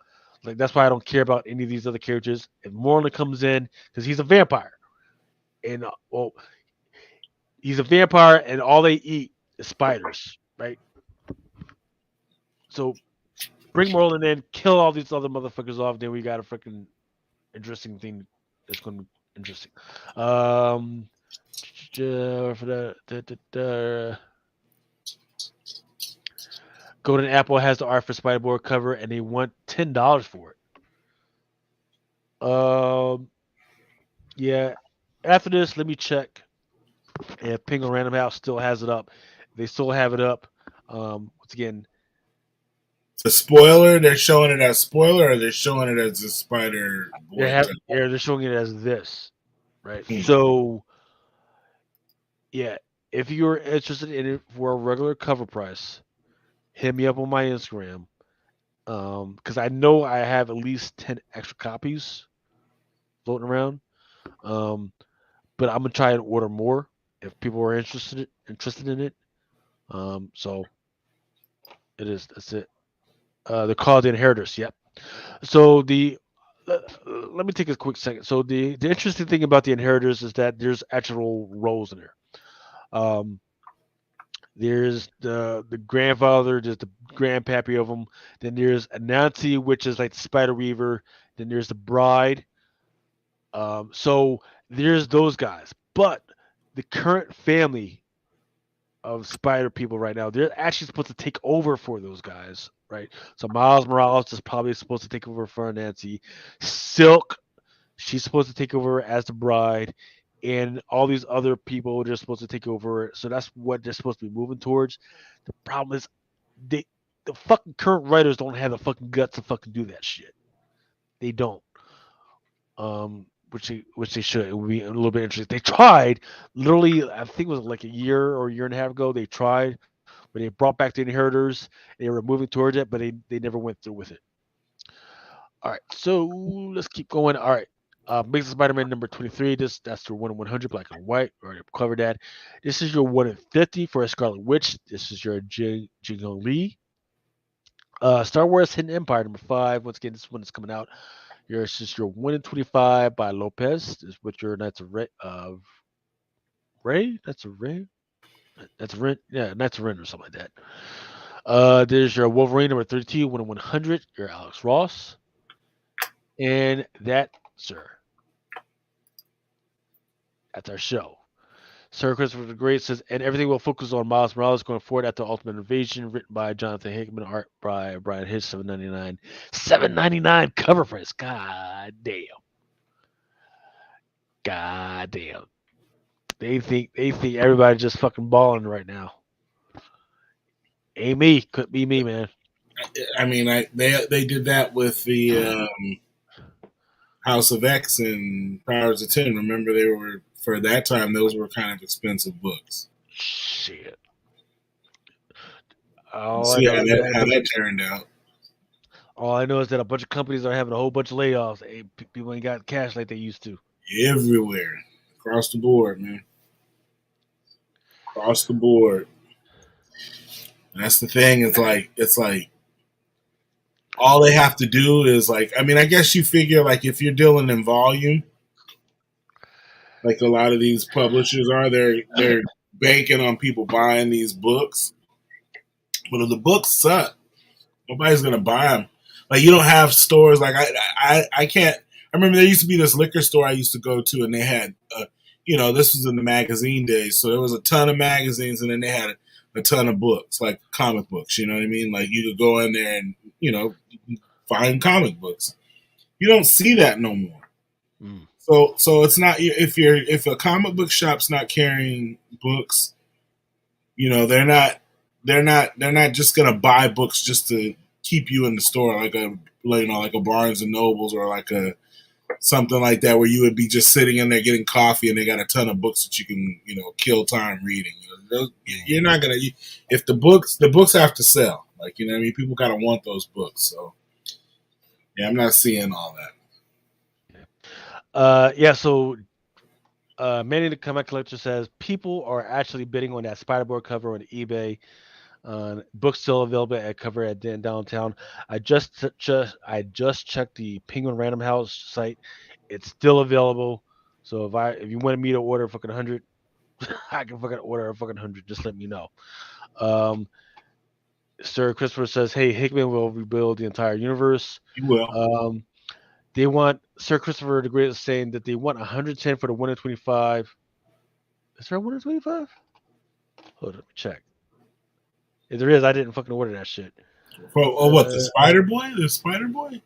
Like that's why I don't care about any of these other characters. If Moreland comes in, because he's a vampire. And he's a vampire and all they eat is spiders, right? So bring Moreland in, kill all these other motherfuckers off, then we got a freaking interesting thing that's going to be interesting. For the Golden Apple has the art for Spider-Boy cover, and they want $10 for it. Yeah. After this, let me check if Penguin Random House still has it up. They still have it up. Once again, The spoiler, they're showing it as spoiler, or they're showing it as a Spider Boy. they're showing it as this, right? So, yeah, if you're interested in it for a regular cover price, hit me up on my Instagram. Because I know I have at least 10 extra copies floating around. But I'm gonna try and order more if people are interested in it. So it is. That's it. They're called the Inheritors. Yep. So let me take a quick second. So the interesting thing about the Inheritors is that there's actual roles in there. There's the grandfather, there's the grandpappy of them. Then there's Anansi, which is like the Spider Weaver. Then there's the bride. So there's those guys. But the current family of Spider people right now, they're actually supposed to take over for those guys, right? So Miles Morales is probably supposed to take over for Nancy. Silk, she's supposed to take over as the bride, and all these other people they're supposed to take over. So that's what they're supposed to be moving towards. The problem is the fucking current writers don't have the fucking guts to fucking do that shit. They don't. Which they should. It would be a little bit interesting. They tried, literally, I think it was like a year and a half ago. They tried, but they brought back the Inheritors. They were moving towards it, but they never went through with it. All right, so let's keep going. All right, Amazing Spider-Man number 23. That's your 1/100 black and white. We already covered that. This is your 1/50 for a Scarlet Witch. This is your Jingo Lee. Star Wars Hidden Empire number 5. Once again, this one is coming out. Yours is your 1/25 by Lopez. This is with your Knights of Ray. That's a Ray. That's a Ren. Yeah, Knights of Ren or something like that. There's your Wolverine number 32, 1/100. Your Alex Ross. And that, sir, that's our show. Sir Christopher the Great says, and everything will focus on Miles Morales going forward after Ultimate Invasion, written by Jonathan Hickman, art by Brian Hitch, $7.99. $7.99 cover price. God damn. God damn. They think everybody's just fucking balling right now. Ain't me. Could be me, man. I mean, they did that with the House of X and Powers of 10. Remember, they were, for that time, those were kind of expensive books. Shit. All I See know how is that turned out. all I know is that a bunch of companies are having a whole bunch of layoffs. People ain't got cash like they used to. Everywhere. Across the board, man. Across the board. And that's the thing. It's like all they have to do is like, I mean, I guess you figure like if you're dealing in volume, like a lot of these publishers are, they're banking on people buying these books. But if the books suck, nobody's gonna buy them. Like you don't have stores like I can't. I remember there used to be this liquor store I used to go to, and they had, this was in the magazine days, so there was a ton of magazines, and then they had a ton of books, like comic books. You know what I mean? Like you could go in there and find comic books. You don't see that no more. Mm. So it's not if a comic book shop's not carrying books, they're not just gonna buy books just to keep you in the store like a Barnes and Nobles or like a something like that where you would be just sitting in there getting coffee and they got a ton of books that you can kill time reading. You're not gonna if the books have to sell, like what I mean, people gotta want those books. So yeah, I'm not seeing all that. So Manny the Comic Collector says people are actually bidding on that Spider-Board cover on eBay. Books still available at cover at downtown. I just checked the Penguin Random House site. It's still available. So if you wanted me to order fucking 100, I can fucking order a fucking 100. Just let me know. Sir Christopher says, "Hey, Hickman will rebuild the entire universe." You will. They want Sir Christopher the Great is saying that they want 110 for the 1 in 25. Is there a 1 in 25? Hold on, let me check. If there is, I didn't fucking order that shit. What, the Spider Boy? The Spider Boy?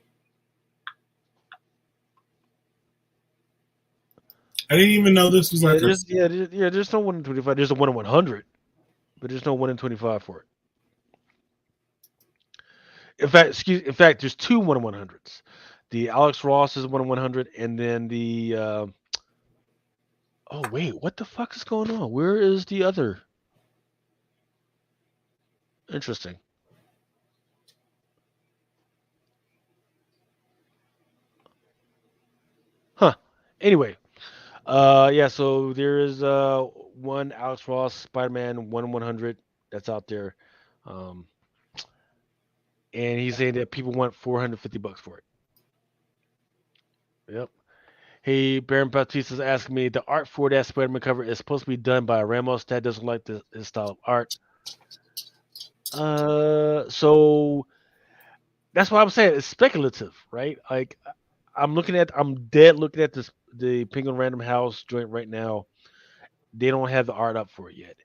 I didn't even know this was like there's no 1 in 25. There's a 1 in 100, but there's no 1 in 25 for it. In fact, there's two 1 in 100s. The Alex Ross is 1 in 100, and then the oh wait, what the fuck is going on? Where is the other? Interesting. Huh. Anyway, so there is one Alex Ross Spider-Man 1 in 100 that's out there, and he's saying that people want $450 for it. Yep. Hey, Baron Baptiste is asking me, the art for that Spider-Man cover is supposed to be done by Ramos. That doesn't like his style of art. So that's what I'm saying. It's speculative, right? Like I'm dead looking at the Penguin Random House joint right now. They don't have the art up for it yet.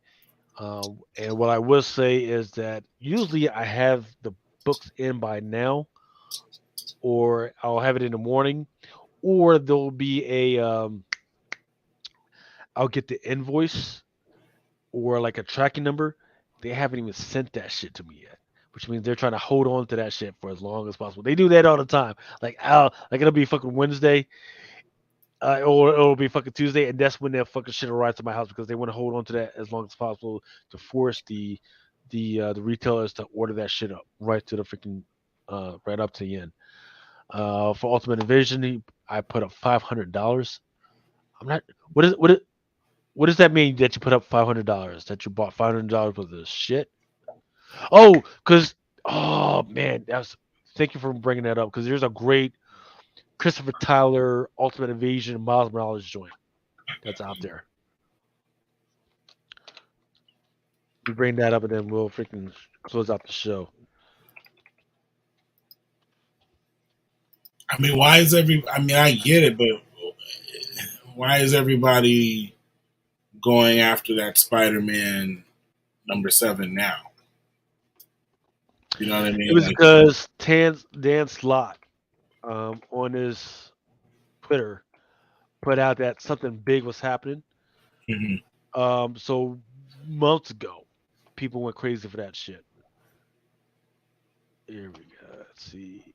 And what I will say is that usually I have the books in by now, or I'll have it in the morning, or there'll be I'll get the invoice or like a tracking number. They haven't even sent that shit to me yet, which means they're trying to hold on to that shit for as long as possible. They do that all the time. Like it'll be fucking Wednesday, or it'll be fucking Tuesday, and that's when their fucking shit arrives to my house because they want to hold on to that as long as possible to force the retailers to order that shit up right to the freaking right up to the end. For Ultimate Invasion, I put up $500. I'm not. What does that mean that you put up $500? That you bought $500 worth of shit? Oh, man, thank you for bringing that up because there's a great Christopher Tyler Ultimate Invasion Miles Morales joint that's out there. We bring that up and then we'll freaking close out the show. I mean, I get it, but why is everybody going after that Spider-Man number 7 now. You know what I mean? It was because Dan Slott on his Twitter put out that something big was happening. Mhm. So months ago, people went crazy for that shit. Here we go. Let's see.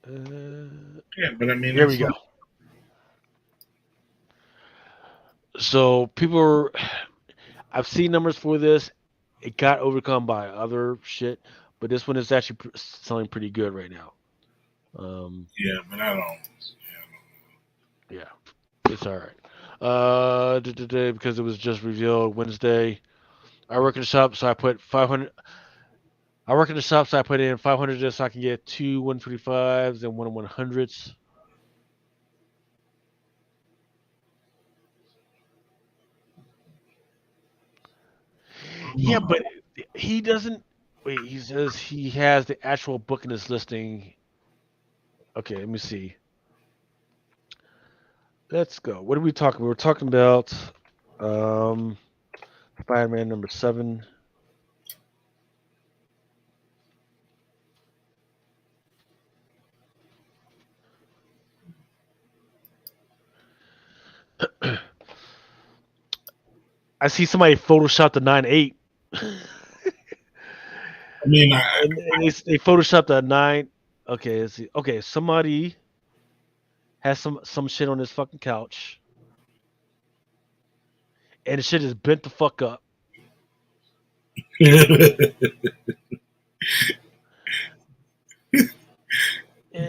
Yeah, but I mean, Here we go. So I've seen numbers for this. It got overcome by other shit, but this one is actually selling pretty good right now. Yeah, but I don't. Yeah, it's all right. Because it was just revealed Wednesday. I work in the shop, so I put 500. I work in the shop, so I put in 500 just so I can get 2 125s and 1 100s. Yeah, but he doesn't. Wait, he says he has the actual book in his listing. Okay, let me see. Let's go. What are we talking? We're talking about Spider-Man number 7. I see somebody photoshopped the 9/8. I mean, And they photoshopped the 9. Okay, let's see. Okay, somebody has some shit on his fucking couch, and the shit is bent the fuck up. And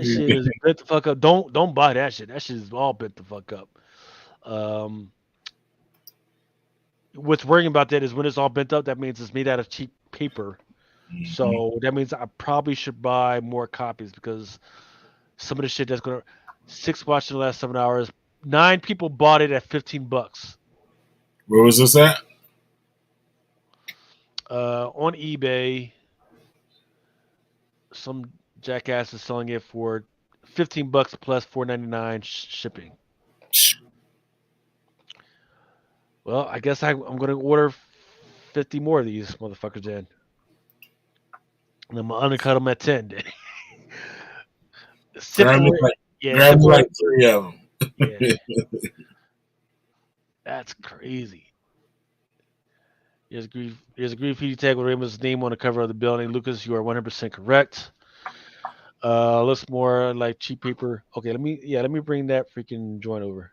shit is bent the fuck up. Don't buy that shit. That shit is all bent the fuck up. What's worrying about that is when it's all bent up, that means it's made out of cheap paper. So that means I probably should buy more copies because some of the shit that's gonna 6 watched in the last 7 hours. 9 people bought it at $15 Where was this at? on eBay. Some jackass is selling it for $15 plus $4.99 shipping. Well, I guess I'm gonna order 50 more of these motherfuckers in. And I'm gonna undercut them at 10. Then. Grab me like 3 of them. Yeah, that's crazy. Here's a graffiti tag with Raymond's name on the cover of the building. Lucas, you are 100% correct. Looks more like cheap paper. Okay, let me bring that freaking joint over.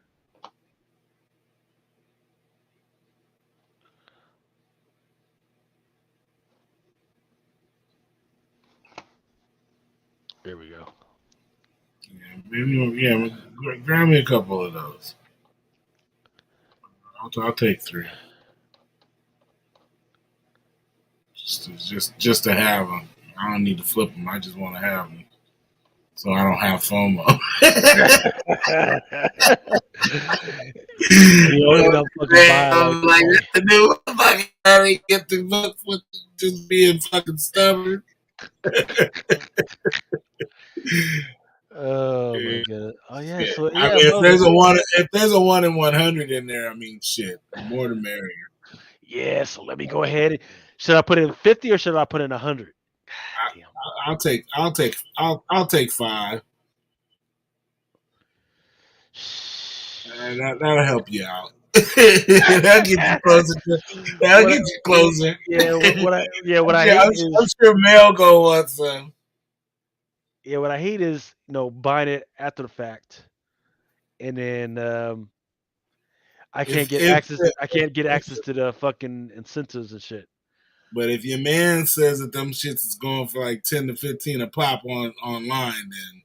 There we go. Grab me a couple of those. I'll take 3. Just to have them. I don't need to flip them. I just want to have them, so I don't have FOMO. I'm like, what to do? Fucking I get the book with just being fucking stubborn. Oh my god! Oh yeah. So I yeah, mean, well, if there's a 1 in 100 in there, I mean, shit, the more the merrier. yeah. So let me go ahead. Should I put in 50 or should I put in 100? I'll take 5. That'll help you out. That'll get you closer. That'll get you closer. Yeah, what I hate is I'm sure Mel go want some. Yeah, what I hate is buying it after the fact, and then I can't get access. I can't get access to the fucking incentives and shit. But if your man says that them shits is going for like 10 to 15 a pop online, then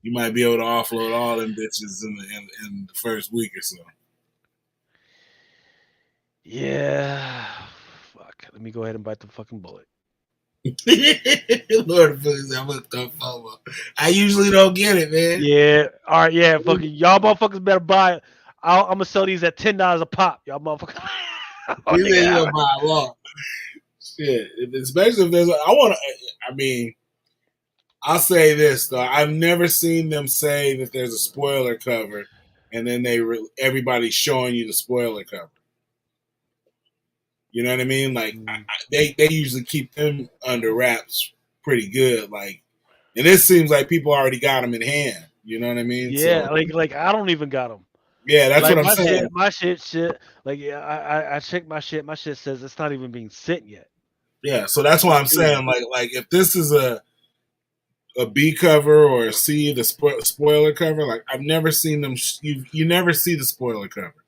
you might be able to offload all them bitches in the first week or so. Yeah, fuck. Let me go ahead and bite the fucking bullet. Lord, please, I'm gonna throw FOMO. I usually don't get it, man. Yeah, all right, yeah, fucking y'all motherfuckers better buy it. I'm gonna sell these at $10 a pop, y'all motherfuckers. You think you'll buy a lot? Shit, especially if there's. I mean, I'll say this though. I've never seen them say that there's a spoiler cover and then everybody's showing you the spoiler cover. You know what I mean? Like they usually keep them under wraps pretty good. Like, and it seems like people already got them in hand. You know what I mean? Yeah, So like I don't even got them. yeah, that's Like what I'm saying. my shit. Like yeah, I checked my shit. My shit says it's not even being sent yet. Yeah, so that's why I'm saying like if this is a B cover or a C, the spoiler cover, like I've never seen them. You never see the spoiler cover.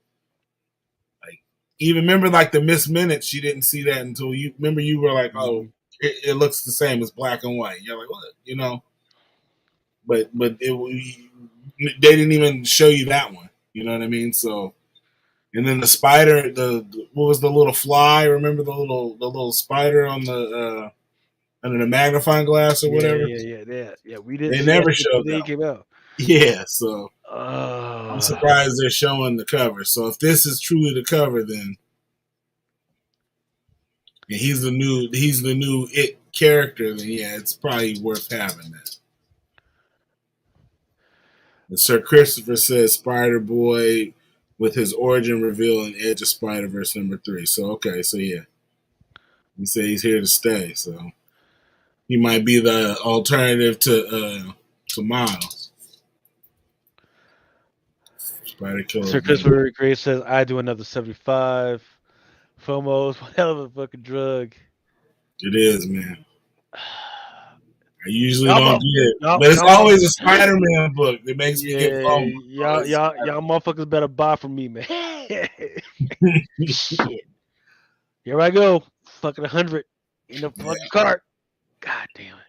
Like even remember like the Miss Minutes, you didn't see that until you remember you were like, oh, it looks the same as black and white. You're like, what? You know, but they didn't even show you that one. You know what I mean? So. And then the spider, what was the little fly? Remember the little spider on the under the magnifying glass or whatever? Yeah. We didn't They see that never shit showed until they that. came out. Yeah, so I'm surprised they're showing the cover. So if this is truly the cover, then and he's the new it character, then yeah, it's probably worth having that. And Sir Christopher says Spider Boy with his origin reveal in Edge of Spider-Verse #3. So okay, so yeah. He said he's here to stay, so he might be the alternative to Miles. Spider Killer. Sir Christopher Gray says I do another 75. FOMO's one hell of a fucking drug. It is, man. I usually don't do it, but it's always a Spider-Man book that makes me get FOMO. Y'all motherfuckers better buy from me, man. Shit. Here I go. Fucking 100 in the fucking cart. God damn it.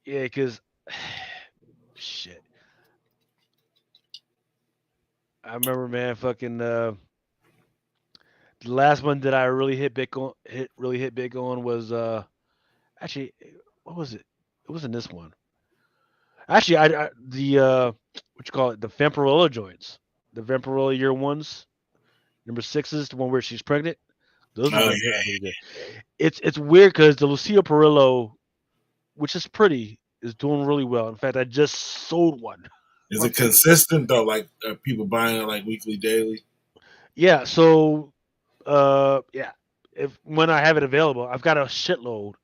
Yeah, because shit. I remember, man, fucking the last one that I really hit big on was actually what was it? It wasn't this one. Actually, the what you call it, the Vampirella joints, the Vampirella year ones, number 6s, the one where she's pregnant. Those are pretty good. It's weird because the Lucia Perillo, which is pretty, is doing really well. In fact, I just sold one. Is it consistent though? Like are people buying it like weekly, daily? Yeah. So, yeah. If when I have it available, I've got a shitload.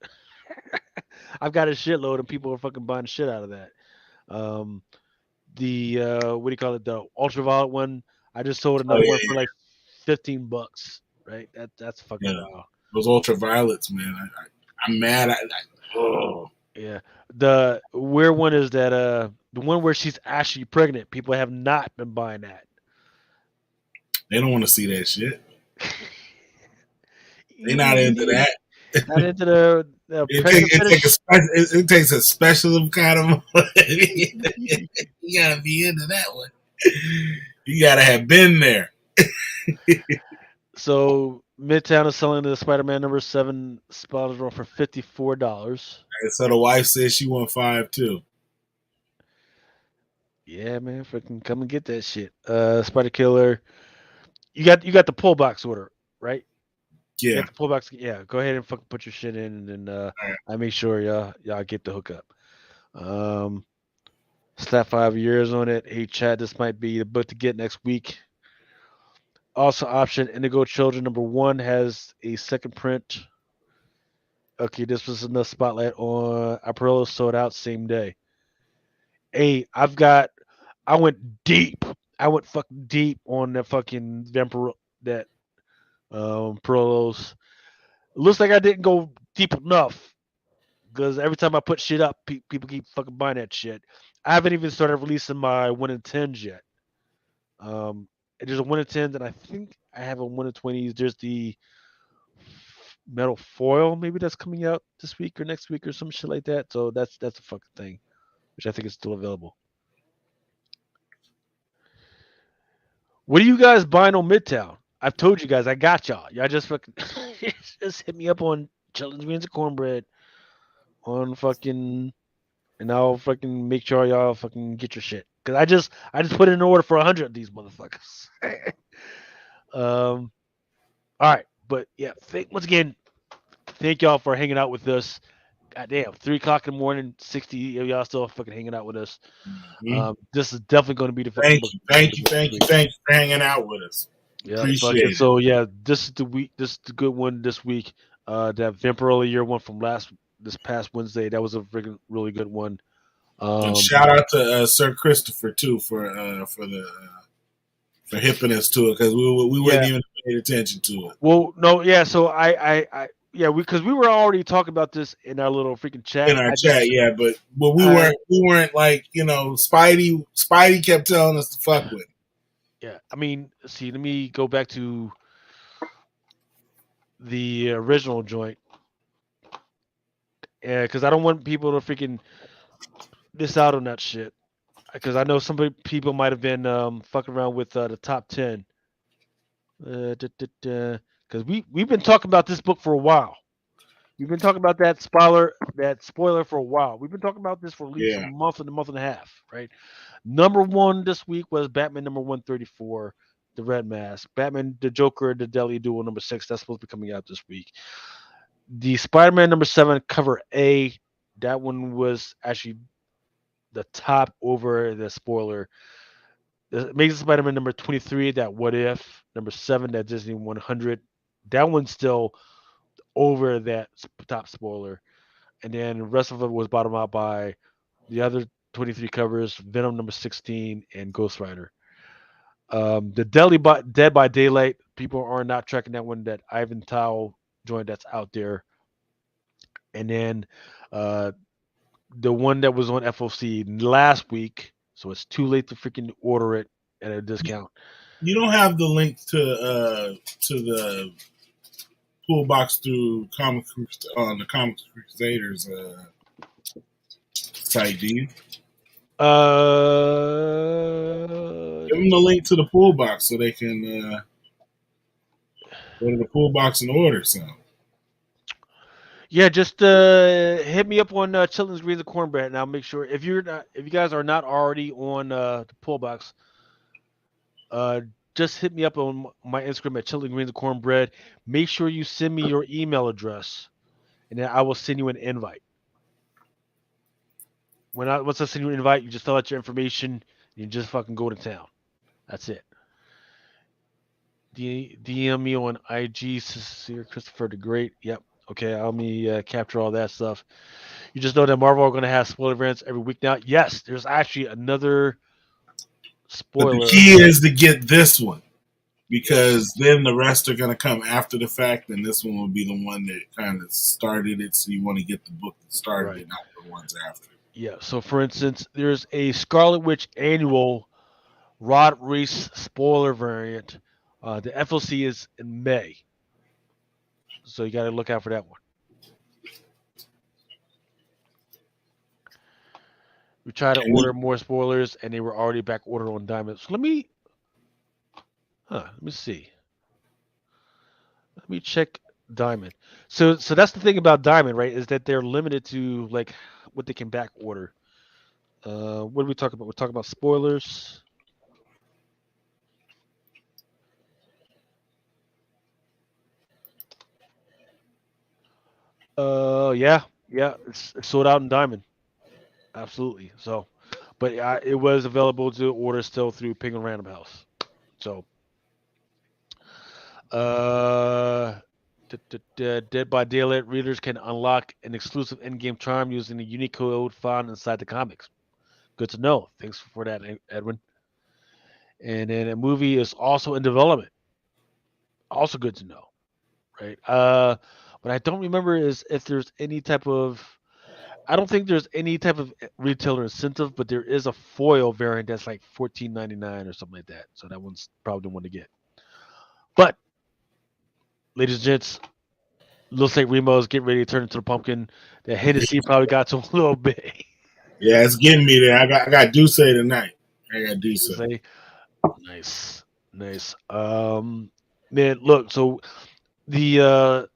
And people are fucking buying the shit out of that. The what do you call it? The ultraviolet one. I just sold another one for like $15. Right? That's fucking wild. Those ultraviolets, man. I'm mad. Yeah. The weird one is that the one where she's actually pregnant. People have not been buying that. They don't want to see that shit. They're not into that. Not into the it takes a special kind of money. You gotta be into that one. You gotta have been there. So Midtown is selling the Spider-Man #7 Spider-Man for $54. So the wife says she want 5 too. Yeah, man, freaking come and get that shit. Spider Killer. You got the pull box order, right? Yeah. You got the pull box. Yeah, go ahead and fucking put your shit in, and then I make sure y'all get the hookup. Slap 5 years on it. Hey, Chad, this might be the book to get next week. Also, option Indigo Children #1 has a second print. Okay, this was in the spotlight on Aprillo, sold out same day. Hey, I went deep. I went fucking deep on that fucking Vampiro that Perillos. It looks like I didn't go deep enough because every time I put shit up, people keep fucking buying that shit. I haven't even started releasing my 1 in 10s yet. There's a 1 in 10s, and I think I have a 1 in 20s. There's the metal foil, maybe that's coming out this week or next week or some shit like that. So that's a fucking thing, which I think is still available. What are you guys buying on Midtown? I've told you guys, I got y'all. Y'all just fucking just hit me up on Children's Greens and Cornbread on fucking, and I'll fucking make sure y'all fucking get your shit. Cause I just put in an order for 100 of these motherfuckers. All right, but yeah, once again, thank y'all for hanging out with us. goddamn, 3 o'clock in the morning, 60 of y'all still fucking hanging out with us. Mhm. This is definitely going to be the Thank book. you, thank you, thank you, thank you for hanging out with us. Yeah, Appreciate fucking. it. So yeah, this is the week. This is the good one this week. That Vampire Early Year one from this past Wednesday. That was a freaking really good one. And shout out to Sir Christopher too for hipping us to it because we Yeah. wouldn't even pay attention to it. Well, no, yeah. So yeah, because we were already talking about this in our little freaking chat. In our chat, yeah, but we weren't like Spidey kept telling us to fuck with. Yeah, I mean, see, let me go back to the original joint. Yeah, because I don't want people to freaking miss out on that shit. Because I know some people might have been fucking around with the top 10. Because we've been talking about this book for a while. We've been talking about that spoiler for a while. We've been talking about this for at least a month and a half, right? Number one this week was Batman number 134, The Red Mask. Batman, The Joker, The Deadly Duel number 6. That's supposed to be coming out this week. The Spider-Man number 7 cover A. That one was actually the top over the spoiler. The Amazing Spider-Man number 23, that What If. Number 7, that Disney 100. That one's still over that top spoiler. And then the rest of it was bottomed out by the other 23 covers, Venom number 16 and Ghost Rider. The Dead by Daylight, people are not tracking that one, that Ivan Tao joint that's out there. And then the one that was on FOC last week, so it's too late to freaking order it at a discount. You don't have the link to the pool box through on the Comic Crusaders site, do you? Give them the link to the pool box so they can go to the pool box and order some. Yeah, just hit me up on Chilton's Greens and Cornbread, and I'll make sure if you guys are not already on the pull box, just hit me up on my Instagram at Chilton Greens and Cornbread. Make sure you send me your email address, and then I will send you an invite. Once I send you an invite, you just fill out your information, and you just fucking go to town. That's it. DM me on IG, Sincere Christopher the Great. Yep. Okay, I'll capture all that stuff. You just know that Marvel are going to have spoiler events every week now. Yes, there's actually another spoiler. But the key is to get this one, because then the rest are going to come after the fact, and this one will be the one that kind of started it. So you want to get the book that started it, not the ones after. Yeah. So, for instance, there's a Scarlet Witch annual Rod Reese spoiler variant. The FLC is in May, so you got to look out for that one. We tried to order more spoilers, and they were already back ordered on Diamond. So let me see. Let me check Diamond. So that's the thing about Diamond, right? Is that they're limited to like what they can back order. What do we talk about? We're talking about spoilers. Yeah, it's sold out in Diamond. Absolutely. So, but it was available to order still through Penguin Random House. So, Dead by Daylight readers can unlock an exclusive in-game charm using the unique code found inside the comics. Good to know. Thanks for that, Edwin. And then a movie is also in development. Also good to know, right? What I don't remember is if there's any type of. I don't think there's any type of retailer incentive, but there is a foil variant that's like $14.99 or something like that. So that one's probably the one to get. But, ladies and gents, looks like Remo's getting ready to turn into the pumpkin. The Hennessy probably got to a little bit. Yeah, it's getting me there. I got Duce tonight. I got Duce. Nice. Man, look. So the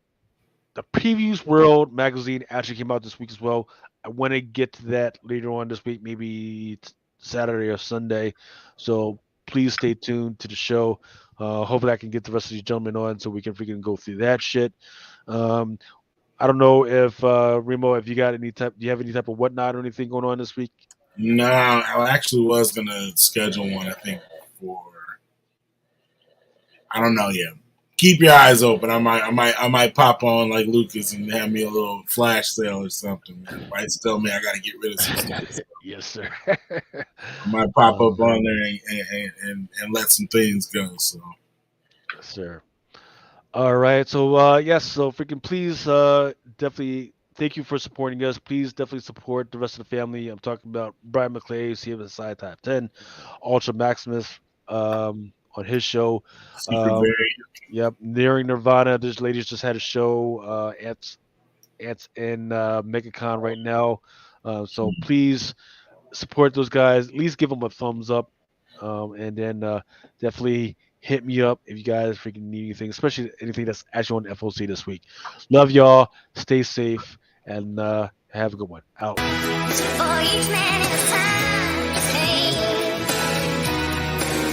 Previews World magazine actually came out this week as well. I want to get to that later on this week, maybe Saturday or Sunday. So please stay tuned to the show. Hopefully I can get the rest of these gentlemen on so we can freaking go through that shit. I don't know if Remo, if you got any type, do you have any type of whatnot or anything going on this week? No, I actually was gonna schedule one. I think for I don't know yet. Keep your eyes open. I might pop on like Lucas and have me a little flash sale or something. Man. Might tell me I got to get rid of some stuff. Yes, sir. I might pop up on there and let some things go. So, yes, sir. All right. So yes. So freaking please, definitely thank you for supporting us. Please definitely support the rest of the family. I'm talking about Brian McClay, CMSI Top 10, Ultra Maximus, on his show. Secret Um, Variant. Yep, Nearing Nirvana. This ladies just had a show at in MegaCon right now. So please support those guys. At least give them a thumbs up, and then definitely hit me up if you guys freaking need anything, especially anything that's actually on FOC this week. Love y'all. Stay safe and have a good one. Out. For each man in his time to stay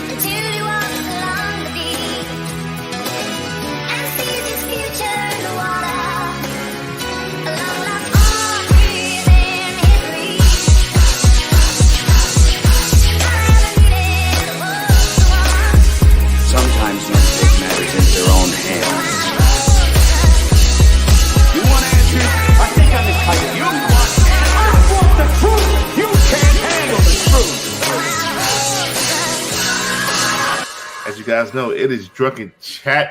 until he walks along the beach and sees his future in the water. Along life's arm within his reach. I haven't needed a world to Sometimes men take matters into their own hands. You want answers? I think I'm entitled. You want answers? I want the truth. You can't handle the truth. As you guys know, it is Drunken Chat